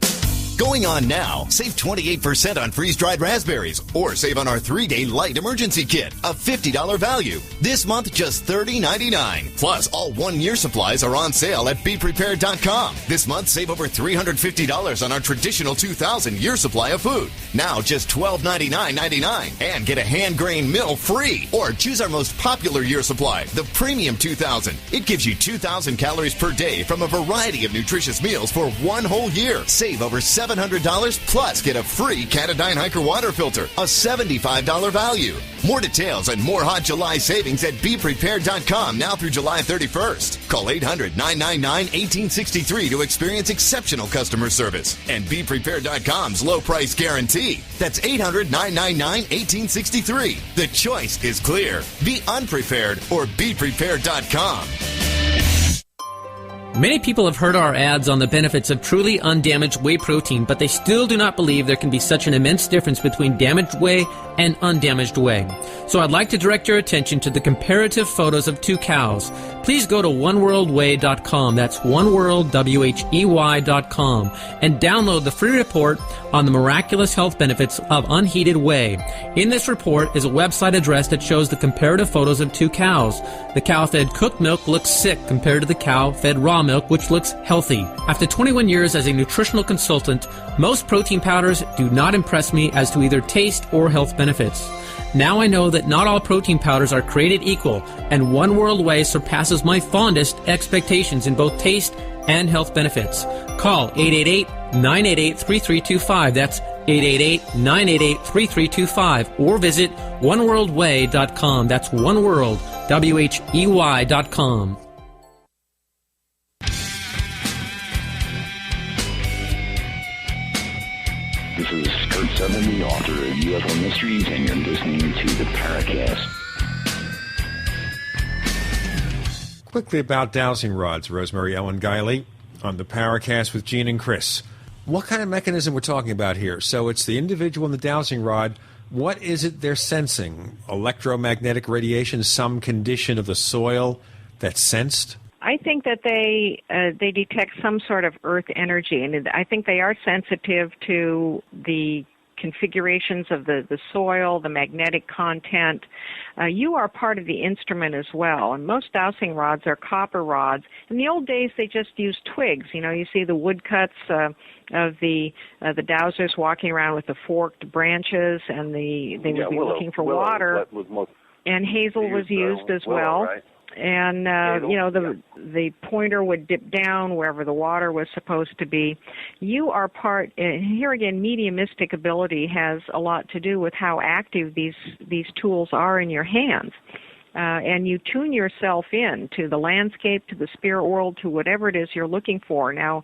Going on now. Save 28% on freeze-dried raspberries, or save on our 3-day light emergency kit, a $50 value. This month, just $30.99. Plus, all 1-year supplies are on sale at BePrepared.com. This month, save over $350 on our traditional 2,000-year supply of food. Now, just $12.99.99. And get a hand-grained mill free. Or choose our most popular year supply, the Premium 2000. It gives you 2,000 calories per day from a variety of nutritious meals for 1 whole year. Save over $700 plus get a free Catadine Hiker water filter, a $75 value. More details and more hot July savings at BePrepared.com now through July 31st. Call 800-999-1863 to experience exceptional customer service and BePrepared.com's low price guarantee. That's 800-999-1863. The choice is clear. Be unprepared or BePrepared.com. Many people have heard our ads on the benefits of truly undamaged whey protein, but they still do not believe there can be such an immense difference between damaged whey and undamaged whey. So I'd like to direct your attention to the comparative photos of 2 cows. Please go to oneworldwhey.com, that's oneworldwhey.com, and download the free report on the miraculous health benefits of unheated whey. In this report is a website address that shows the comparative photos of 2 cows. The cow fed cooked milk looks sick compared to the cow fed raw milk, which looks healthy. After 21 years as a nutritional consultant, most protein powders do not impress me as to either taste or health benefits. Now I know that not all protein powders are created equal, and One World Whey surpasses my fondest expectations in both taste and health benefits. Call 888-988-3325. That's 888-988-3325. Or visit oneworldwhey.com. That's oneworldwhey.com. This is Kurt Sutherland, the author of UFO Mysteries, and you're listening to the Paracast. Quickly about dowsing rods, Rosemary Ellen Guiley on the Paracast with Gene and Chris. What kind of mechanism we're talking about here? So it's the individual in the dowsing rod. What is it they're sensing? Electromagnetic radiation, some condition of the soil that's sensed? I think that they detect some sort of earth energy, and I think they are sensitive to the configurations of the soil, the magnetic content. You are part of the instrument as well, and most dowsing rods are copper rods. In the old days, they just used twigs. You know, you see the woodcuts of the dowsers walking around with the forked branches, and they would be looking for water. And hazel was used as well. Right? And the pointer would dip down wherever the water was supposed to be. You are part. Here again, mediumistic ability has a lot to do with how active these tools are in your hands. And you tune yourself in to the landscape, to the spirit world, to whatever it is you're looking for. Now,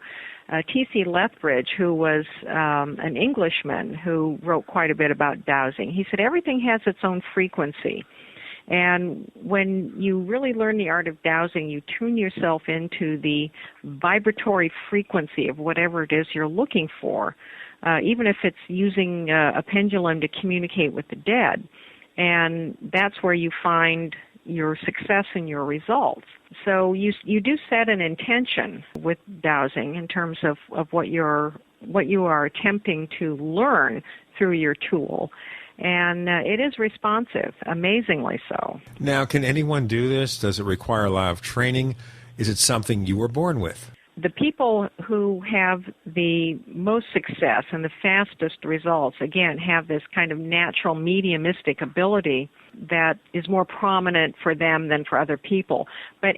T.C. Lethbridge, who was an Englishman who wrote quite a bit about dowsing, he said everything has its own frequency. And when you really learn the art of dowsing, you tune yourself into the vibratory frequency of whatever it is you're looking for, even if it's using a pendulum to communicate with the dead. And that's where you find your success and your results. So you do set an intention with dowsing in terms of what you are attempting to learn through your tool. And it is responsive, amazingly so. Now, can anyone do this? Does it require a lot of training? Is it something you were born with? The people who have the most success and the fastest results, again, have this kind of natural mediumistic ability that is more prominent for them than for other people. But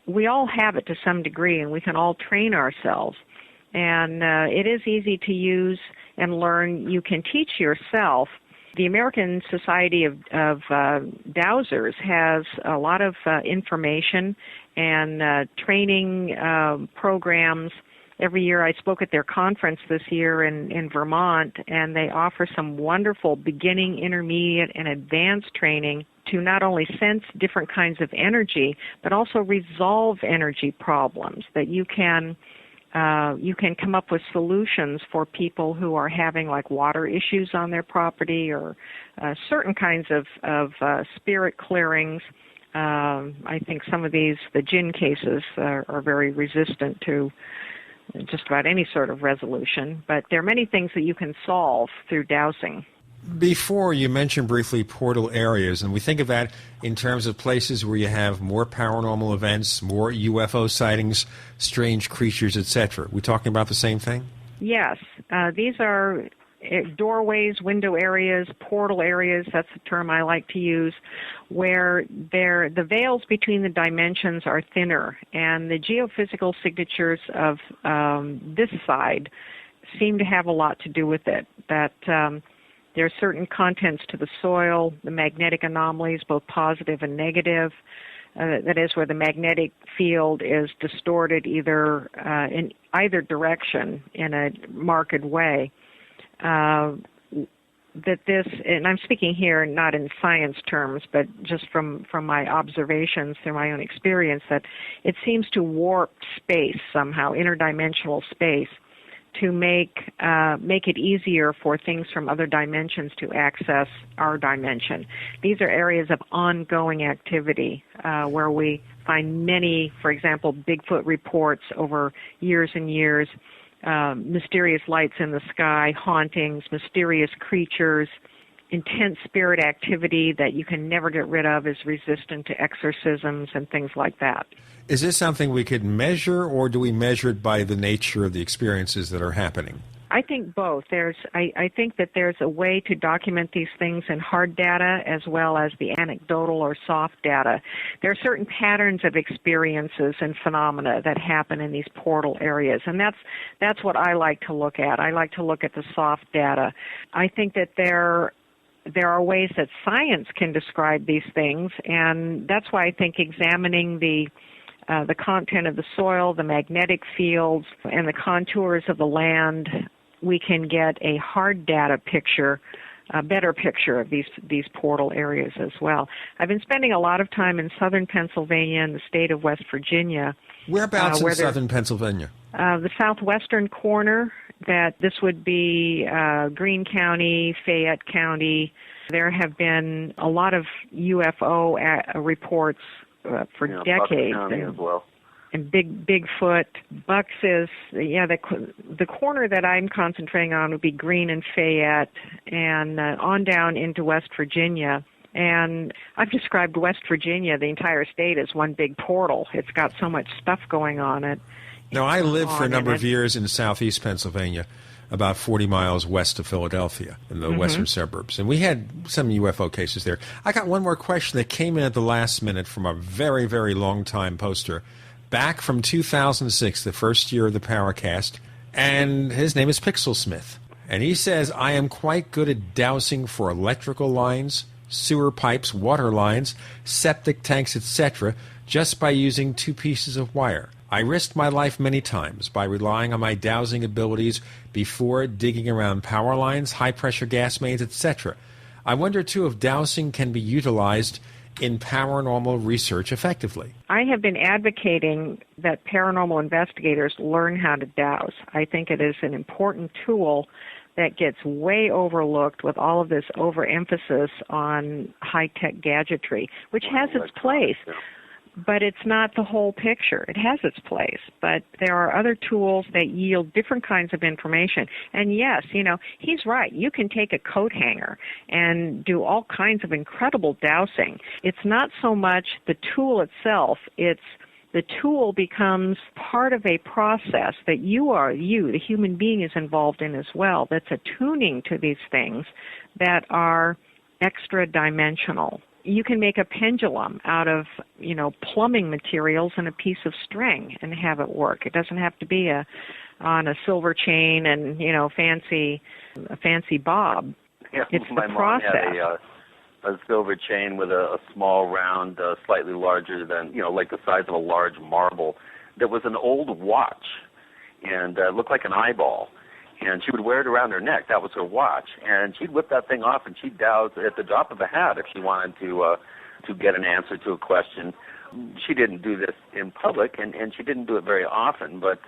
we all have it to some degree, and we can all train ourselves. And it is easy to use and learn. You can teach yourself. The American Society of Dowsers has a lot of information and training programs. Every year I spoke at their conference this year in Vermont, and they offer some wonderful beginning, intermediate, and advanced training to not only sense different kinds of energy, but also resolve energy problems that you can come up with solutions for people who are having like water issues on their property or certain kinds of spirit clearings. I think some of the jinn cases are very resistant to just about any sort of resolution. But there are many things that you can solve through dowsing. Before, you mentioned briefly portal areas, and we think of that in terms of places where you have more paranormal events, more UFO sightings, strange creatures, etc. We talking about the same thing? Yes. These are doorways, window areas, portal areas, that's the term I like to use, where the veils between the dimensions are thinner, and the geophysical signatures of this side seem to have a lot to do with it. That there are certain contents to the soil, the magnetic anomalies, both positive and negative. That is, where the magnetic field is distorted either in either direction in a marked way. That this, and I'm speaking here not in science terms, but just from my observations through my own experience, that it seems to warp space somehow, interdimensional space, to make it easier for things from other dimensions to access our dimension. These are areas of ongoing activity where we find many, for example, Bigfoot reports over years and years, mysterious lights in the sky, hauntings, mysterious creatures, intense spirit activity that you can never get rid of, is resistant to exorcisms and things like that. Is this something we could measure, or do we measure it by the nature of the experiences that are happening? I think both. I think that there's a way to document these things in hard data as well as the anecdotal or soft data. There are certain patterns of experiences and phenomena that happen in these portal areas, and that's what I like to look at. I like to look at the soft data. I think that there are ways that science can describe these things, and that's why I think examining the content of the soil, the magnetic fields, and the contours of the land, we can get a hard data picture, a better picture of these portal areas as well. I've been spending a lot of time in southern Pennsylvania and the state of West Virginia. Whereabouts in southern Pennsylvania? The southwestern corner. That this would be Greene County, Fayette County. There have been a lot of UFO reports for decades. Bucks County as well. And Bigfoot. Bucks is, the corner that I'm concentrating on would be Greene and Fayette, and on down into West Virginia. And I've described West Virginia, the entire state, as one big portal. It's got so much stuff going on it. Now, I lived for a number of years in southeast Pennsylvania. about 40 miles west of Philadelphia in the western suburbs. And we had some UFO cases there. I got one more question that came in at the last minute from a very, very long-time poster back from 2006, the first year of the Paracast, and his name is Pixel Smith. And he says, I am quite good at dowsing for electrical lines, sewer pipes, water lines, septic tanks, etc., just by using 2 pieces of wire. I risked my life many times by relying on my dowsing abilities before digging around power lines, high-pressure gas mains, etc. I wonder, too, if dowsing can be utilized in paranormal research effectively. I have been advocating that paranormal investigators learn how to douse. I think it is an important tool that gets way overlooked with all of this overemphasis on high-tech gadgetry, which has its place. But it's not the whole picture. It has its place, but there are other tools that yield different kinds of information. And yes, he's right. You can take a coat hanger and do all kinds of incredible dowsing. It's not so much the tool itself, it's the tool becomes part of a process that the human being, is involved in as well, that's attuning to these things that are extra dimensional. You can make a pendulum out of, plumbing materials and a piece of string and have it work. It doesn't have to be on a silver chain and, a fancy bob. Yeah, it's my the mom process. had a silver chain with a small round, slightly larger than, like the size of a large marble, that was an old watch and looked like an eyeball. And she would wear it around her neck. That was her watch. And she'd whip that thing off, and she'd douse at the drop of a hat if she wanted to get an answer to a question. She didn't do this in public, and she didn't do it very often. But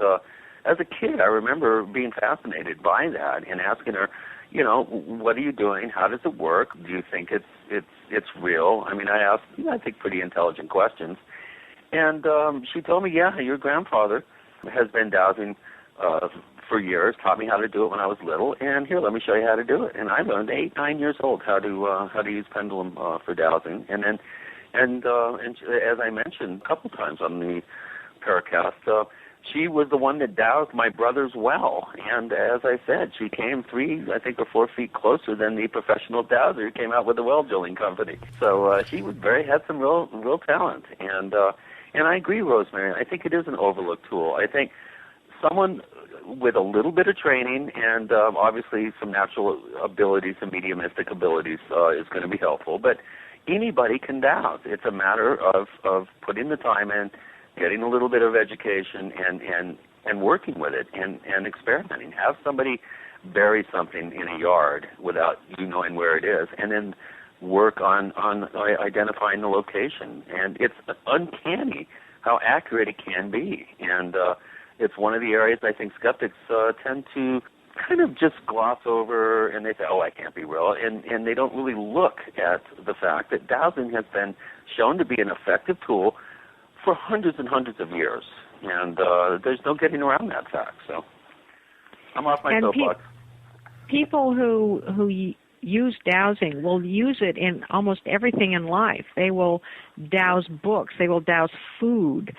as a kid, I remember being fascinated by that and asking her, what are you doing? How does it work? Do you think it's real? I mean, I asked, I think, pretty intelligent questions. And she told me, yeah, your grandfather has been dowsing for years, taught me how to do it when I was little, and here, let me show you how to do it. And I learned 8, 9 years old how to use pendulum for dowsing. And then, and as I mentioned a couple times on the Paracast, she was the one that dowsed my brother's well. And as I said, she came 3, I think, or 4 feet closer than the professional dowser who came out with the well drilling company. So she had some real talent. And I agree, Rosemary. I think it is an overlooked tool. I think someone with a little bit of training and obviously some natural abilities, some mediumistic abilities is going to be helpful. But anybody can douse. It's a matter of putting the time in, getting a little bit of education, and working with it and experimenting. Have somebody bury something in a yard without you knowing where it is, and then work on identifying the location. And it's uncanny how accurate it can be. And it's one of the areas I think skeptics tend to kind of just gloss over, and they say, oh, I can't be real, and they don't really look at the fact that dowsing has been shown to be an effective tool for hundreds and hundreds of years, and there's no getting around that fact. So I'm off my soapbox. People who use dowsing will use it in almost everything in life. They will douse books. They will douse food.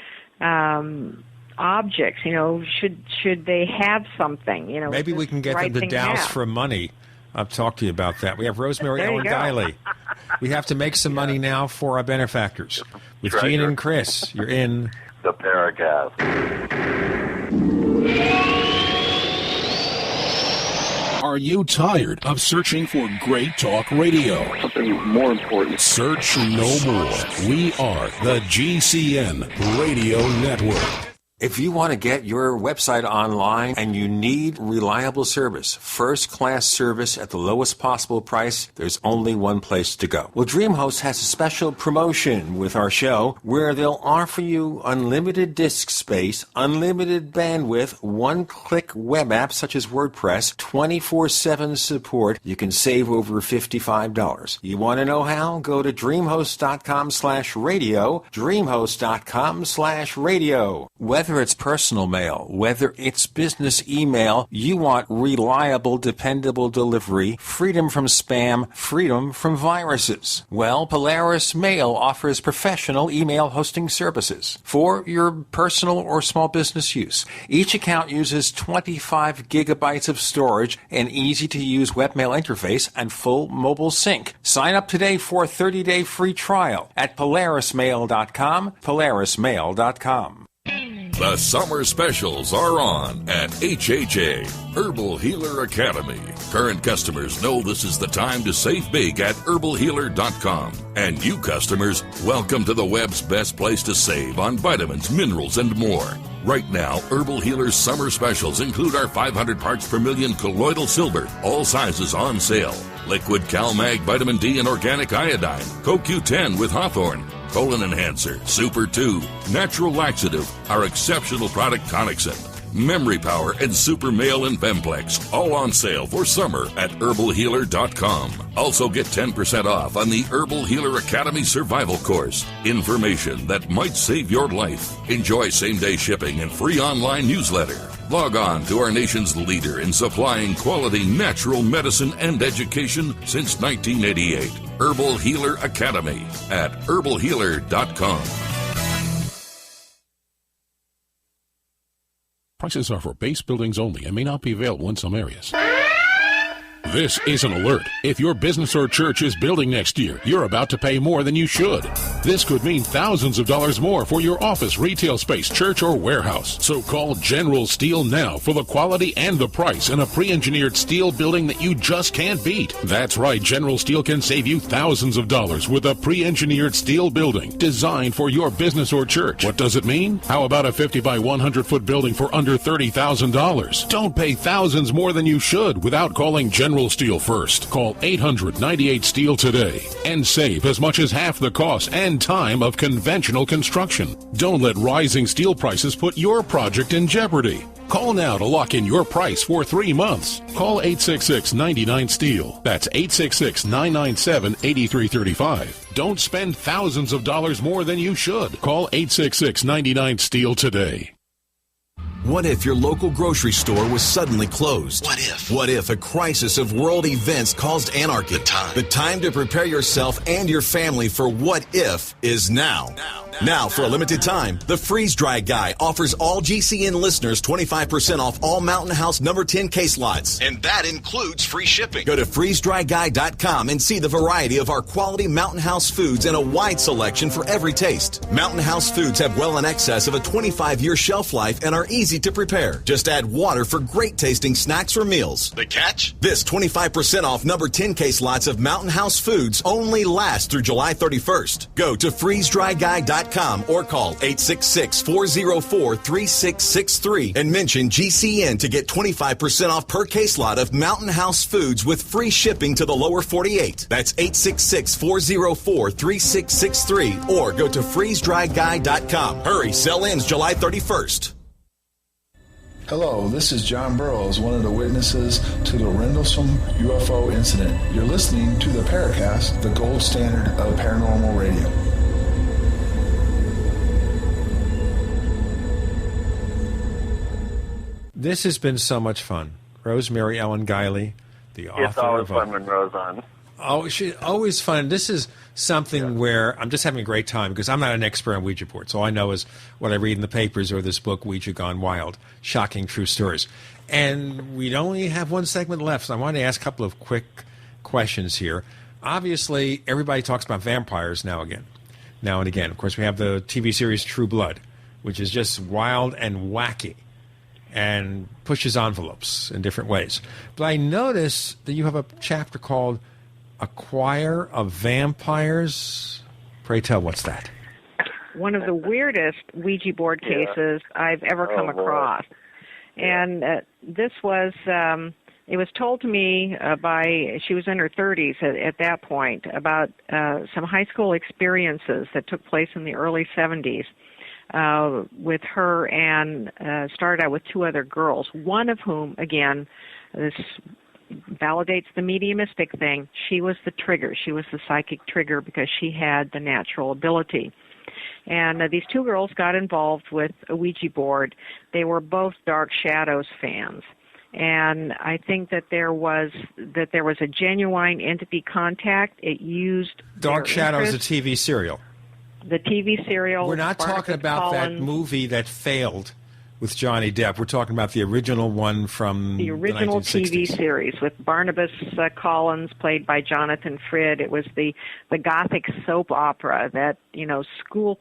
Objects, should they have something, Maybe we can get them to douse for money. I'll talk to you about that. We have Rosemary Ellen Guiley. We have to make some money now for our benefactors. With Gene and Chris, you're in the Paracast. Are you tired of searching for great talk radio? Something more important. Search no more. We are the GCN Radio Network. If you want to get your website online and you need reliable service, first-class service at the lowest possible price, there's only one place to go. Well, DreamHost has a special promotion with our show where they'll offer you unlimited disk space, unlimited bandwidth, one-click web apps such as WordPress, 24/7 support. You can save over $55. You want to know how? Go to dreamhost.com/radio, dreamhost.com/radio. Whether Whether it's personal mail, whether it's business email, you want reliable, dependable delivery, freedom from spam, freedom from viruses. Well, Polaris Mail offers professional email hosting services for your personal or small business use. Each account uses 25 gigabytes of storage, an easy-to-use webmail interface, and full mobile sync. Sign up today for a 30-day free trial at polarismail.com, polarismail.com. The summer specials are on at HHA, Herbal Healer Academy. Current customers know this is the time to save big at herbalhealer.com. And new customers, welcome to the web's best place to save on vitamins, minerals, and more. Right now, Herbal Healer's summer specials include our 500 parts per million colloidal silver, all sizes on sale. Liquid CalMag Vitamin D and Organic Iodine, CoQ10 with Hawthorne, Colon Enhancer, Super 2, Natural Laxative, our exceptional product Tonicsyn, Memory Power, and Super Male and Vemplex, all on sale for summer at herbalhealer.com. Also get 10% off on the Herbal Healer Academy Survival Course. Information that might save your life. Enjoy same-day shipping and free online newsletter. Log on to our nation's leader in supplying quality natural medicine and education since 1988. Herbal Healer Academy at herbalhealer.com. Prices are for base buildings only and may not be available in some areas. This is an alert. If your business or church is building next year, you're about to pay more than you should. This could mean thousands of dollars more for your office, retail space, church, or warehouse. So call General Steel now for the quality and the price in a pre-engineered steel building that you just can't beat. That's right, General Steel can save you thousands of dollars with a pre-engineered steel building designed for your business or church. What does it mean? How about a 50 by 100 foot building for under $30,000? Don't pay thousands more than you should without calling General Steel first. Call 800-98-STEEL today and save as much as half the cost and time of conventional construction. Don't let rising steel prices put your project in jeopardy. Call now to lock in your price for 3 months. Call 866-99-STEEL. That's 866-997-8335. Don't spend thousands of dollars more than you should. Call 866-99-STEEL today. What if your local grocery store was suddenly closed? What if? What if a crisis of world events caused anarchy? The time to prepare yourself and your family for what if is now. Now, for a limited time, the Freeze Dry Guy offers all GCN listeners 25% off all Mountain House number 10 case lots. And that includes free shipping. Go to freezedryguy.com and see the variety of our quality Mountain House foods and a wide selection for every taste. Mountain House foods have well in excess of a 25-year shelf life and are easy to prepare. Just add water for great tasting snacks or meals. The catch? This 25% off number 10 case lots of Mountain House foods only lasts through July 31st. Go to freezedryguy.com or call 866-404-3663 and mention GCN to get 25% off per case lot of Mountain House foods with free shipping to the lower 48. That's 866-404-3663 or go to freezedryguy.com. Hurry, sell ends July 31st. Hello, this is John Burroughs, one of the witnesses to the Rendlesham UFO incident. You're listening to the Paracast, the gold standard of paranormal radio. This has been so much fun. Rosemary Ellen Guiley, the author of... It's always fun when Ro's on. Oh, always fun. This is something where I'm just having a great time because I'm not an expert on Ouija boards. All I know is what I read in the papers or this book, Ouija Gone Wild, Shocking True Stories. And we only have one segment left, so I want to ask a couple of quick questions here. Obviously, everybody talks about vampires now and again. Of course, we have the TV series True Blood, which is just wild and wacky and pushes envelopes in different ways. But I notice that you have a chapter called A Choir of Vampires. Pray tell, what's that? One of the weirdest Ouija board cases I've ever come across. And this was, it was told to me she was in her 30s at that point, about some high school experiences that took place in the early 70s. With her and started out with two other girls, one of whom, again, this validates the mediumistic thing, she was the trigger. She was the psychic trigger because she had the natural ability. And these two girls got involved with a Ouija board. They were both Dark Shadows fans. And I think that there was a genuine entity contact. It used Dark Shadows, the TV serial. The TV serial. We're not talking about that movie that failed with Johnny Depp. We're talking about the original one from the original TV series with Barnabas Collins, played by Jonathan Frid. It was the Gothic soap opera that school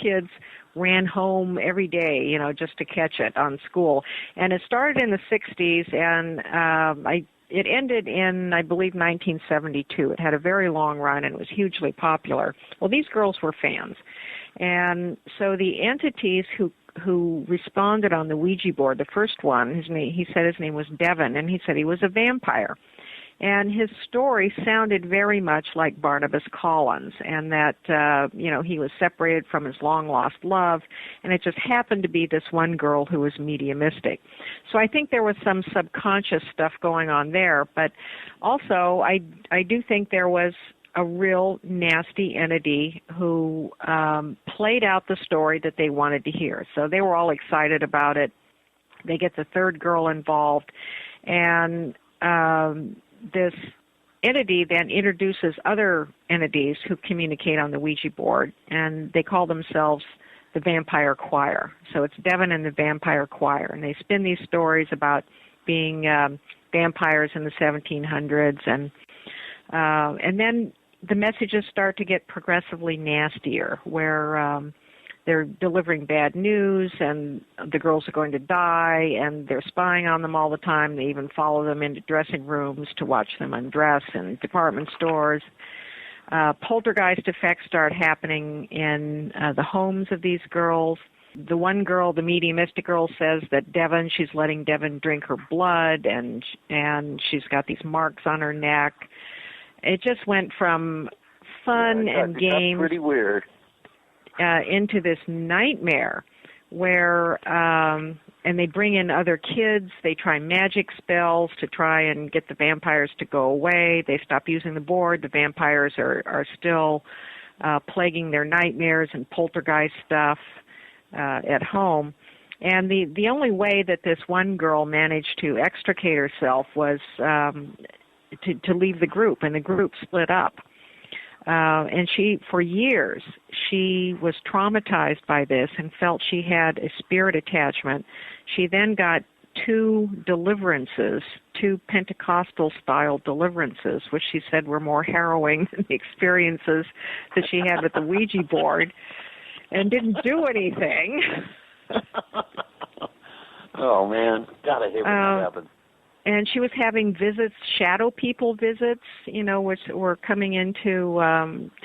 kids ran home every day, just to catch it on school. And it started in the 60s, and it ended in, I believe, 1972. It had a very long run, and it was hugely popular. Well, these girls were fans. And so the entities who responded on the Ouija board, the first one, he said his name was Devin, and he said he was a vampire. And his story sounded very much like Barnabas Collins, and that, he was separated from his long-lost love, and it just happened to be this one girl who was mediumistic. So I think there was some subconscious stuff going on there, but also I do think there was a real nasty entity who played out the story that they wanted to hear. So they were all excited about it. They get the third girl involved, and this entity then introduces other entities who communicate on the Ouija board, and they call themselves the Vampire Choir. So it's Devin and the Vampire Choir, and they spin these stories about being vampires in the 1700s, and then the messages start to get progressively nastier, where they're delivering bad news, and the girls are going to die, and they're spying on them all the time. They even follow them into dressing rooms to watch them undress in department stores. Poltergeist effects start happening in the homes of these girls. The one girl, the mediumistic girl, says that she's letting Devin drink her blood, and she's got these marks on her neck. It just went from fun and games. That's pretty weird. Into this nightmare where, and they bring in other kids, they try magic spells to try and get the vampires to go away. They stop using the board. The vampires are still plaguing their nightmares and poltergeist stuff at home. And the only way that this one girl managed to extricate herself was to leave the group, and the group split up. And for years, she was traumatized by this and felt she had a spirit attachment. She then got two Pentecostal-style deliverances, which she said were more harrowing than the experiences that she had with the Ouija board, and didn't do anything. Oh, man. God, I hate when that happens. And she was having visits, shadow people visits, which were coming into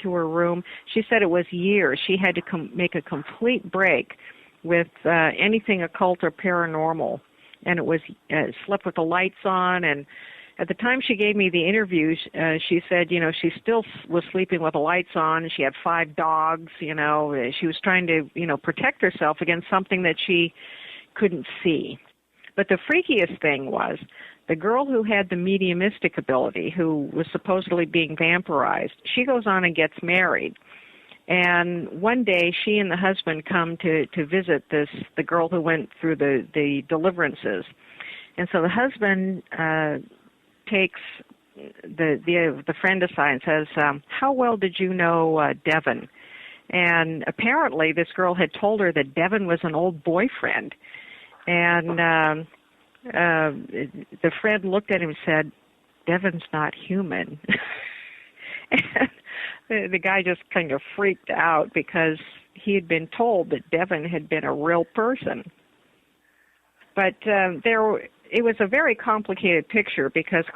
to her room. She said it was years. She had to make a complete break with anything occult or paranormal. And it was slept with the lights on. And at the time she gave me the interview, she said, she still was sleeping with the lights on. And she had 5 dogs. She was trying to, protect herself against something that she couldn't see. But the freakiest thing was the girl who had the mediumistic ability, who was supposedly being vampirized, she goes on and gets married. And one day she and the husband come to visit the girl who went through the deliverances. And so the husband takes the friend aside and says, how well did you know Devin? And apparently this girl had told her that Devin was an old boyfriend. And the friend looked at him and said, Devin's not human. And the guy just kind of freaked out because he had been told that Devin had been a real person. But it was a very complicated picture because